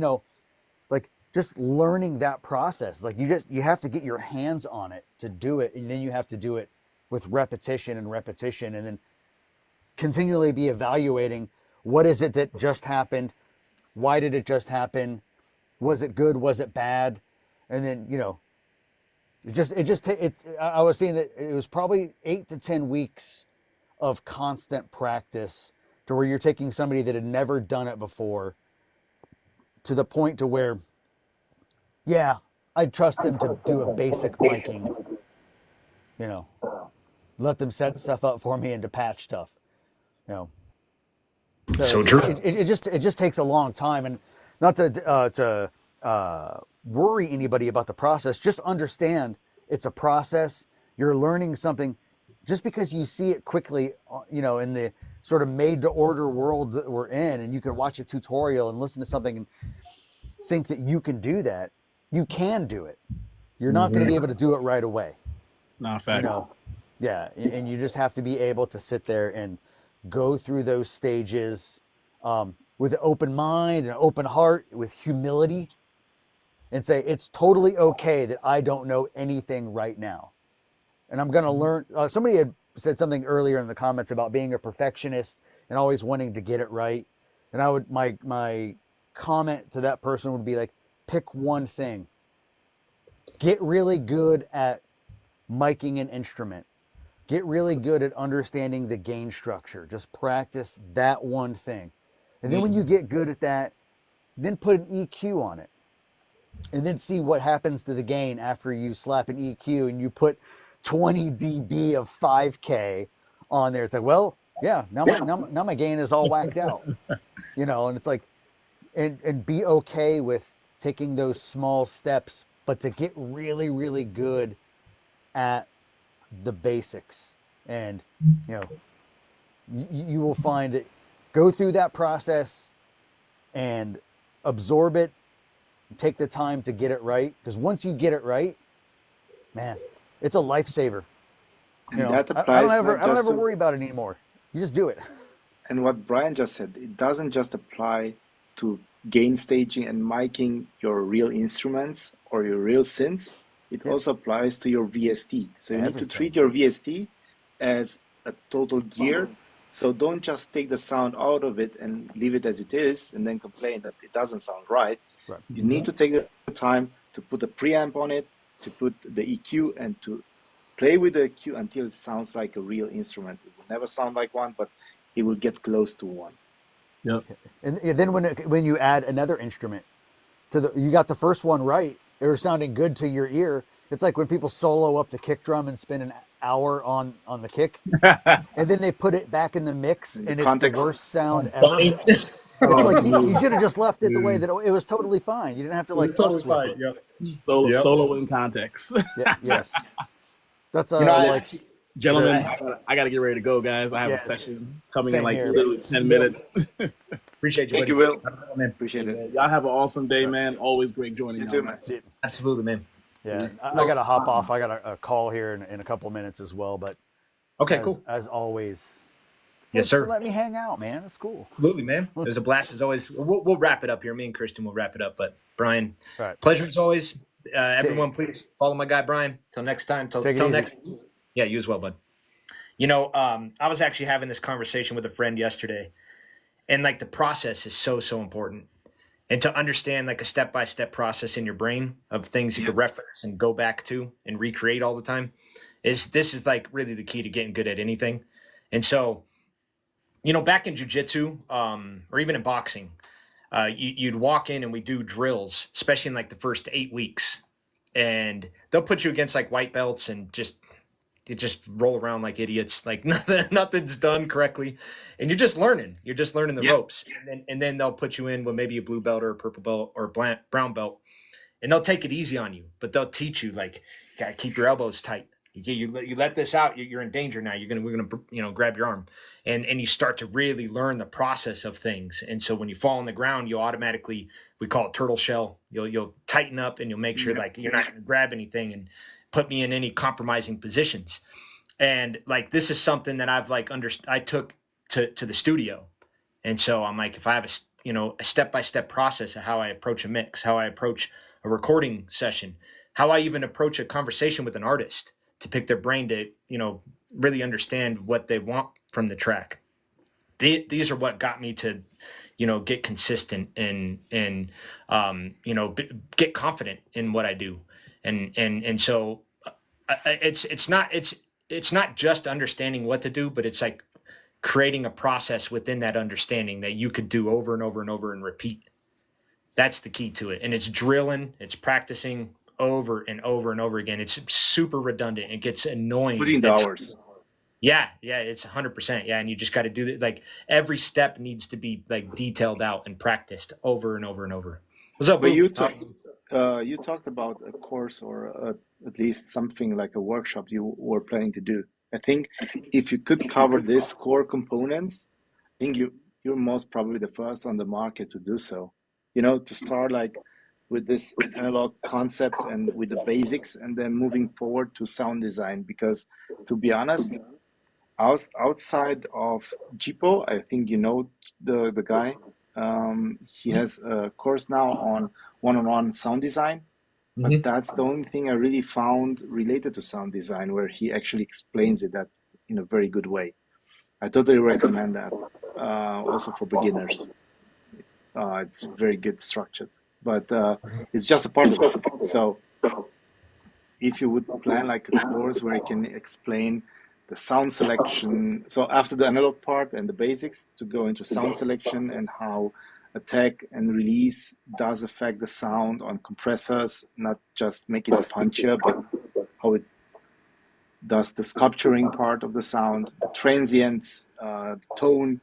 like, just learning that process. Like, you have to get your hands on it to do it, and then you have to do it with repetition, and then continually be evaluating, what is it that just happened? Why did it just happen? Was it good? Was it bad? And then, I was seeing that it was probably 8 to 10 weeks of constant practice, to where you're taking somebody that had never done it before to the point to where, yeah, I'd trust them to do a basic miking, let them set stuff up for me and to patch stuff, So true. It just takes a long time, and not to worry anybody about the process. Just understand it's a process. You're learning something. Just because you see it quickly, in the sort of made-to-order world that we're in, and you can watch a tutorial and listen to something and think that you can do that, you can do it. You're not going to be able to do it right away. Nah, facts. Yeah, and you just have to be able to sit there and go through those stages with an open mind and an open heart, with humility, and say, it's totally okay that I don't know anything right now. And I'm going to learn. Somebody had said something earlier in the comments about being a perfectionist and always wanting to get it right. And my comment to that person would be like, pick one thing. Get really good at miking an instrument. Get really good at understanding the gain structure. Just practice that one thing. And then when you get good at that, then put an EQ on it. And then see what happens to the gain after you slap an EQ and you put 20 dB of 5K on there. It's like, well, yeah, now my gain is all whacked out. You know, and it's like, and be okay with taking those small steps, but to get really, really good at the basics. And, you know, you will find that go through that process and absorb it, take the time to get it right. Because once you get it right, man, it's a lifesaver. And You know, that I applies don't not just ever to, worry about it anymore. You just do it. and what Brian just said, it doesn't just apply to gain staging and miking your real instruments or your real synths. It Yeah. also applies to your VST. So you need to Everything. treat your VST as a total gear. So don't just take the sound out of it and leave it as it is and then complain that it doesn't sound right. Right. You need to take the time to put a preamp on it, to put the EQ, and to play with the EQ until it sounds like a real instrument. It will never sound like one, but it will get close to one. Yep. And then when you add another instrument you got the first one right, it was sounding good to your ear. It's like when people solo up the kick drum and spend an hour on the kick, and then they put it back in the mix, and it's context. the worst sound ever. Funny. It's like you should have just left it the way that it was totally fine. You didn't have to like It's totally futz with fine. it. Yep. Yep. Solo in context. Yeah, yes, that's You know, like Gentlemen, I got to get ready to go, guys. I have Yes. a session coming Same in like here. literally 10 minutes. Appreciate you. Thank buddy. you, Will. Man. Appreciate it. Y'all have an awesome day, man. Always great joining You y'all. too, man. Absolutely, man. yeah. I got to hop off. I got a call here in a couple minutes as well. But Okay, cool. as always, Yes, thanks for sir. letting me hang out, man. That's cool. Absolutely, man. It was a blast as always. We'll wrap it up here. Me and Kristen will wrap it up. But Brian, Right. pleasure as always. Everyone, please follow my guy Brian. Till next time. Till Take it easy. next. Yeah, you as well, bud. You know, I was actually having this conversation with a friend yesterday, and like the process is so important, and to understand like a step-by-step process in your brain of things you could reference and go back to and recreate all the time this is like really the key to getting good at anything. And so, you know, back in jiu-jitsu, or even in boxing, you'd walk in and we do drills, especially in like the first 8 weeks, and they'll put you against like white belts and you just roll around like idiots, like nothing's done correctly, and you're just learning the ropes, and then they'll put you in with maybe a blue belt or a purple belt or a brown belt, and they'll take it easy on you, but they'll teach you like, gotta keep your elbows tight. You let this out, you're in danger now. We're gonna grab your arm, and you start to really learn the process of things. And so when you fall on the ground, you automatically, we call it turtle shell. You'll tighten up and you'll make sure like you're not gonna grab anything and put me in any compromising positions. And like this is something that I've like I took to the studio, and so I'm like, if I have a step-by-step process of how I approach a mix, how I approach a recording session, how I even approach a conversation with an artist to pick their brain to, really understand what they want from the track. These are what got me to, get consistent and get confident in what I do. And so it's not just understanding what to do, but it's like creating a process within that understanding that you could do over and over and over and repeat. That's the key to it. And it's drilling, it's practicing over and over and over again. It's super redundant. It gets annoying. Put in the hours. Yeah, it's 100%. Yeah, and you just got to do that. Like every step needs to be like detailed out and practiced over and over and over. What's up, But Boo? you talked about a course or at least something like a workshop you were planning to do. I think if you could cover these core components, I think you're most probably the first on the market to do so. To start like with this analog concept and with the basics, and then moving forward to sound design. Because to be honest, outside of Jipo, I think the guy. He has a course now on one-on-one sound design, but that's the only thing I really found related to sound design where he actually explains it that in a very good way. I totally recommend that, also for beginners. It's very good structured. but it's just a part of it. So if you would plan like a course where you can explain the sound selection, so after the analog part and the basics, to go into sound selection and how attack and release does affect the sound on compressors, not just make it punchier, but how it does the sculpturing part of the sound, the transients, the tone.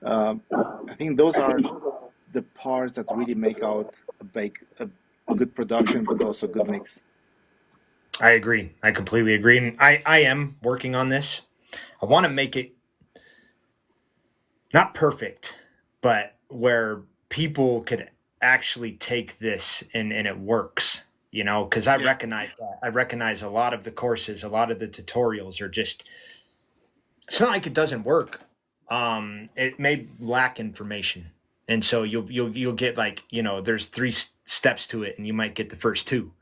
I think those are the parts that really make out a good production, but also a good mix. I agree. I completely agree. And I am working on this. I want to make it not perfect, but where people could actually take this and it works, you know, because I recognize that. I recognize a lot of the courses, a lot of the tutorials are just, it's not like it doesn't work. It may lack information. And so you'll get like, you know, there's three steps to it and you might get the first two,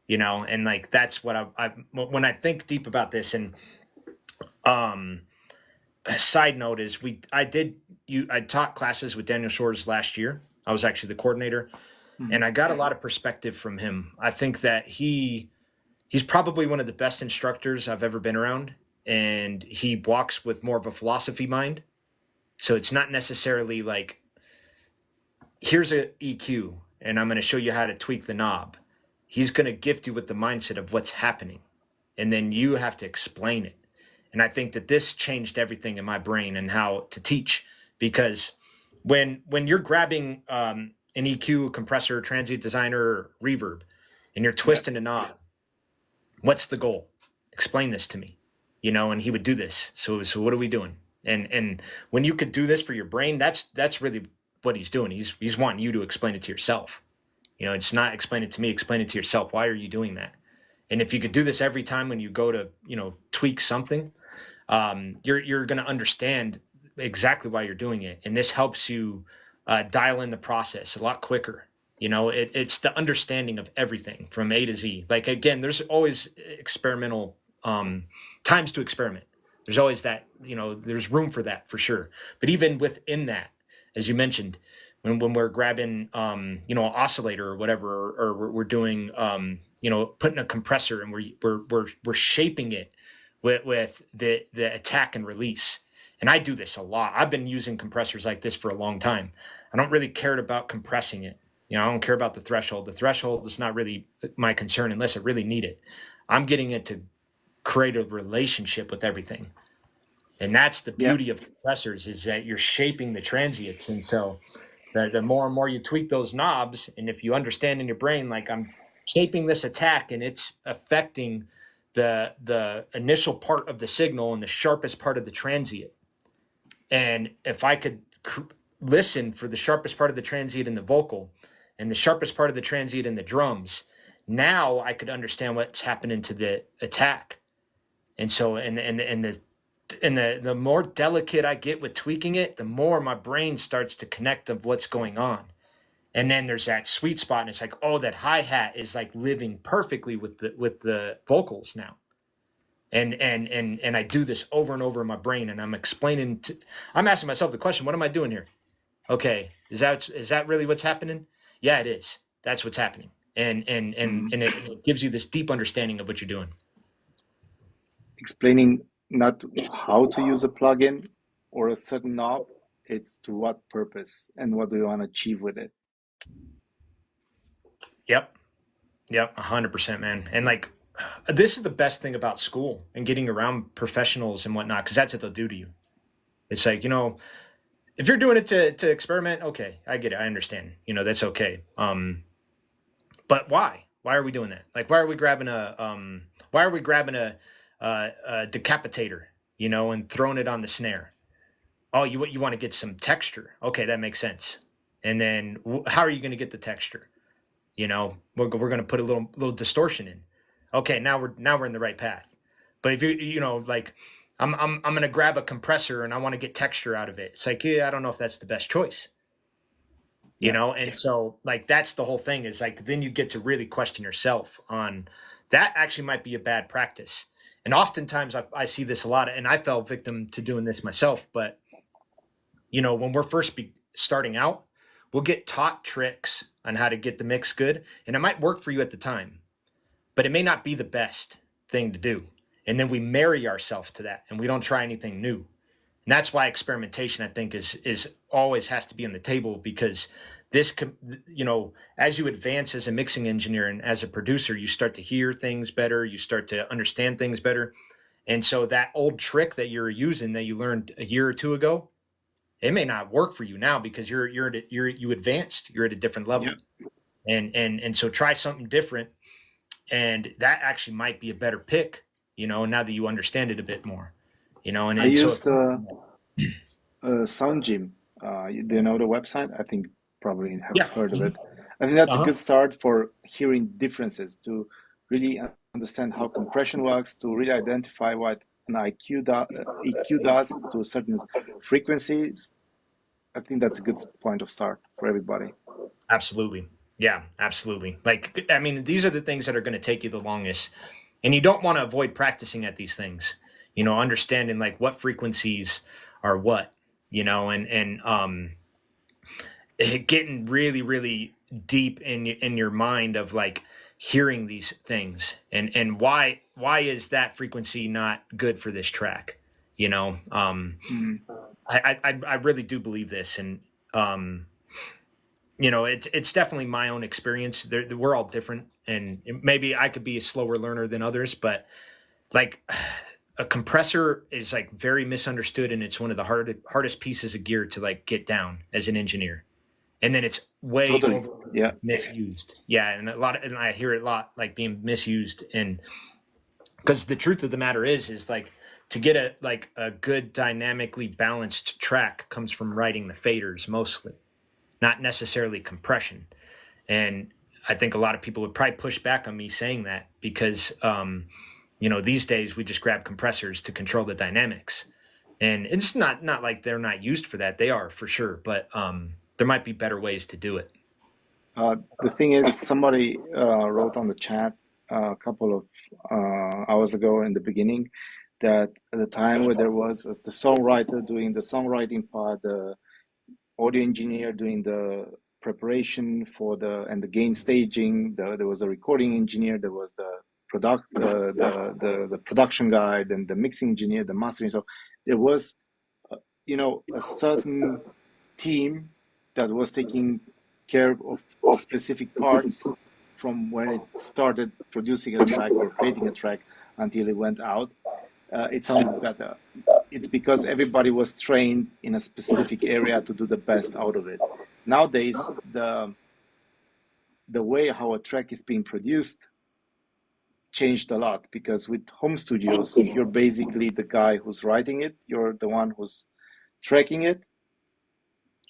you know, and like that's what I when I think deep about this. And um a side note is I taught classes with Daniel Shores last year. I was actually the coordinator, and I got a lot of perspective from him. I think that he's probably one of the best instructors I've ever been around, and he walks with more of a philosophy mind. So it's not necessarily like here's a EQ and I'm going to show you how to tweak the knob. He's going to gift you with the mindset of what's happening, and then you have to explain it. And I think that this changed everything in my brain and how to teach, because when you're grabbing an EQ, compressor, transient designer, or reverb, and you're twisting a knob, what's the goal? Explain this to me, you know. And he would do this. So what are we doing? And when you could do this for your brain, that's really what he's doing. He's wanting you to explain it to yourself. You know, it's not explain it to me, explain it to yourself. Why are you doing that? And if you could do this every time when you go to, you know, tweak something, you're going to understand exactly why you're doing it, and this helps you dial in the process a lot quicker. You know, it's the understanding of everything from A to Z. Like again, there's always experimental times to experiment. There's always that, you know, there's room for that for sure. But even within that, as you mentioned, when we're grabbing you know, an oscillator or whatever, or we're doing you know, putting a compressor and we're shaping it with the attack and release. And I do this a lot. I've been using compressors like this for a long time. I don't really care about compressing it. You know, I don't care about the threshold. The threshold is not really my concern unless I really need it. I'm getting it to create a relationship with everything. And that's the Yeah. beauty of compressors, is that you're shaping the transients. And so the more and more you tweak those knobs, and if you understand in your brain, like I'm shaping this attack and it's affecting the initial part of the signal and the sharpest part of the transient. And if I could listen for the sharpest part of the transient in the vocal and the sharpest part of the transient in the drums, now I could understand what's happening to the attack. And so, the more delicate I get with tweaking it, the more my brain starts to connect of what's going on. And then there's that sweet spot, and it's like, oh, that hi-hat is like living perfectly with the vocals now. And I do this over and over in my brain, and I'm asking myself the question, what am I doing here? Okay, is that really what's happening? Yeah, it is. That's what's happening. And it gives you this deep understanding of what you're doing. Explaining not how to use a plugin or a certain knob, it's to what purpose and what do you want to achieve with it. Yep, 100%, man. And like, this is the best thing about school and getting around professionals and whatnot, because that's what they'll do to you. It's like, you know, if you're doing it to experiment, okay, I get it, I understand. You know, that's okay. But why? Why are we doing that? Like, why are we grabbing a decapitator, you know, and throwing it on the snare? Oh, you want to get some texture? Okay, that makes sense. And then how are you going to get the texture? You know, we're going to put a little distortion in. Okay, now we're in the right path. But if you know, like I'm going to grab a compressor and I want to get texture out of it. It's like, yeah, I don't know if that's the best choice. You know, and so like that's the whole thing, is like then you get to really question yourself on that. Actually might be a bad practice. And oftentimes I see this a lot, and I fell victim to doing this myself. But you know, when we're first starting out, we'll get taught tricks. on how to get the mix good, and it might work for you at the time, but it may not be the best thing to do. And then we marry ourselves to that, and we don't try anything new. And that's why experimentation, I think, is always has to be on the table, because this, as you advance as a mixing engineer and as a producer, you start to hear things better, you start to understand things better. And so that old trick that you're using that you learned a year or two ago, it may not work for you now because you advanced, you're at a different level. Yeah. And so try something different, and that actually might be a better pick, now that you understand it a bit more, I used Sound Gym. Do you know the website? I think probably have yeah. heard of it. I think that's a Uh-huh. good start for hearing differences, to really understand how compression works, to really identify what an EQ does to certain frequencies. I think that's a good point of start for everybody. Absolutely. Yeah, absolutely. Like, I mean, these are the things that are going to take you the longest. And you don't want to avoid practicing at these things, understanding like what frequencies are what, and getting really, really deep in your mind of like hearing these things, and why is that frequency not good for this track? Mm. I really do believe this, and um, it's definitely my own experience. We're all different, and maybe I could be a slower learner than others, but like a compressor is like very misunderstood, and it's one of the hardest pieces of gear to like get down as an engineer. And then it's way Totally. over Yeah. misused. Yeah, and and I hear it a lot, like being misused. And because the truth of the matter is like to get a good dynamically balanced track comes from writing the faders mostly, not necessarily compression. And I think a lot of people would probably push back on me saying that because, these days we just grab compressors to control the dynamics, and it's not like they're not used for that. They are for sure, but there might be better ways to do it. The thing is, somebody wrote on the chat a couple of hours ago in the beginning that at the time where there was as the songwriter doing the songwriting part, the audio engineer doing the preparation for the gain staging, there was a recording engineer, there was the the production guy, then the mixing engineer, the mastering. So there was a certain team that was taking care of specific parts from when it started producing a track or creating a track until it went out. It sounded better. It's because everybody was trained in a specific area to do the best out of it. Nowadays, the way how a track is being produced changed a lot, because with home studios, you're basically the guy who's writing it. You're the one who's tracking it.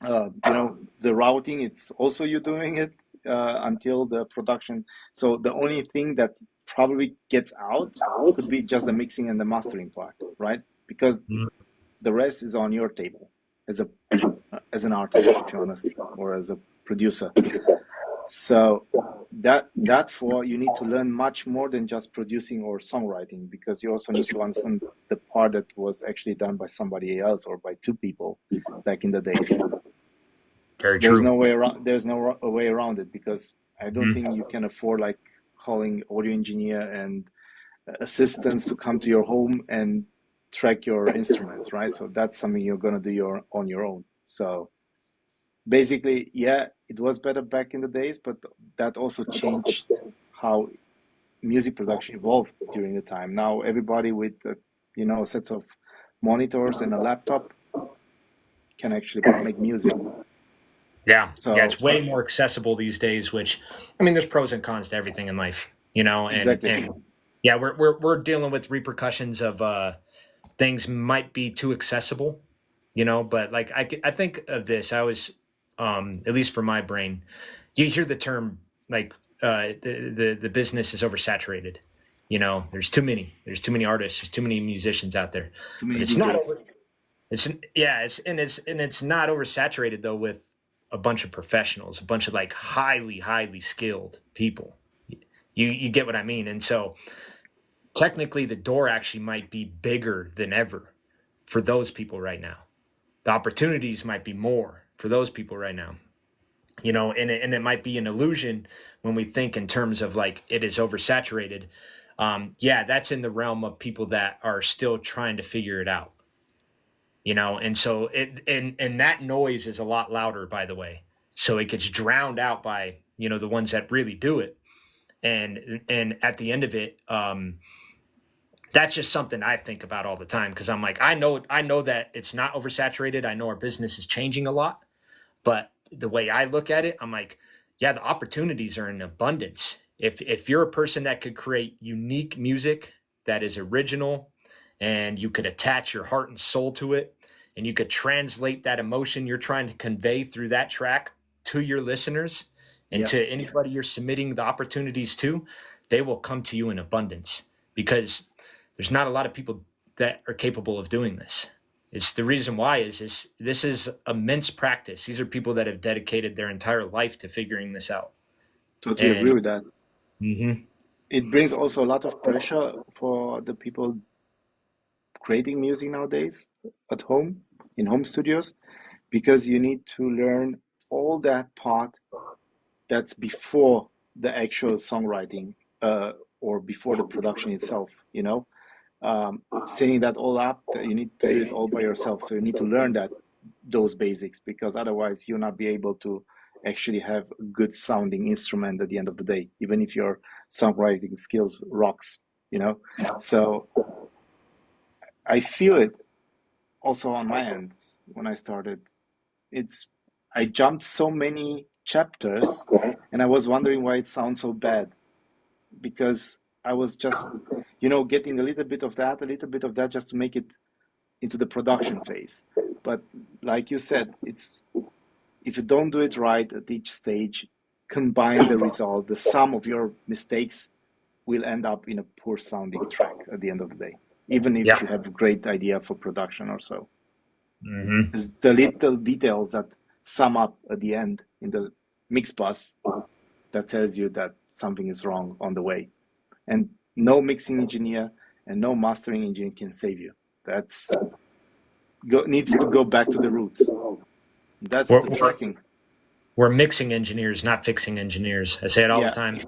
The routing, it's also you doing it until the production. So the only thing that probably gets out could be just the mixing and the mastering part, right? Because the rest is on your table as an artist, if you're honest, or as a producer. So that for you need to learn much more than just producing or songwriting, because you also need to understand the part that was actually done by somebody else or by two people back in the days. Very true. There's no way around it, because I don't think you can afford like calling audio engineer and assistants to come to your home and track your instruments, right? So that's something you're gonna do on your own. So basically, yeah, it was better back in the days, but that also changed how music production evolved during the time. Now everybody with sets of monitors and a laptop can actually make music. Yeah. So Yeah, it's way more accessible these days, which, I mean, there's pros and cons to everything in life, and, exactly. and yeah, we're dealing with repercussions of things might be too accessible, but like I think of this, I was, at least for my brain, you hear the term like the business is oversaturated. There's too many artists, there's too many musicians out there, Too many but it's DJs. not over, it's not oversaturated though with a bunch of professionals, a bunch of like highly skilled people. You get what I mean? And so technically the door actually might be bigger than ever for those people right now. The opportunities might be more for those people right now. and it might be an illusion when we think in terms of like it is oversaturated. Yeah, that's in the realm of people that are still trying to figure it out, and so and that noise is a lot louder, by the way. So it gets drowned out by, the ones that really do it. And at the end of it, that's just something I think about all the time, because I'm like, I know that it's not oversaturated. I know our business is changing a lot, but the way I look at it, I'm like, yeah, the opportunities are in abundance. If you're a person that could create unique music that is original, and you could attach your heart and soul to it, and you could translate that emotion you're trying to convey through that track to your listeners and Yeah. to anybody you're submitting the opportunities to, they will come to you in abundance, because there's not a lot of people that are capable of doing this. It's the reason why is this is immense practice. These are people that have dedicated their entire life to figuring this out. Totally agree And with that. mhm. It brings also a lot of pressure for the people creating music nowadays at home, in home studios, because you need to learn all that part that's before the actual songwriting, or before the production itself, setting that all up, that you need to do it all by yourself. So you need to learn those basics, because otherwise you'll not be able to actually have a good sounding instrument at the end of the day, even if your songwriting skills rocks, So I feel it also on my end when I started. It's I jumped so many chapters, and I was wondering why it sounds so bad, because I was just, getting a little bit of that, a little bit of that, just to make it into the production phase. But like you said, it's if you don't do it right at each stage, combine the result, the sum of your mistakes will end up in a poor sounding track at the end of the day, even if Yeah. you have a great idea for production or so. Hmm. It's the little details that sum up at the end in the mix bus that tells you that something is wrong on the way. And no mixing engineer and no mastering engineer can save you. That's needs to go back to the roots. That's We're, the we're, tracking. we're mixing engineers, not fixing engineers. I say it all the Yeah, time.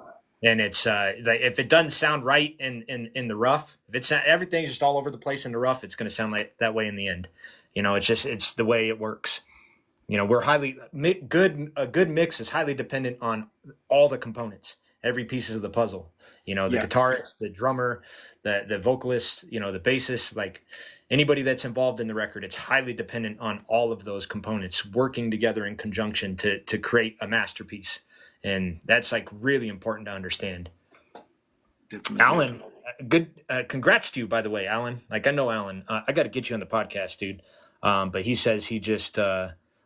And it's like, if it doesn't sound right in the rough, if it's not, everything's just all over the place in the rough, it's going to sound like that way in the end. It's the way it works. We're a good mix is highly dependent on all the components, every pieces of the puzzle. The yeah, guitarist, the drummer, the vocalist, the bassist, like anybody that's involved in the record, it's highly dependent on all of those components working together in conjunction to create a masterpiece. And that's like really important to understand. definitely. Alan, good. Congrats to you, by the way, Alan. Like, I know Alan. I got to get you on the podcast, dude. But he says he just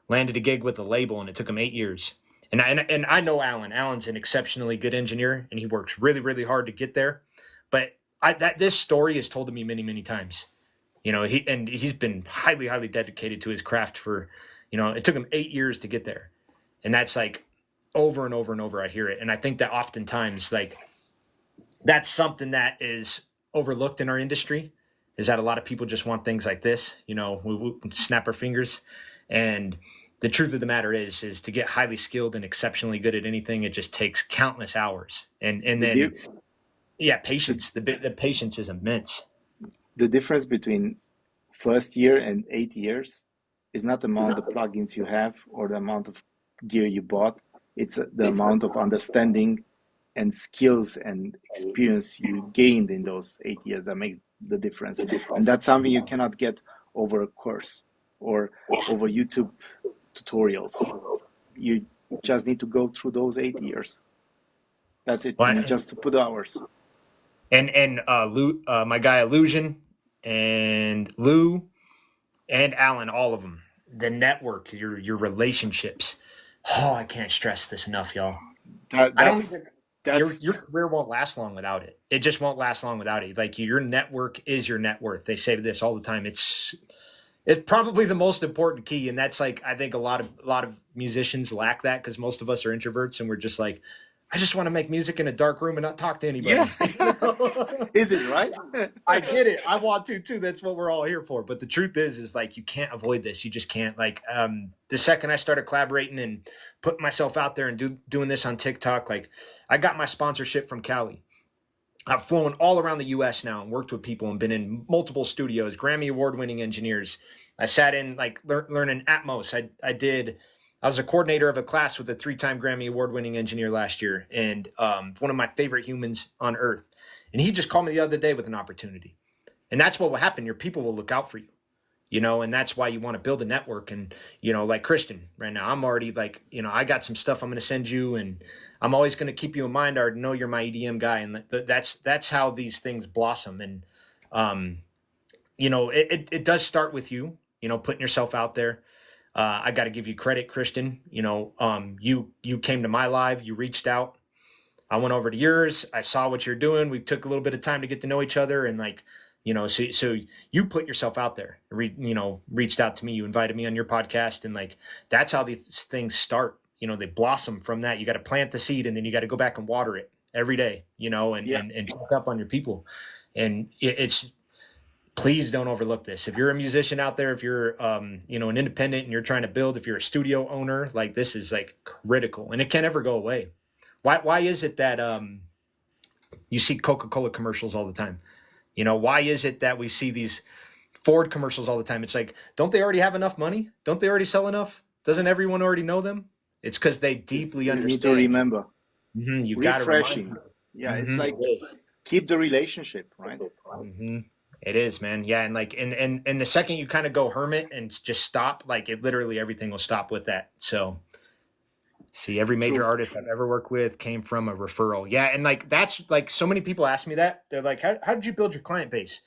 landed a gig with a label, and it took him 8 years. And I know Alan. Alan's an exceptionally good engineer, and he works really, really hard to get there. But this story is told to me many, many times. He's been highly, highly dedicated to his craft for, it took him 8 years to get there, and that's like over and over and over. I hear it, and I think that oftentimes like that's something that is overlooked in our industry, is that a lot of people just want things like this, we snap our fingers. And the truth of the matter is to get highly skilled and exceptionally good at anything, it just takes countless hours. And The, then, di- yeah, the, patience. The patience is immense. the difference between first year and 8 years is not the amount of plugins you have or the amount of gear you bought. It's the amount of understanding and skills and experience you gained in those 8 years that make the difference. And that's something you cannot get over a course or over YouTube tutorials. You just need to go through those 8 years. That's it. Well, And just to put hours. my guy Illusion and Lou and Alan, all of them, the network, your relationships. Oh, I can't stress this enough, y'all. That I don't even that's your that's your career won't last long without it. It just won't last long without it. Like, your network is your net worth. They say this all the time. It's probably the most important key, and that's like, I think a lot of musicians lack that, because most of us are introverts and we're just like, I just want to make music in a dark room and not talk to anybody. Yeah. Is it right? I get it. I want to too. That's what we're all here for. But the truth is like you can't avoid this. You just can't. Like the second I started collaborating and putting myself out there and doing this on TikTok, like I got my sponsorship from Cali. I've flown all around the U.S. now and worked with people and been in multiple studios, Grammy award-winning engineers. I sat in like learning Atmos. I was a coordinator of a class with a 3-time Grammy award-winning engineer last year, and one of my favorite humans on earth. And he just called me the other day with an opportunity. And that's what will happen. Your people will look out for you, and that's why you want to build a network. And, like Christian right now, I'm already like, I got some stuff I'm going to send you, and I'm always going to keep you in mind. I already know you're my EDM guy. And that's how these things blossom. And, it does start with you, putting yourself out there. I got to give you credit, Christian. You came to my live, you reached out. I went over to yours. I saw what you're doing. We took a little bit of time to get to know each other, and like, so you put yourself out there. Reached out to me. You invited me on your podcast, and like that's how these things start. They blossom from that. You got to plant the seed, and then you got to go back and water it every day. And check up on your people. And it's please don't overlook this. If you're a musician out there, if you're an independent and you're trying to build, if you're a studio owner, like this is like critical, and it can't ever go away. Why is it that you see Coca-Cola commercials all the time? Why is it that we see these Ford commercials all the time? It's like, don't they already have enough money? Don't they already sell enough? Doesn't everyone already know them? It's because they deeply understand. You need to remember. Mm-hmm. You got to refreshing. Yeah, mm-hmm. It's like keep the relationship, right? Mm-hmm. It is, man. Yeah, and like, and the second you kind of go hermit and just stop, like it literally everything will stop with that. So. See, every major artist I've ever worked with came from a referral. Yeah, and like that's like so many people ask me that. They're like, how did you build your client base?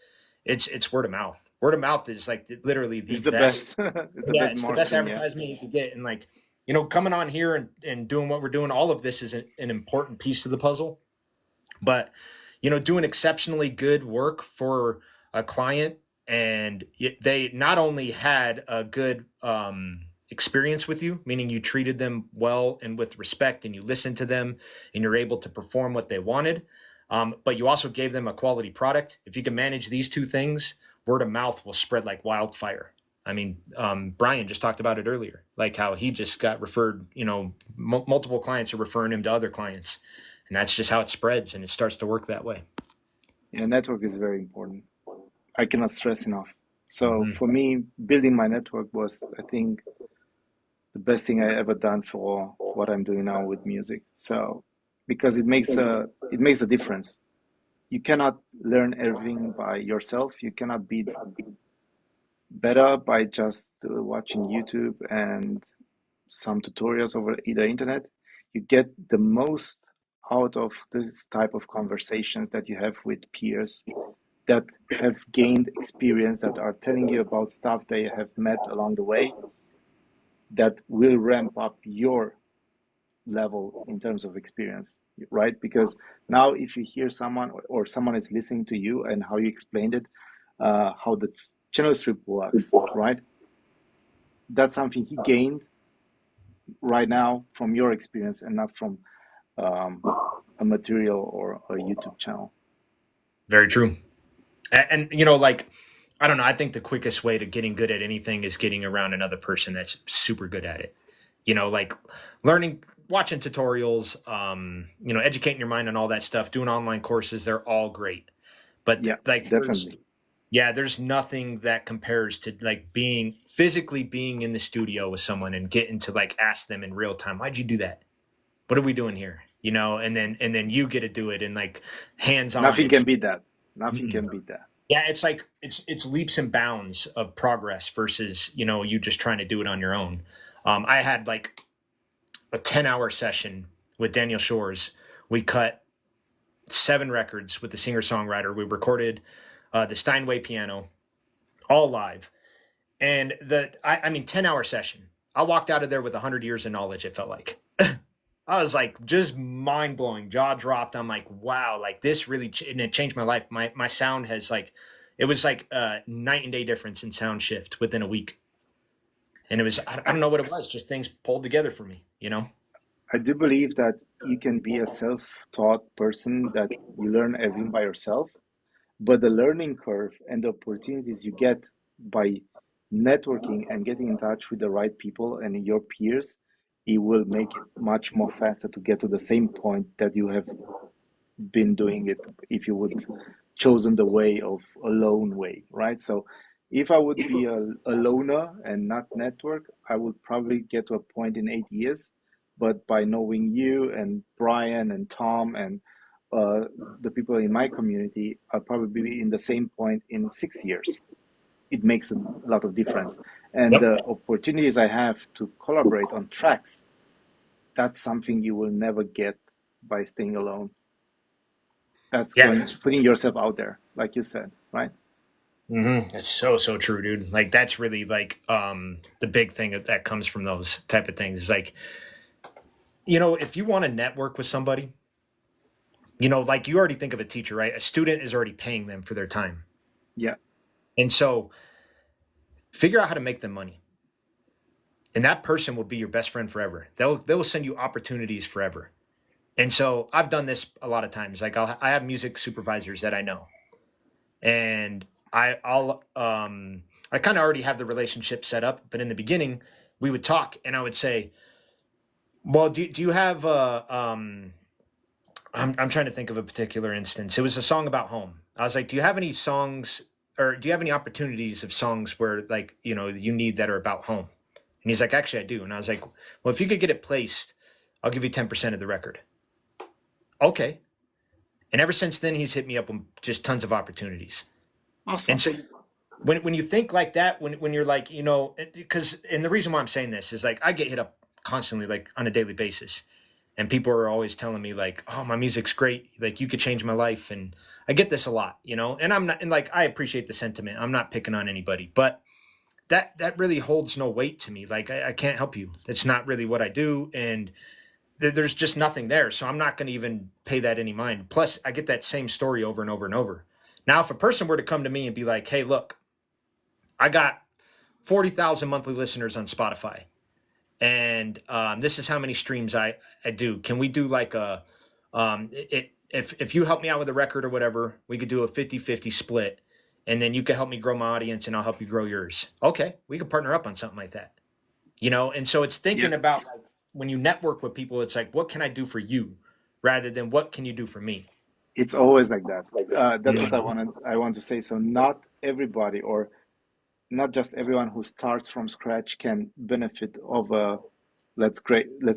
It's word of mouth. Word of mouth is like literally the best. It's the It's the best advertisement you can get. And like, coming on here and doing what we're doing, all of this is an important piece to the puzzle. But, doing exceptionally good work for a client, and they not only had a good experience with you, meaning you treated them well and with respect, and you listened to them, and you're able to perform what they wanted, but you also gave them a quality product. If you can manage these two things, word of mouth will spread like wildfire. I mean, Brian just talked about it earlier, like how he just got referred, multiple clients are referring him to other clients, and that's just how it spreads, and it starts to work that way. Yeah, network is very important. I cannot stress enough. So for me, building my network was, I think, the best thing I ever done for what I'm doing now with music. So because it makes a difference. You cannot learn everything by yourself. You cannot be better by just watching YouTube and some tutorials over the internet. You get the most out of this type of conversations that you have with peers that have gained experience, that are telling you about stuff they have met along the way, that will ramp up your level in terms of experience, right? Because now if you hear someone or someone is listening to you and how you explained it, how the channel strip works, right? That's something he gained right now from your experience and not from a material or a YouTube channel. Very true. And like, I don't know, I think the quickest way to getting good at anything is getting around another person that's super good at it. Like learning, watching tutorials, educating your mind on all that stuff, doing online courses, they're all great. But yeah, like definitely. There's nothing that compares to like physically being in the studio with someone and getting to like ask them in real time, why'd you do that? What are we doing here? And then you get to do it and like hands-on. Nothing can beat that. Nothing can beat that. Yeah, it's like it's leaps and bounds of progress versus you just trying to do it on your own. I had like a 10-hour session with Daniel Shores. We cut 7 records with the singer-songwriter. We recorded the Steinway piano, all live, and 10-hour session. I walked out of there with 100 years of knowledge. It felt like. I was like just mind blowing, jaw dropped. I'm like, wow, like this really, and it changed my life. My sound has like, it was like a night and day difference in sound shift within a week. And it was, I don't know what it was, just things pulled together for me, I do believe that you can be a self-taught person that you learn everything by yourself, but the learning curve and the opportunities you get by networking and getting in touch with the right people and your peers, it will make it much more faster to get to the same point that you have been doing it if you would chosen the way of a lone way, right? So if I would be a loner and not network, I would probably get to a point in 8 years. But by knowing you and Brian and Tom and the people in my community, I'll probably be in the same point in 6 years. It makes a lot of difference. And Yep. the opportunities I have to collaborate on tracks, that's something you will never get by staying alone. That's Yeah. putting yourself out there, like you said, right? That's so true, dude. Like that's really like the big thing that comes from those type of things. Like, if you want to network with somebody, like you already think of a teacher, right? A student is already paying them for their time. Yeah. And so figure out how to make them money. And that person will be your best friend forever. They will send you opportunities forever. And so I've done this a lot of times. Like I have music supervisors that I know. And I kind of already have the relationship set up, but in the beginning we would talk and I would say, well, do you have I'm trying to think of a particular instance. It was a song about home. I was like, do you have any songs or do you have any opportunities of songs where like, you need that are about home? And he's like, actually I do. And I was like, well, if you could get it placed, I'll give you 10% of the record. Okay. And ever since then, he's hit me up with just tons of opportunities. Awesome. And so when you think like that, when you're like, because, and the reason why I'm saying this is like, I get hit up constantly, like on a daily basis. And people are always telling me like, oh, my music's great. Like you could change my life. And I get this a lot, and I'm not, and like, I appreciate the sentiment. I'm not picking on anybody, but that really holds no weight to me. Like I can't help you. It's not really what I do. And there's just nothing there. So I'm not going to even pay that any mind. Plus, I get that same story over and over and over. Now, if a person were to come to me and be like, hey, look, I got 40,000 monthly listeners on Spotify, and this is how many streams I do. Can we do like if you help me out with a record or whatever, we could do a 50-50 split, and then you can help me grow my audience and I'll help you grow yours. Okay, we could partner up on something like that. And so it's thinking about like, when you network with people, it's like, what can I do for you rather than what can you do for me? It's always like that. That's what I want to say. So not everybody, or not just everyone who starts from scratch, can benefit of a let's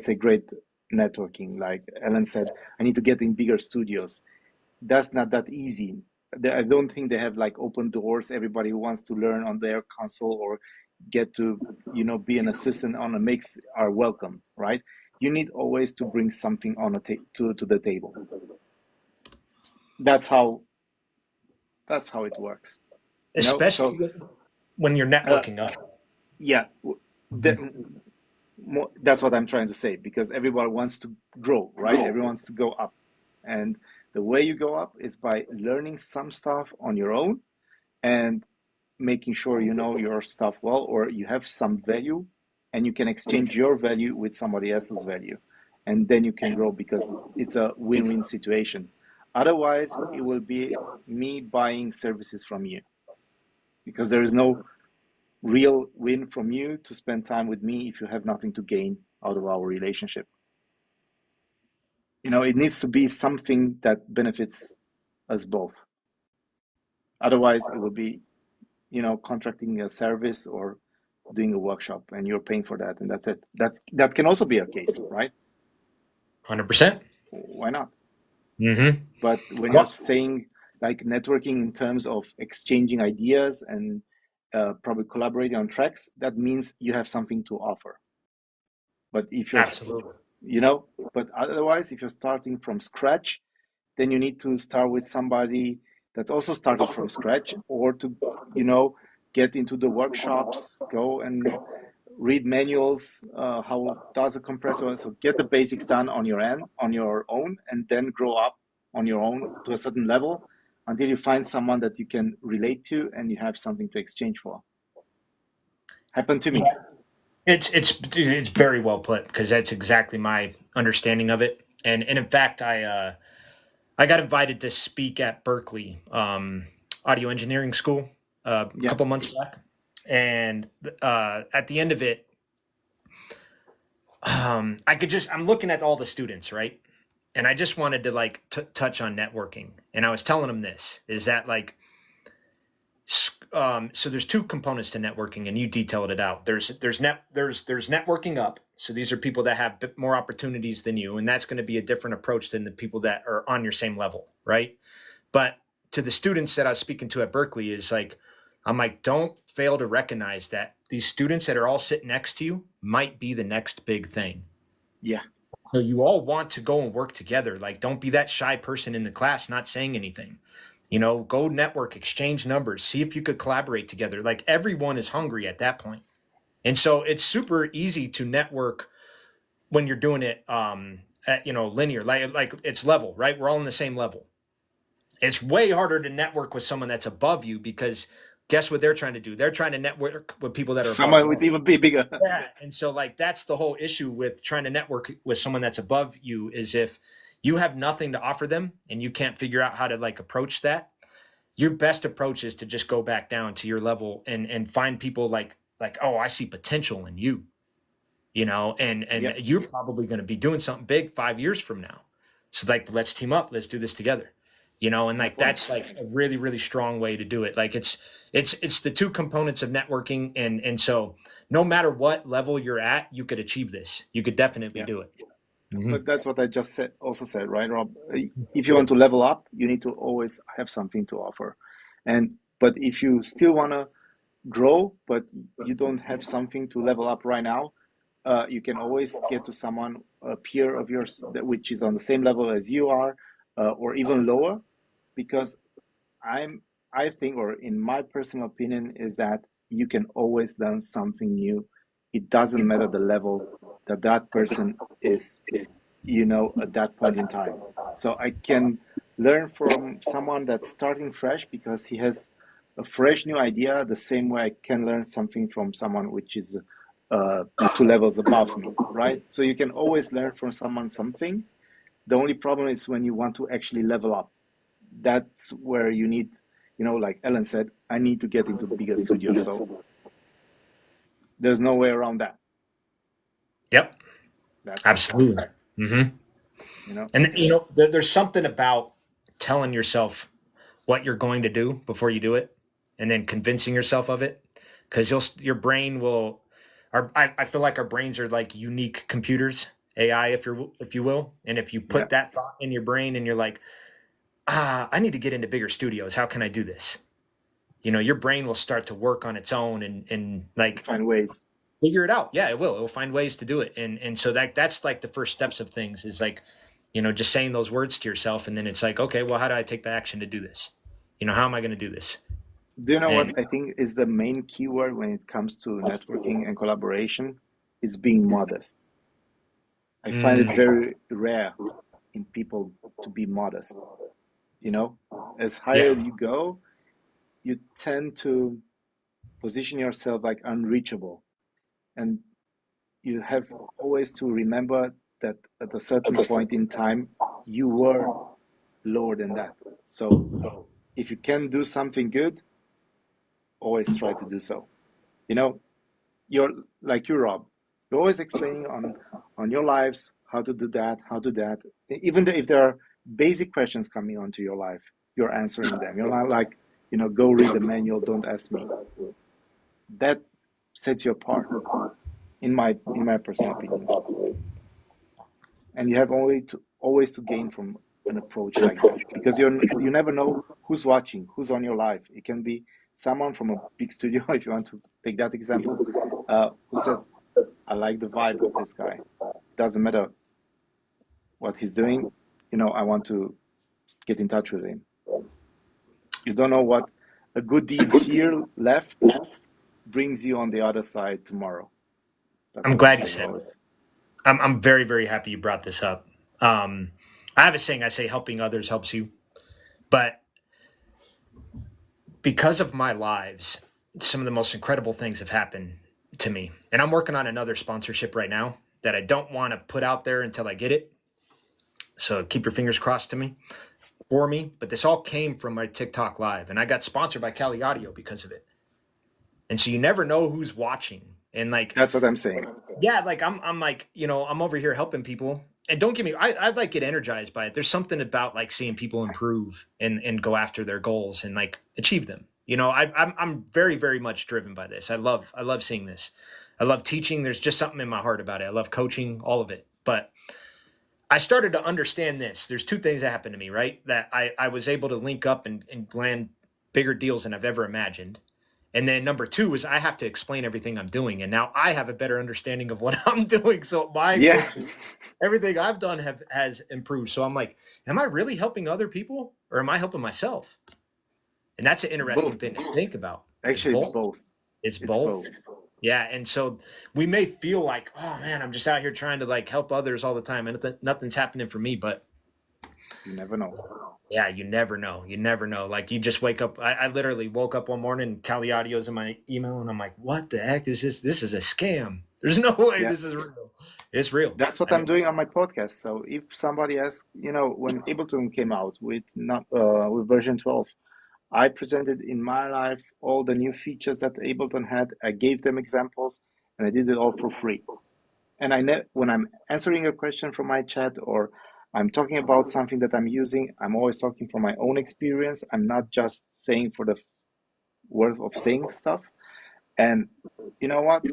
say great networking. Like Ellen said, I need to get in bigger studios. That's not that easy. I don't think they have like open doors. Everybody who wants to learn on their console or get to be an assistant on a mix are welcome, right? You need always to bring something on to the table. That's how it works. Especially when you're networking up. Yeah, that's what I'm trying to say, because everybody wants to grow, right? Everyone wants to go up, and the way you go up is by learning some stuff on your own and making sure you know your stuff well, or you have some value and you can exchange your value with somebody else's value, and then you can grow, because it's a win-win situation. Otherwise it will be me buying services from you, because there is no real win from you to spend time with me if you have nothing to gain out of our relationship. It needs to be something that benefits us both. Otherwise it will be contracting a service or doing a workshop, and you're paying for that, and that's it. That can also be a case, right? 100%. Why not? Mm-hmm. But when you're saying like networking in terms of exchanging ideas and probably collaborating on tracks, that means you have something to offer. But if you're Absolutely. but otherwise, if you're starting from scratch, then you need to start with somebody that's also started from scratch, or to get into the workshops, go and read manuals, how does a compressor, so get the basics done on your own, and then grow up on your own to a certain level until you find someone that you can relate to and you have something to exchange for. Happened to me. It's very well put, because that's exactly my understanding of it. And in fact, I got invited to speak at Berkeley audio engineering school a Yeah. couple months back, and at the end of it, I'm looking at all the students, right? And I just wanted to like touch on networking, and I was telling them this is that like so there's two components to networking, and you detailed it out. There's networking up. So these are people that have more opportunities than you, and that's going to be a different approach than the people that are on your same level, right? But to the students that I was speaking to at Berkeley is like, I'm like, don't fail to recognize that these students that are all sitting next to you might be the next big thing. Yeah. So you all want to go and work together. Like, don't be that shy person in the class not saying anything. Go network, exchange numbers, see if you could collaborate together. Like everyone is hungry at that point. And so it's super easy to network when you're doing it at linear, like it's level, right? We're all in the same level. It's way harder to network with someone that's above you because guess what they're trying to do? They're trying to network with people that are above Someone them. with even bigger. Yeah. And so like that's the whole issue with trying to network with someone that's above you is if you have nothing to offer them and you can't figure out how to like approach that, your best approach is to just go back down to your level and find people like, oh, I see potential in you, and Yeah. you're probably going to be doing something big 5 years from now. So like, let's team up, let's do this together, and My like point. that's like a really, really strong way to do it. Like it's the two components of networking. And so no matter what level you're at, you could achieve this. You could definitely Yeah. do it. But that's what I just said, also said, right, Rob? If you want to level up, you need to always have something to offer. But if you still want to grow, but you don't have something to level up right now, you can always get to someone, a peer of yours, which is on the same level as you are, or even lower, because I'm, I think, or in my personal opinion, is that you can always learn something new. It doesn't matter the level that that person is, at that point in time. So I can learn from someone that's starting fresh because he has a fresh new idea, the same way I can learn something from someone which is two levels above me, right? So you can always learn from someone something. The only problem is when you want to actually level up. That's where you need, like Ellen said, I need to get into bigger studios. So there's no way around that. Yep, That's it. absolutely. Hmm. You know, And there's something about telling yourself what you're going to do before you do it, and then convincing yourself of it, because your brain will. I feel like our brains are like unique computers, AI, if you will, and if you yeah, put that thought in your brain and you're like, I need to get into bigger studios. How can I do this? Your brain will start to work on its own and like find ways. figure it out. Yeah, it will. It will find ways to do it. And so that's like the first steps of things is like, just saying those words to yourself. And then it's like, okay, well, how do I take the action to do this? How am I going to do this? Do you know what And I think is the main keyword when it comes to networking and collaboration? Is being modest. I find it mm, very rare in people to be modest. As higher yeah, as you go, you tend to position yourself like unreachable. And you have always to remember that at a certain point in time, you were lower than that. So if you can do something good, always try to do so. You know, you're like you, Rob. You're always explaining on your lives how to do that, how to do that. Even if there are basic questions coming onto your life, you're answering them. You're not like, go read the manual, don't ask me. That sets you apart, in my personal opinion. And you have always to gain from an approach like that, because you never know who's watching, who's on your live. It can be someone from a big studio, if you want to take that example, who says, I like the vibe of this guy. Doesn't matter what he's doing, I want to get in touch with him. You don't know what a good deed here left brings you on the other side tomorrow. That's I'm what I'm glad you saying said. always. I'm very, very happy you brought this up. I have a saying. I say helping others helps you, but because of my lives, some of the most incredible things have happened to me. And I'm working on another sponsorship right now that I don't want to put out there until I get it. So keep your fingers crossed for me. But this all came from my TikTok live, and I got sponsored by Cali Audio because of it. And so you never know who's watching. And like, That's what I'm saying. yeah, like I'm like, I'm over here helping people. And don't get me, I like get energized by it. There's something about like seeing people improve and go after their goals and like achieve them. I'm very, very much driven by this. I love seeing this. I love teaching. There's just something in my heart about it. I love coaching, all of it. But I started to understand this. There's two things that happened to me, right? That I was able to link up and land bigger deals than I've ever imagined. And then number two is I have to explain everything I'm doing. And now I have a better understanding of what I'm doing. So my Yeah. everything I've done has improved. So I'm like, am I really helping other people or am I helping myself? And that's an interesting Both. thing to think about. Actually, it's both. It's both. Yeah. And so we may feel like, oh man, I'm just out here trying to like help others all the time. And nothing's happening for me, but You never know. yeah, you never know. You never know. Like you just wake up. I literally woke up one morning and Cali Audio's in my email and I'm like, what the heck is this? This is a scam. There's no way this is real. It's real. That's what I'm doing on my podcast. So if somebody asks, when Ableton came out with version 12, I presented in my life all the new features that Ableton had. I gave them examples, and I did it all for free. And when I'm answering a question from my chat or I'm talking about something that I'm using, I'm always talking from my own experience. I'm not just saying for the worth of saying stuff. And you know what?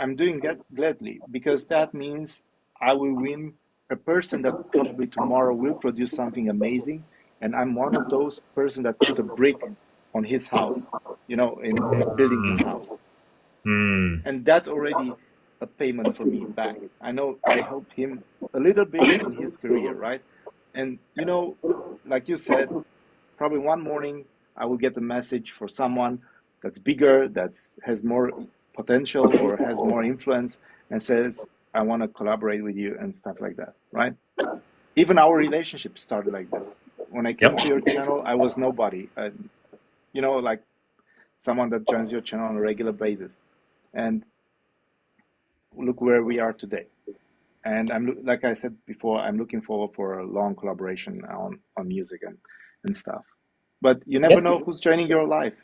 I'm doing that gladly because that means I will win a person that probably tomorrow will produce something amazing. And I'm one of those person that put a brick on his house, in building his house. And that's already a payment for me back. I know I helped him a little bit in his career, right? And, like you said, probably one morning I will get a message for someone that's bigger, has more potential or has more influence and says, I want to collaborate with you and stuff like that, right? Even our relationship started like this. When I came to your channel, I was nobody, like someone that joins your channel on a regular basis. And look where we are today. And like I said before, I'm looking forward for a long collaboration on music and stuff. But you never know who's joining your life.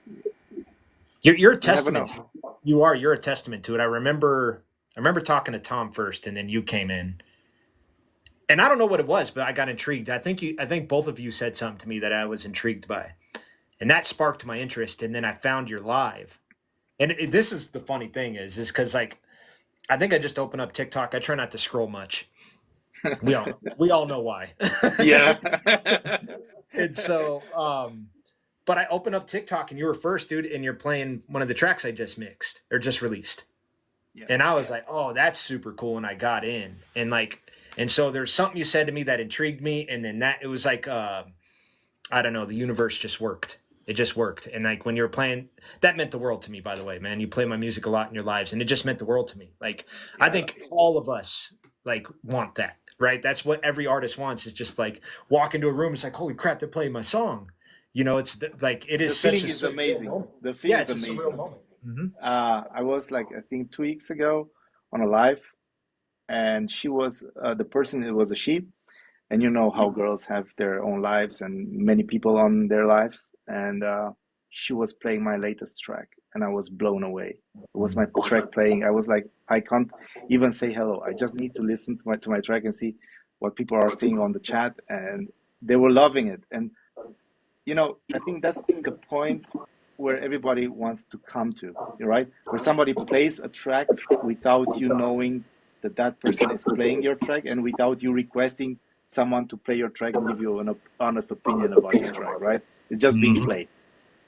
You're a testament. You're a testament to it. I remember talking to Tom first, and then you came in. And I don't know what it was, but I got intrigued. I think both of you said something to me that I was intrigued by, and that sparked my interest. And then I found your live, and this is the funny thing is because like I think I just opened up TikTok. I try not to scroll much. We all know why. Yeah. And so, but I opened up TikTok and you were first, dude, and you're playing one of the tracks I just mixed or just released. Yeah. And I was like, oh, that's super cool. And I got in and so there's something you said to me that intrigued me. And then it was like, I don't know, the universe just worked. It just worked. And like when you were playing, that meant the world to me, by the way, man. You play my music a lot in your lives and it just meant the world to me. Like, yeah. I think all of us like want that, right? That's what every artist wants. Is just like walk into a room. It's like, holy crap, they're playing my song. Like it is the feeling is amazing. The feeling is amazing. Mm-hmm. I was like, I think 2 weeks ago on a live and she was, the person, it was a she. And you know how girls have their own lives and many people on their lives. And she was playing my latest track and I was blown away. It was my track playing. I was like, I can't even say hello. I just need to listen to my track and see what people are saying on the chat. And they were loving it. And, I think that's the point where everybody wants to come to, right? Where somebody plays a track without you knowing that person is playing your track and without you requesting someone to play your track and give you an honest opinion about your track, right? It's just being played.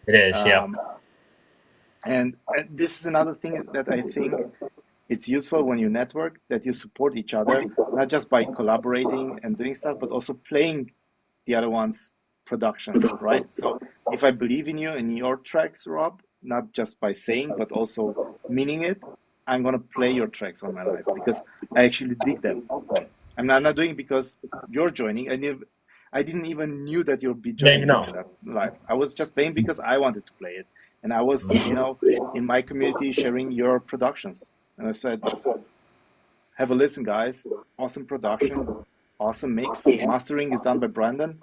It is, yeah. And this is another thing that I think it's useful when you network, that you support each other, not just by collaborating and doing stuff, but also playing the other one's productions, right? So if I believe in you and your tracks, Rob, not just by saying, but also meaning it, I'm going to play your tracks on my live because I actually dig them. I'm not doing it because you're joining. I didn't even knew that you'll be joining that live. I was just playing because I wanted to play it. And I was, in my community sharing your productions. And I said, have a listen, guys. Awesome production, awesome mix. Mastering is done by Brandon.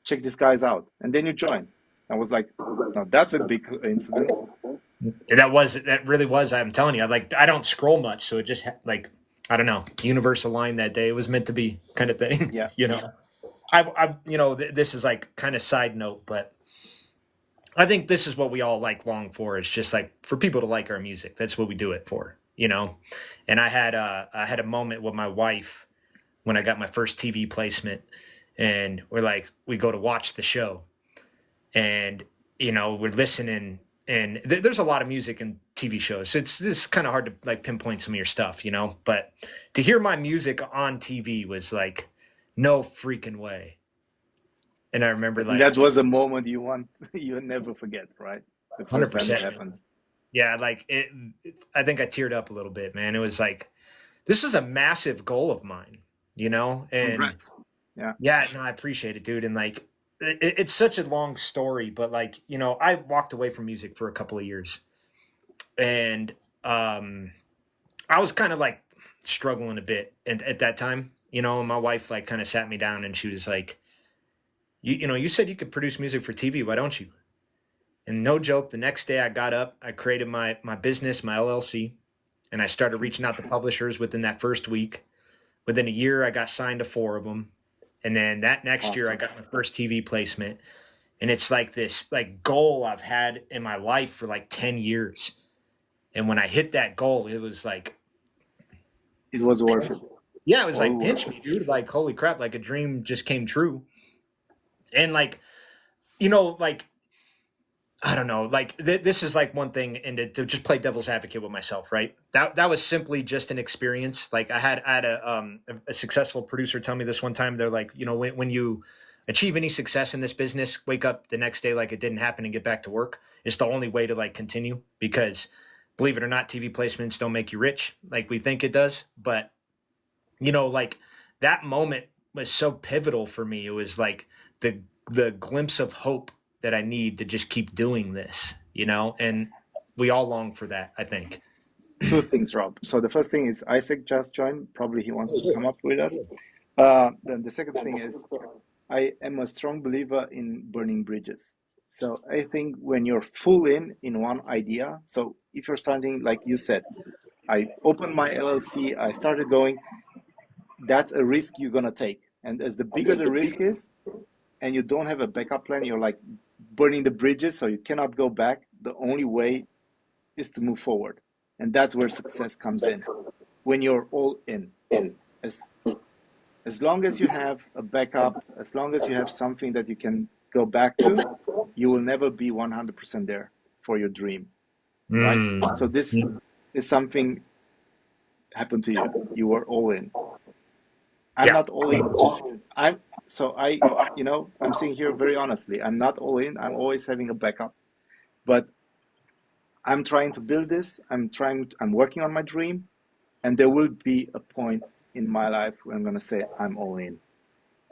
Check these guys out. And then you join. I was like, no, that's a big coincidence. That really was. I'm telling you, I don't scroll much, so it just like I don't know, universe aligned that day. It was meant to be, kind of thing. Yeah. You know, this is like kind of side note, but I think this is what we all like long for. It's just like for people to like our music. That's what we do it for, you know. And I had a moment with my wife when I got my first TV placement, and we go to watch the show, and we're listening, and there's a lot of music in TV shows, so it's kind of hard to like pinpoint some of your stuff, but to hear my music on TV was like no freaking way. And I remember And that was a moment you'll never forget, right? The first time it 100%. happens. Yeah, I think I teared up a little bit, man. It was like, this is a massive goal of mine, and Congrats. yeah, no, I appreciate it, dude. And like, it's such a long story, but like, I walked away from music for a couple of years, and I was kind of like struggling a bit at that time, and my wife like kind of sat me down and she was like, you said you could produce music for TV. Why don't you? And no joke, the next day I got up, I created my business, my LLC, and I started reaching out to publishers within that first week. Within a year, I got signed to 4 of them. And then that next year, I got my first TV placement. And it's like this like goal I've had in my life for like 10 years. And when I hit that goal, it was like, it was worth it. Yeah, it was like, pinch me, dude. Like, holy crap, like a dream just came true. And like, like, I don't know, like this is like one thing, and to just play devil's advocate with myself, right? That was simply just an experience. Like I had a successful producer tell me this one time. They're like, when you achieve any success in this business, wake up the next day like it didn't happen and get back to work. It's the only way to like continue, because believe it or not, TV placements don't make you rich like we think it does. But like that moment was so pivotal for me. It was like the glimpse of hope that I need to just keep doing this, and we all long for that, I think. 2 things, Rob. So the first thing is Isaac just joined. Probably he wants to come up with us. Then the second thing is I am a strong believer in burning bridges. So I think when you're full in one idea, so if you're starting, like you said, I opened my LLC, I started going, that's a risk you're going to take. And as the bigger the risk is, and you don't have a backup plan, you're like burning the bridges, so you cannot go back. The only way is to move forward. And that's where success comes in. When you're all in. As long as you have a backup, as long as you have something that you can go back to, you will never be 100% there for your dream. Right? So this is something happened to you. You were all in. I'm not all in. I'm saying here very honestly, I'm not all in. I'm always having a backup, but I'm trying to build this. I'm working on my dream, and there will be a point in my life where I'm going to say I'm all in.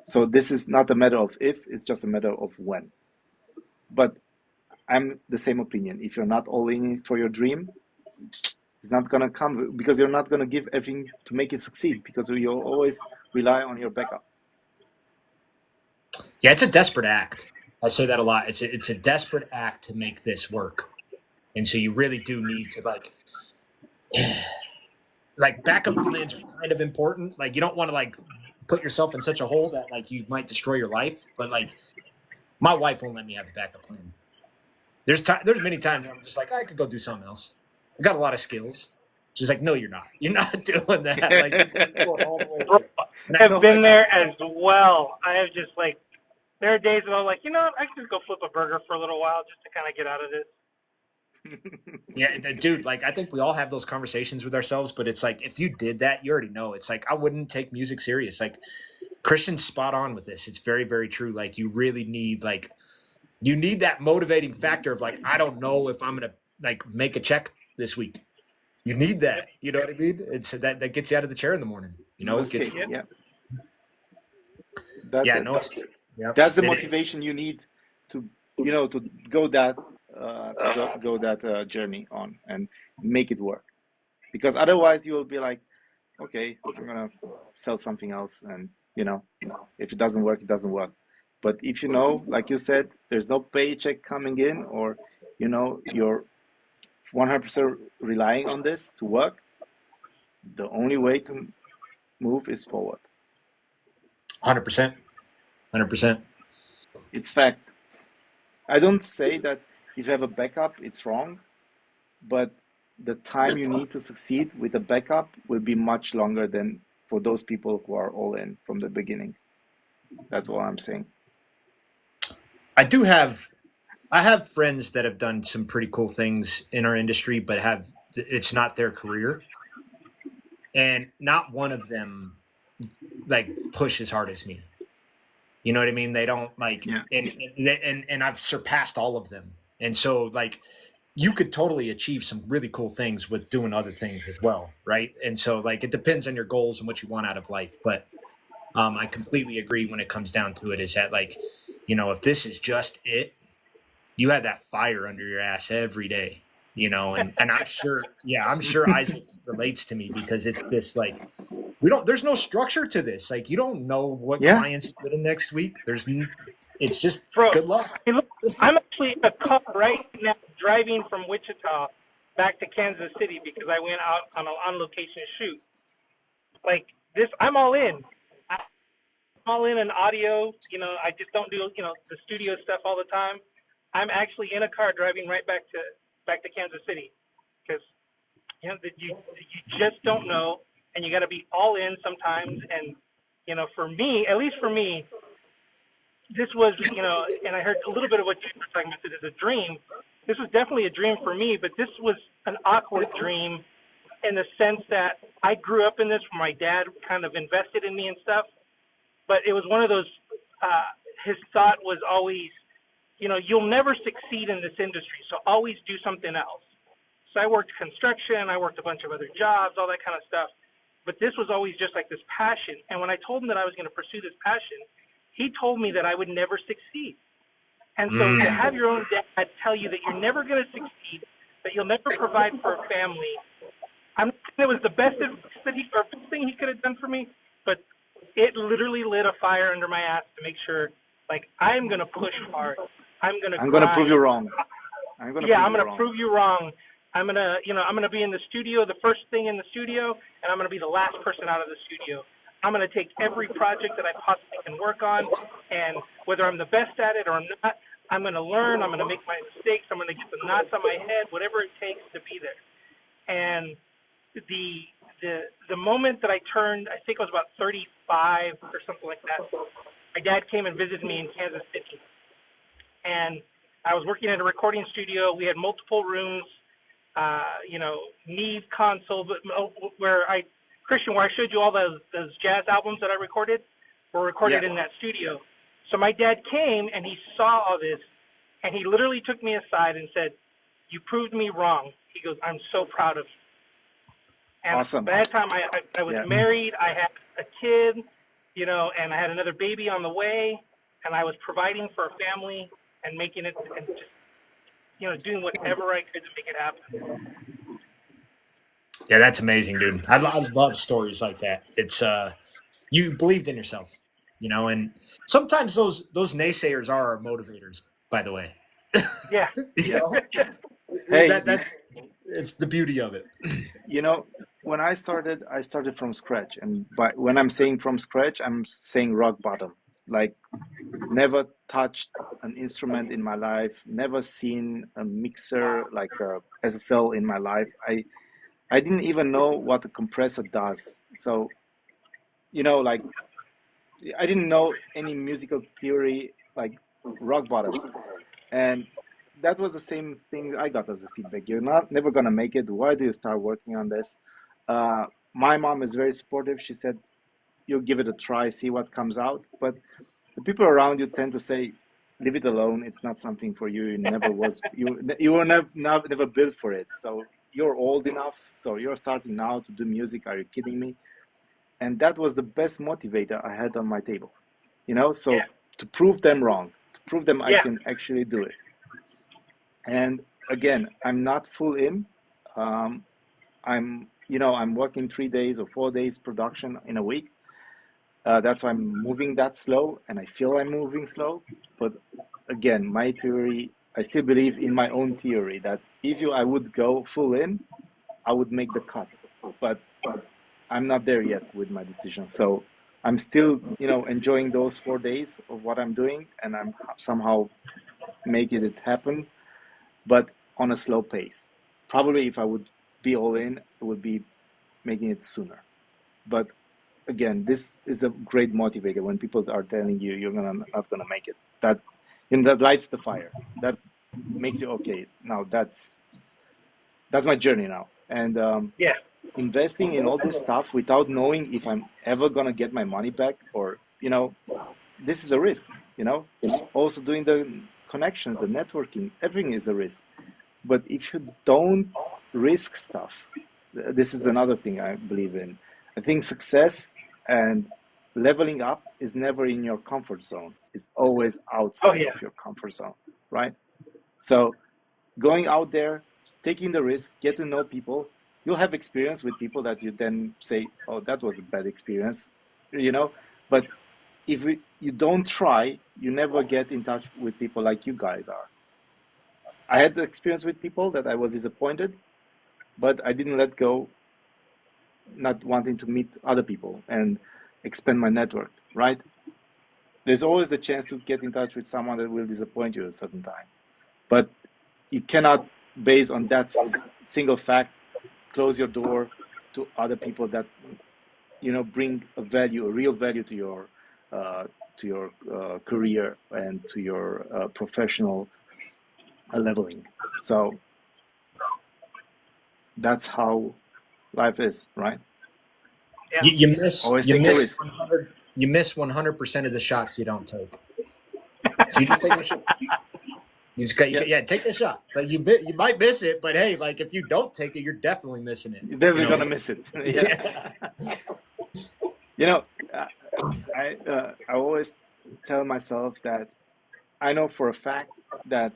So this is not a matter of if, it's just a matter of when. But I'm the same opinion. If you're not all in for your dream, it's not going to come, because you're not going to give everything to make it succeed, because you'll always rely on your backup. Yeah, it's a desperate act. I say that a lot. It's a desperate act to make this work. And so you really do need to like backup plans are kind of important. Like you don't want to like put yourself in such a hole that like you might destroy your life. But like my wife won't let me have a backup plan. There's many times I'm just like, I could go do something else. I got a lot of skills. She's like, no, you're not. You're not doing that. Like, I've been there as well. I have just like, there are days when I'm like, what? I can just go flip a burger for a little while just to kind of get out of this. Yeah, dude, like I think we all have those conversations with ourselves, but it's like if you did that, you already know. It's like I wouldn't take music serious. Like Christian's spot on with this. It's very, very true. Like you really need that motivating factor of like, I don't know if I'm gonna like make a check this week. You need that. You know what I mean? It's that gets you out of the chair in the morning. That's the motivation you need to to go that journey on and make it work, because otherwise you will be like, okay, I'm gonna sell something else and If it doesn't work, it doesn't work. But if you know, like you said, there's no paycheck coming in, or you're 100% relying on this to work, the only way to move is forward. 100%. 100%. It's fact. I don't say that if you have a backup, it's wrong, but the time you need to succeed with a backup will be much longer than for those people who are all in from the beginning. That's all I'm saying. I have friends that have done some pretty cool things in our industry, but it's not their career, and not one of them like push as hard as me. You know what I mean? They don't like, Yeah. and I've surpassed all of them, and so like you could totally achieve some really cool things with doing other things as well, right? And so like it depends on your goals and what you want out of life, but I completely agree when it comes down to it. Is that like, if this is just it, you have that fire under your ass every day, and I'm sure Isaac relates to me because it's this like there's no structure to this. Like you don't know what Yeah. clients getting next week. It's just Bro, good luck. hey, look, I'm actually in a car right now driving from Wichita back to Kansas City because I went out on an on location shoot. Like this, I'm all in. I'm all in audio. I just don't do the studio stuff all the time. I'm actually in a car driving right back to Kansas City because you just don't know, and you got to be all in sometimes. And for me, at least for me, this was, and I heard a little bit of what you were talking about. It is a dream. This was definitely a dream for me, but this was an awkward dream in the sense that I grew up in this where my dad kind of invested in me and stuff. But it was one of those, his thought was always, you'll never succeed in this industry, so always do something else. So I worked construction, I worked a bunch of other jobs, all that kind of stuff. But this was always just like this passion. And when I told him that I was going to pursue this passion, he told me that I would never succeed. And so to have your own dad tell you that you're never going to succeed, that you'll never provide for a family, I'm not saying it was the best advice that best thing he could have done for me, but it literally lit a fire under my ass to make sure, like, I'm going to push hard. I'm going to prove you wrong. I'm going to prove you wrong. I'm going to be in the studio, the first thing in the studio, and I'm going to be the last person out of the studio. I'm going to take every project that I possibly can work on, and whether I'm the best at it or I'm not, I'm going to learn. I'm going to make my mistakes. I'm going to get the knots on my head, whatever it takes to be there. And the moment that I turned, I think I was about 35 or something like that, my dad came and visited me in Kansas City. And I was working at a recording studio. We had multiple rooms, Neve console, where I showed you all those jazz albums that I recorded were recorded in that studio. So my dad came and he saw all this, and he literally took me aside and said, "You proved me wrong." He goes, "I'm so proud of you." And awesome. by that time, I was married. I had a kid, and I had another baby on the way, and I was providing for a family and making it, and just, doing whatever I could to make it happen. Yeah, that's amazing, dude. I love stories like that. It's you believed in yourself, and sometimes those naysayers are our motivators. By the way, Yeah. Hey, that's it's the beauty of it. When I started from scratch, and when I'm saying from scratch, I'm saying rock bottom. Like, never touched an instrument in my life, never seen a mixer like a SSL in my life. I didn't even know what a compressor does. So, like, I didn't know any musical theory, like rock bottom. And that was the same thing I got as a feedback. You're never gonna make it. Why do you start working on this? My mom is very supportive. She said, "You give it a try, see what comes out." But the people around you tend to say, "Leave it alone. It's not something for you. You were never built for it. So you're old enough. So you're starting now to do music. Are you kidding me?" And that was the best motivator I had on my table. So to prove them wrong, to prove them I can actually do it. And again, I'm not full in. I'm working 3 days or 4 days production in a week. That's why I'm moving that slow, and I feel I'm moving slow. But again, my theory, I still believe in my own theory that if I would go full in, I would make the cut. But I'm not there yet with my decision. So I'm still, enjoying those 4 days of what I'm doing, and I'm somehow making it happen, but on a slow pace. Probably if I would be all in, it would be making it sooner. But again, this is a great motivator when people are telling you you're not gonna make it. That lights the fire. That makes you okay. Now that's my journey now, and Yeah. investing in all this stuff without knowing if I'm ever gonna get my money back, or this is a risk. Also doing the connections, the networking, everything is a risk. But if you don't risk stuff, this is another thing I believe in. I think success and leveling up is never in your comfort zone. It's always outside of your comfort zone, right? So going out there, taking the risk, get to know people. You'll have experience with people that you then say, oh, that was a bad experience, But if you don't try, you never get in touch with people like you guys are. I had the experience with people that I was disappointed, but I didn't let go, not wanting to meet other people and expand my network, right? There's always the chance to get in touch with someone that will disappoint you at a certain time. But you cannot, based on that single fact, close your door to other people that, bring a real value to your career and to your professional leveling. So that's how life is, right? Yeah. You miss Always you take the miss risk. 100% of the shots you don't take. So you just take a shot. You just take the shot. Like you might miss it, but hey, like if you don't take it, you're definitely missing it. You're definitely gonna miss it. Yeah. I always tell myself that I know for a fact that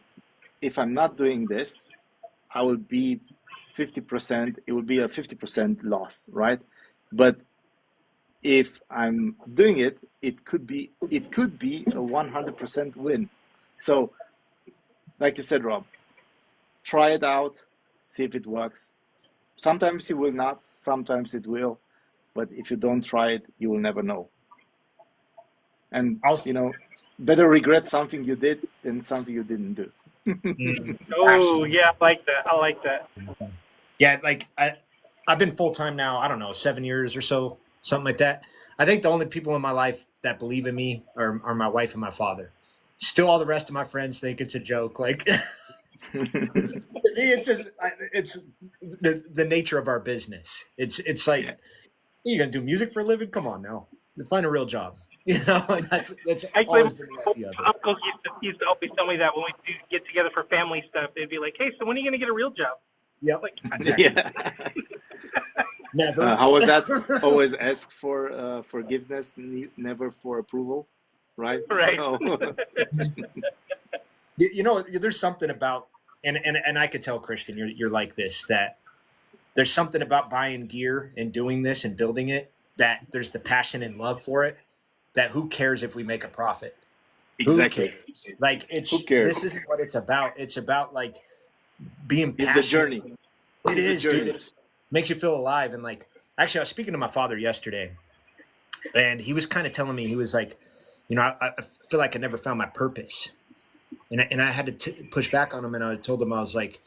if I'm not doing this, I will be 50%. It will be a 50% loss, right? But if I'm doing it, it could be a 100% win. So, like you said, Rob, try it out, see if it works. Sometimes it will not, sometimes it will, but if you don't try it, you will never know. And better regret something you did than something you didn't do. Oh, yeah, I like that. Yeah, like I've been full time now, I don't know, 7 years or so, something like that. I think the only people in my life that believe in me are my wife and my father. Still, all the rest of my friends think it's a joke. Like to me, it's just it's the nature of our business. It's like you gonna do music for a living? Come on now, find a real job. That's Actually, always been the idea of it. uncles used to always tell me that when we do get together for family stuff, they'd be like, "Hey, so when are you gonna get a real job?" Yep. Like, Exactly. Yeah. Never. How was that? Always ask for forgiveness, never for approval, right? right. So There's something about and I could tell Christian, you're like this, that there's something about buying gear and doing this and building it, that there's the passion and love for it, that who cares if we make a profit? exactly. Who cares? Like Who cares? this isn't what it's about. It's about like being It's passionate. the journey. It is, journey. dude. It makes you feel alive. And like, actually, I was speaking to my father yesterday, and he was kind of telling me, he was like, I feel like I never found my purpose, and I had to push back on him, and I told him, I was like,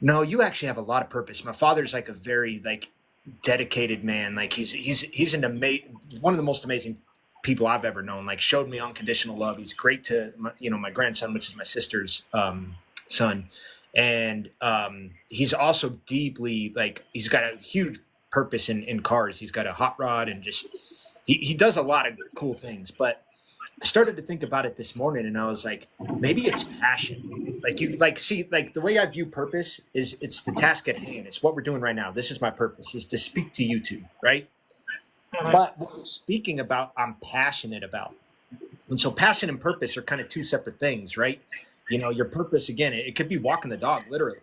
no, you actually have a lot of purpose. My father's like a very like dedicated man. Like he's one of the most amazing people I've ever known. Like showed me unconditional love. He's great to my grandson, which is my sister's son, and he's also deeply like he's got a huge purpose in cars. He's got a hot rod and just he does a lot of cool things. But I started to think about it this morning, and I was like, maybe it's passion. Like the way I view purpose is it's the task at hand. It's what we're doing right now. This is my purpose, is to speak to you two, right? But what we're speaking about, I'm passionate about. And so passion and purpose are kind of two separate things, right? Your purpose, again, it could be walking the dog, literally,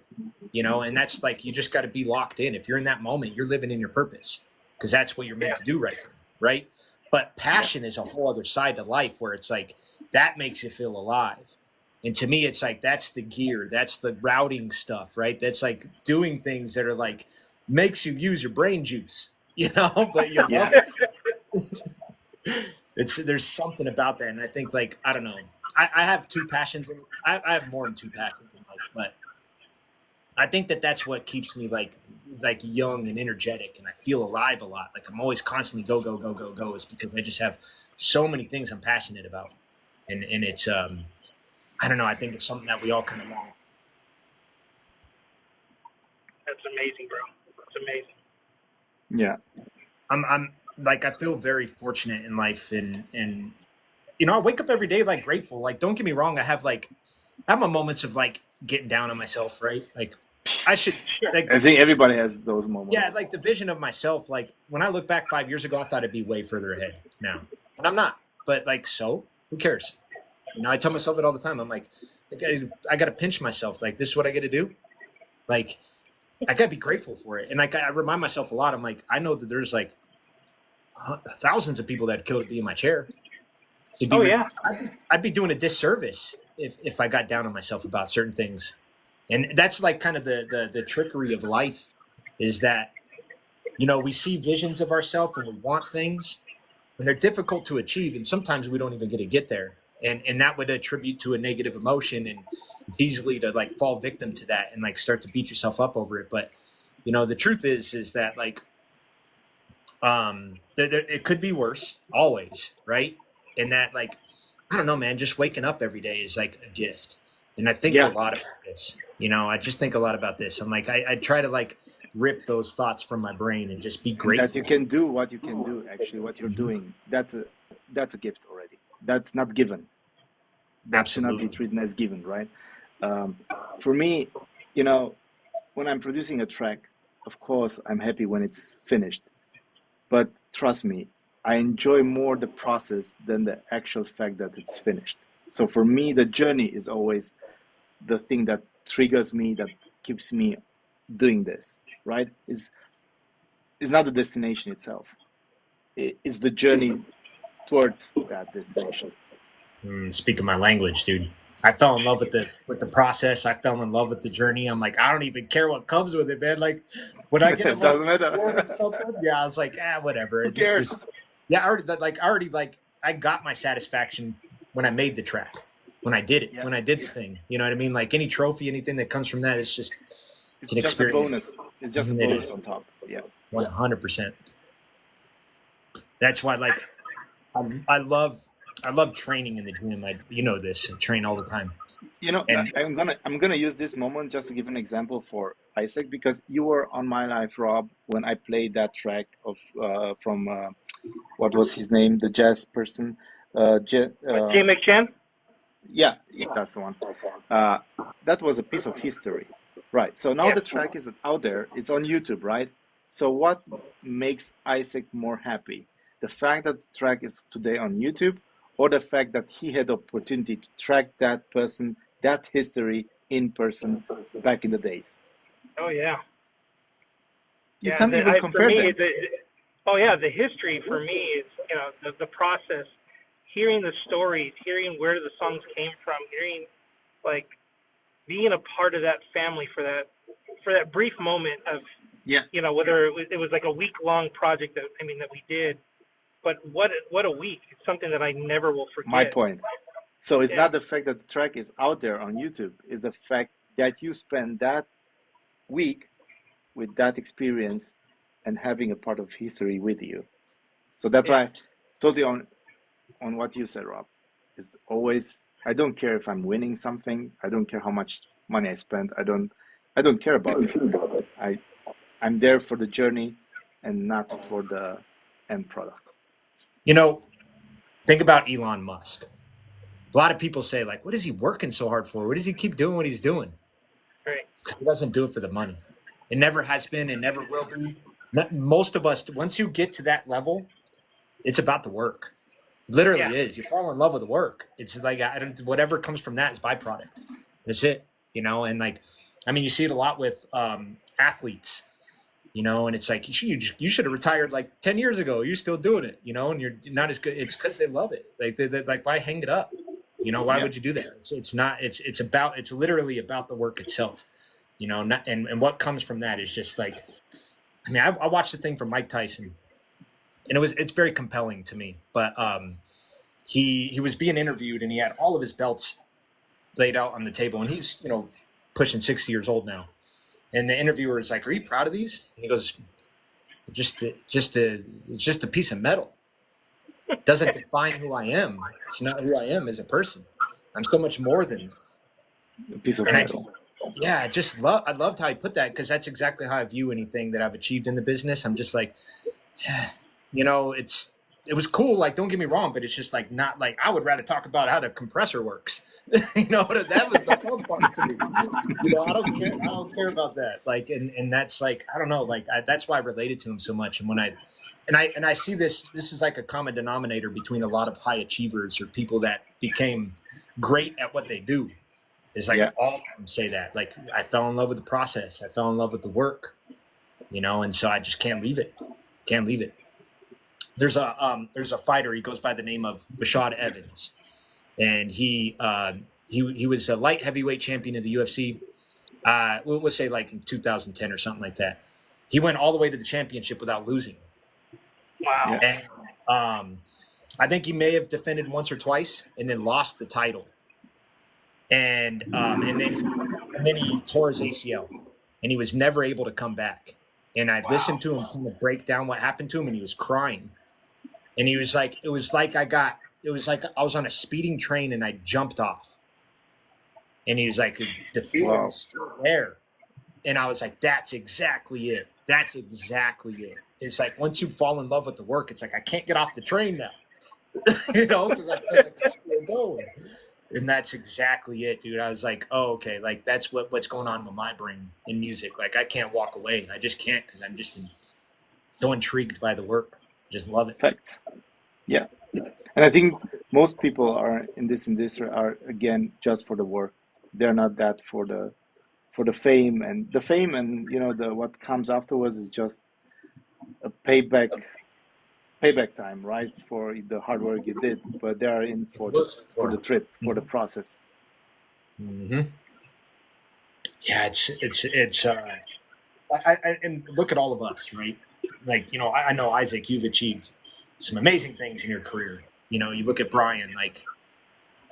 and that's like, you just got to be locked in. If you're in that moment, you're living in your purpose because that's what you're meant to do right now, right? But passion is a whole other side to life where it's like that makes you feel alive. And to me, it's like that's the gear, that's the routing stuff, right? That's like doing things that are like makes you use your brain juice, but you Yeah. love it. There's something about that, and I think like I don't know. I have two passions, and I have more than two passions in life, but I think that's what keeps me like young and energetic, and I feel alive a lot. Like I'm always constantly go go go go go. Is because I just have so many things I'm passionate about, and it's I don't know. I think it's something that we all kind of want. That's amazing, bro. That's amazing. Yeah. I'm like I feel very fortunate in life, and I wake up every day like grateful. Like don't get me wrong, I have my moments of like getting down on myself, right? Like I should like I think everybody has those moments. yeah, like the vision of myself. Like when I look back 5 years ago, I thought I'd be way further ahead now, and I'm not. But like, so who cares? I tell myself it all the time. I'm like, I got to pinch myself. Like this is what I got to do. Like I got to be grateful for it, and like I remind myself a lot. I'm like, I know that there's like thousands of people that killed to be in my chair. Oh yeah. I'd be doing a disservice if I got down on myself about certain things. And that's like kind of the trickery of life is that, we see visions of ourselves and we want things and they're difficult to achieve. And sometimes we don't even get there. And that would attribute to a negative emotion and it's easily to like fall victim to that and like start to beat yourself up over it. But, the truth is that like, it could be worse always. Right. And that like, I don't know, man, just waking up every day is like a gift. And I think a lot about this. I just think a lot about this. I'm like, I try to like rip those thoughts from my brain and just be grateful. That you can do what you can do, actually, what you're doing. That's a gift already. That's not given. That should not be treated as given, right? For me, when I'm producing a track, of course, I'm happy when it's finished. But trust me, I enjoy more the process than the actual fact that it's finished. So for me, the journey is always the thing that triggers me, that keeps me doing this, right? Is not the destination itself. It's the journey towards that destination. Speaking my language, dude. I fell in love with the process. I fell in love with the journey. I'm like, I don't even care what comes with it, man. Like, when I get It doesn't matter. or something, yeah, I was like, whatever. Who cares? I got my satisfaction when I made the track, when I did it, when I did the thing. You know what I mean? Like any trophy, anything that comes from that, it's just it's an experience. A bonus. It's just a bonus on top. Yeah, 100%. That's why, like, I love training in the gym. I train all the time. I'm gonna use this moment just to give an example for Isaac, because you were on my life, Rob, when I played that track of from what was his name, the jazz person, Jay McChan. Yeah, that's the one. That was a piece of history, right? So now the track is out there. It's on YouTube, right? So what makes Isaac more happy? The fact that the track is today on YouTube, or the fact that he had the opportunity to track that person, that history in person back in the days? Oh yeah. You can't even compare them. The history for me is the process, hearing the stories, hearing where the songs came from, hearing like being a part of that family for that brief moment of whether it was like a week-long project that we did. But what a week. It's something that I never will forget. My point. So it's not the fact that the track is out there on YouTube. It's the fact that you spend that week with that experience and having a part of history with you. So that's why totally on what you said, Rob. It's always, I don't care if I'm winning something. I don't care how much money I spend. I don't care about it. I'm there for the journey and not for the end product. Think about Elon Musk. A lot of people say, like, what is he working so hard for? What does he keep doing what he's doing? Right. Because he doesn't do it for the money. It never has been and never will be. Most of us, once you get to that level, it's about the work. It literally is. You fall in love with the work. It's like, whatever comes from that is byproduct. That's it. And like, you see it a lot with athletes. you know, and it's like you should have retired like 10 years ago. You're still doing it, you know, and you're not as good. It's because they love it. Like they like, why hang it up? You know, why would you do that? It's literally about the work itself, you know, not, and what comes from that is just like, I mean, I watched the thing from Mike Tyson, and it's very compelling to me. But he was being interviewed, and he had all of his belts laid out on the table, and he's, you know, pushing 60 years old now. And the interviewer is like, "Are you proud of these?" And he goes, it's just a piece of metal. It doesn't define who I am. It's not who I am as a person. I'm so much more than this." A piece of And metal. I loved how he put that, because that's exactly how I view anything that I've achieved in the business. I'm just like, you know, it was cool. Like, don't get me wrong, but it's just like, not like, I would rather talk about how the compressor works. You know, that was the fun part to me. You know, I don't care about that. Like, and that's like, I don't know, like that's why I related to him so much. And when I see this is like a common denominator between a lot of high achievers or people that became great at what they do. It's like, Yeah. all of them say that. Like, I fell in love with the process. I fell in love with the work, you know, and so I just can't leave it. Can't leave it. There's a fighter. He goes by the name of Rashad Evans, and he was a light heavyweight champion of the UFC. We'll say like in 2010 or something like that. He went all the way to the championship without losing. Wow. Yeah. And I think he may have defended once or twice and then lost the title. And then he tore his ACL, and he was never able to come back. And I listened to him kind of break down what happened to him, and he was crying. And he was like, it was like I was on a speeding train and I jumped off. And he was like, the feeling is still there. And I was like, that's exactly it. That's exactly it. It's like, once you fall in love with the work, it's like, I can't get off the train now. You know, because I feel like I'm still going. And that's exactly it, dude. I was like, oh, okay, like that's what's going on with my brain in music. Like, I can't walk away. I just can't, because I'm just so intrigued by the work. Just love it. Fact. Yeah. And I think most people are in this industry are, again, just for the work. They're not that for the fame, and you know, the what comes afterwards is just a payback time, right? For the hard work you did, but they are in for the trip, for the process. Mm-hmm. Yeah, it's and look at all of us, right? Like, you know, I know, Isaac, you've achieved some amazing things in your career. You know, you look at Brian, like,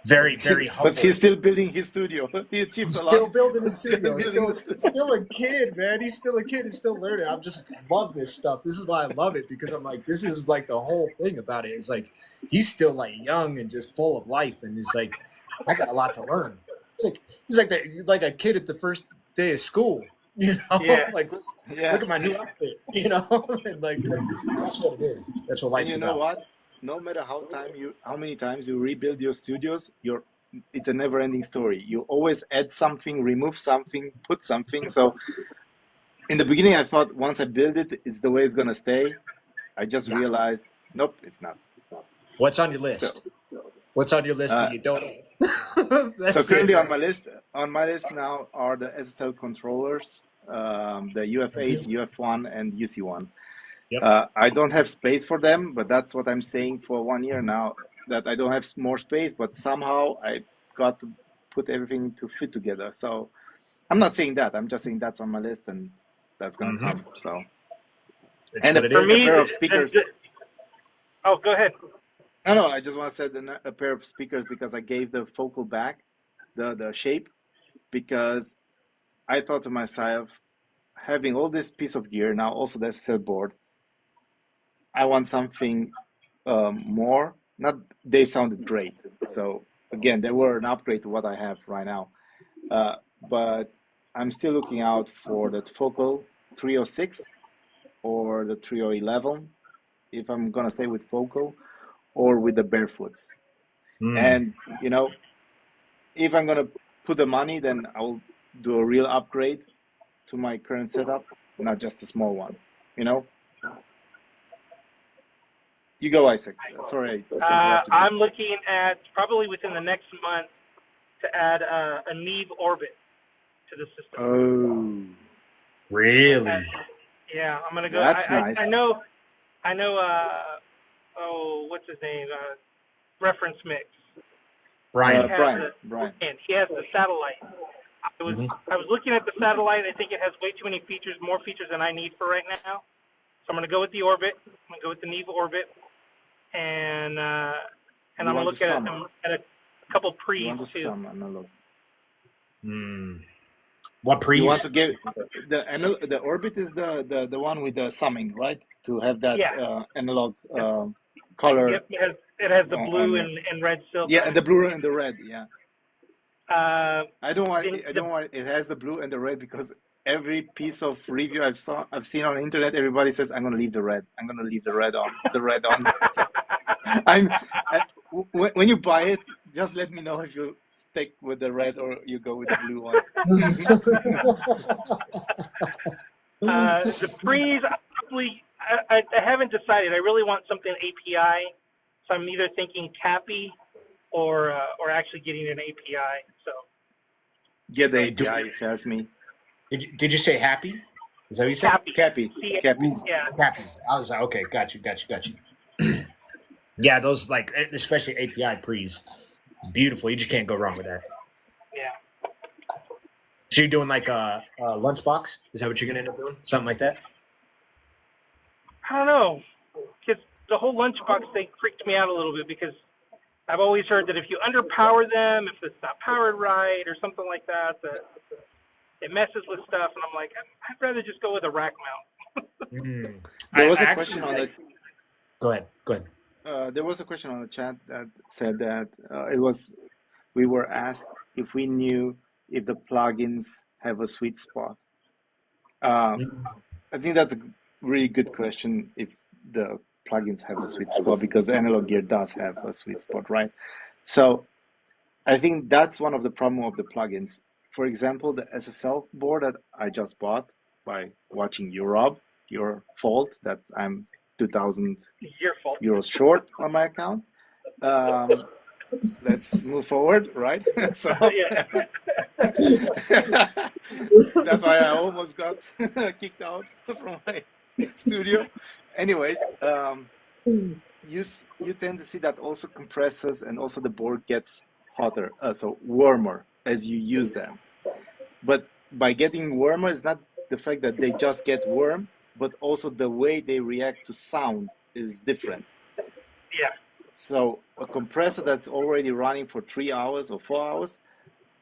very, very humble. But he's still building his studio. He achieved a lot. Still building his studio. Still Still a kid, man. He's still a kid and still learning. I'm just like, I love this stuff. This is why I love it, because I'm like, this is like the whole thing about it. It's like, he's still like young and just full of life, and it's like, I got a lot to learn. He's like a kid at the first day of school. You know, Yeah. like, Yeah. look at my new outfit. You know, and like that's what it is. That's what life's And you know about. what? No matter how many times you rebuild your studios, it's a never-ending story. You always add something, remove something, put something. So in the beginning, I thought once I build it, it's the way it's gonna stay. I just realized, nope, it's not. What's on your list? What's on your list that you don't have? So currently on my list now are the SSL controllers, the UF8, UF1, and UC1. Yep. I don't have space for them, but that's what I'm saying for 1 year now, that I don't have more space, but somehow I got to put everything to fit together. So I'm not saying that. I'm just saying that's on my list, and that's going to come. So, and a pair of speakers. Oh, go ahead. No, I just want to say a pair of speakers, because I gave the focal back, the shape, because I thought to myself, having all this piece of gear, now also the SSL board, I want something more. Not, they sounded great. So again, they were an upgrade to what I have right now. But I'm still looking out for that focal 306 or the 311, if I'm gonna stay with focal, or with the barefoots. And you know, if I'm gonna put the money, then I'll do a real upgrade to my current setup, not just a small one. You know. You go, Isaac. Sorry. I'm looking at probably within the next month to add a Neve Orbit to the system. Oh, really? Yeah, I'm gonna go. That's I nice. know. I know. Oh, what's his name? Reference Mix. He Brian. has Brian, the Brian. he has the satellite. Hmm. I was looking at the satellite. I think it has way too many features, more features than I need for right now. So I'm gonna go with the Orbit. I'm gonna go with the Neve Orbit, and I'm You gonna want to look at sum? a couple You pre's want to too. sum analog? What You want pre's? to give the orbit is the one with the summing, right? To have that Yeah. analog Yep. color Yep. It has the on blue your, and red silk yeah, on and it. the blue and the red. Yeah, Uh, I don't want in I the don't want it has the blue and the red because every piece of review I've seen on the internet, everybody says I'm gonna leave the red. I'm gonna leave the red on. So I'm I, when you buy it, just let me know if you stick with the red or you go with the blue one. the pre's probably I haven't decided. I really want something API, so I'm either thinking Cappy or actually getting an API. So Get the Hey, API if you ask me. did you say happy? Is that what you said? Cappy, Cappy, Cappy. Yeah, Happy. I was like, okay, got you. Yeah, those like especially API pre's, beautiful. You just can't go wrong with that. yeah. So you're doing like a lunchbox? Is that what you're gonna end up doing? Something like that? I don't know, because the whole lunchbox thing freaked me out a little bit because I've always heard that if you underpower them, if it's not powered right or something like that, that it messes with stuff. And I'm like, I'd rather just go with a rack mount. Mm. There I was a actually question on like. the Go ahead. Go ahead. there was a question on the chat that said that it was we were asked if we knew if the plugins have a sweet spot. Um, I think that's a really good question if the plugins have a sweet spot because the analog gear does have a sweet spot, right? So I think that's one of the problem of the plugins. For example, the SSL board that I just bought by watching you, Rob, your fault that I'm 2,000 It's your fault. euros short on my account. Um, let's move forward, right? So Yeah. that's why I almost got kicked out from my studio. Anyways, you tend to see that also compressors and also the board gets hotter, so warmer as you use them. But by getting warmer, it's not the fact that they just get warm, but also the way they react to sound is different. Yeah. So a compressor that's already running for 3 hours or 4 hours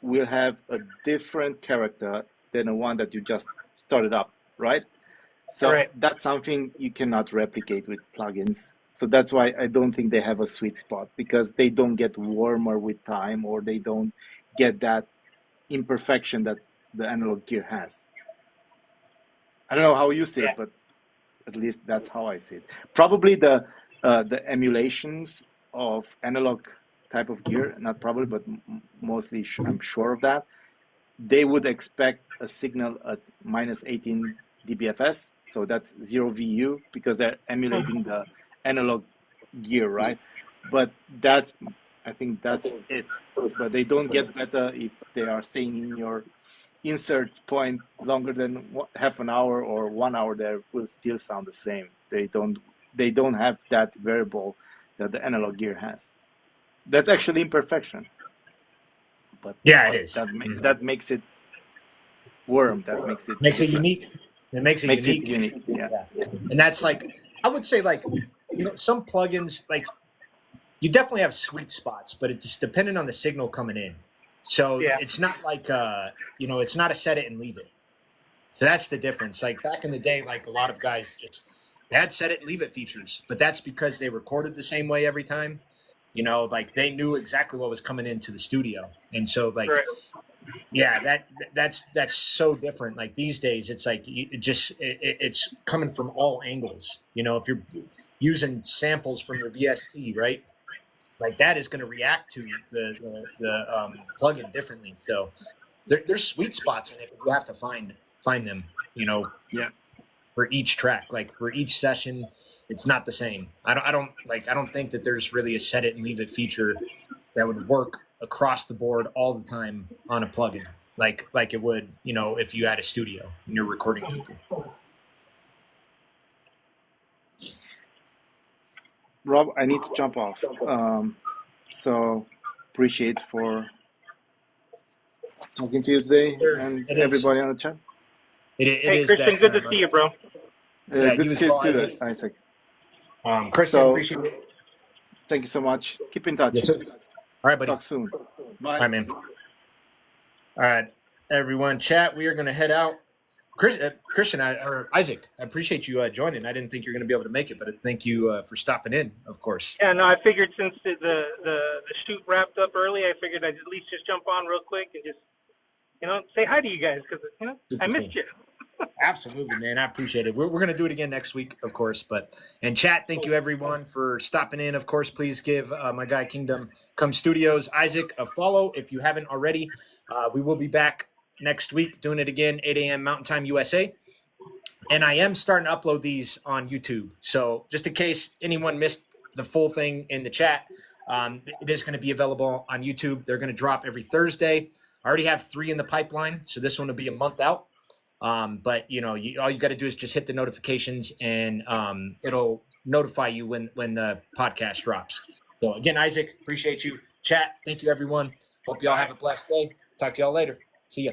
will have a different character than the one that you just started up, right? All So right. that's something you cannot replicate with plugins. So that's why I don't think they have a sweet spot because they don't get warmer with time or they don't get that imperfection that the analog gear has. I don't know how you see Yeah. it, but at least that's how I see it. Probably the emulations of analog type of gear, not probably, but mostly I'm sure of that. They would expect a signal at minus 18 dBFS, so that's 0 VU because they're emulating the analog gear, right? But I think that's it. But they don't get better if they are staying in your insert point longer than half an hour or 1 hour. They will still sound the same. They don't have that variable that the analog gear has. That's actually imperfection, but Yeah, it is. that makes it warm. That makes it Makes it different. unique. It makes it Makes it unique. unique. Yeah. Yeah, and that's like I would say like some plugins like you definitely have sweet spots, but it's just dependent on the signal coming in. So Yeah. it's not like it's not a set it and leave it. So that's the difference. Like back in the day, like a lot of guys just they had set it and leave it features, but that's because they recorded the same way every time. Like they knew exactly what was coming into the studio, and so like Right. yeah, that's so different. Like these days, it's like it's coming from all angles. If you're using samples from your VST, right? Like that is going to react to the plugin differently. So there's sweet spots in it, but you have to find them. Yeah. For each track, like for each session, it's not the same. I don't think that there's really a set it and leave it feature that would work across the board all the time on a plugin, like it would, if you had a studio and you're recording people. Rob, I need to jump off. So appreciate for talking to you today Sure. and It is. everybody on the chat. It Hey, is that Christian, good to time. see you, bro. Yeah, Good you to as see you well, too, Isaac. Isaac. Christian, So appreciate it. thank you so much. Keep in touch. Yes, sir. All right, buddy. Talk soon. All Bye. right, man. All right, everyone, chat. We are going to head out. Christian, or Isaac, I appreciate you joining. I didn't think you were going to be able to make it, but thank you for stopping in, of course. Yeah, no, I figured since the shoot wrapped up early, I figured I'd at least just jump on real quick and just, say hi to you guys because, I missed you. Absolutely, man. I appreciate it. We're going to do it again next week, of course. And chat, thank you everyone for stopping in. Of course, please give my guy Kingdom Come Studios, Isaac, a follow if you haven't already. We will be back next week doing it again, 8 a.m. Mountain Time USA. And I am starting to upload these on YouTube. So just in case anyone missed the full thing in the chat, it is going to be available on YouTube. They're going to drop every Thursday. I already have 3 in the pipeline, so this one will be a month out. But all you got to do is just hit the notifications, and it'll notify you when the podcast drops. So again, Isaac, appreciate you. Chat, thank you everyone. Hope y'all have a blessed day. Talk to y'all later. See ya.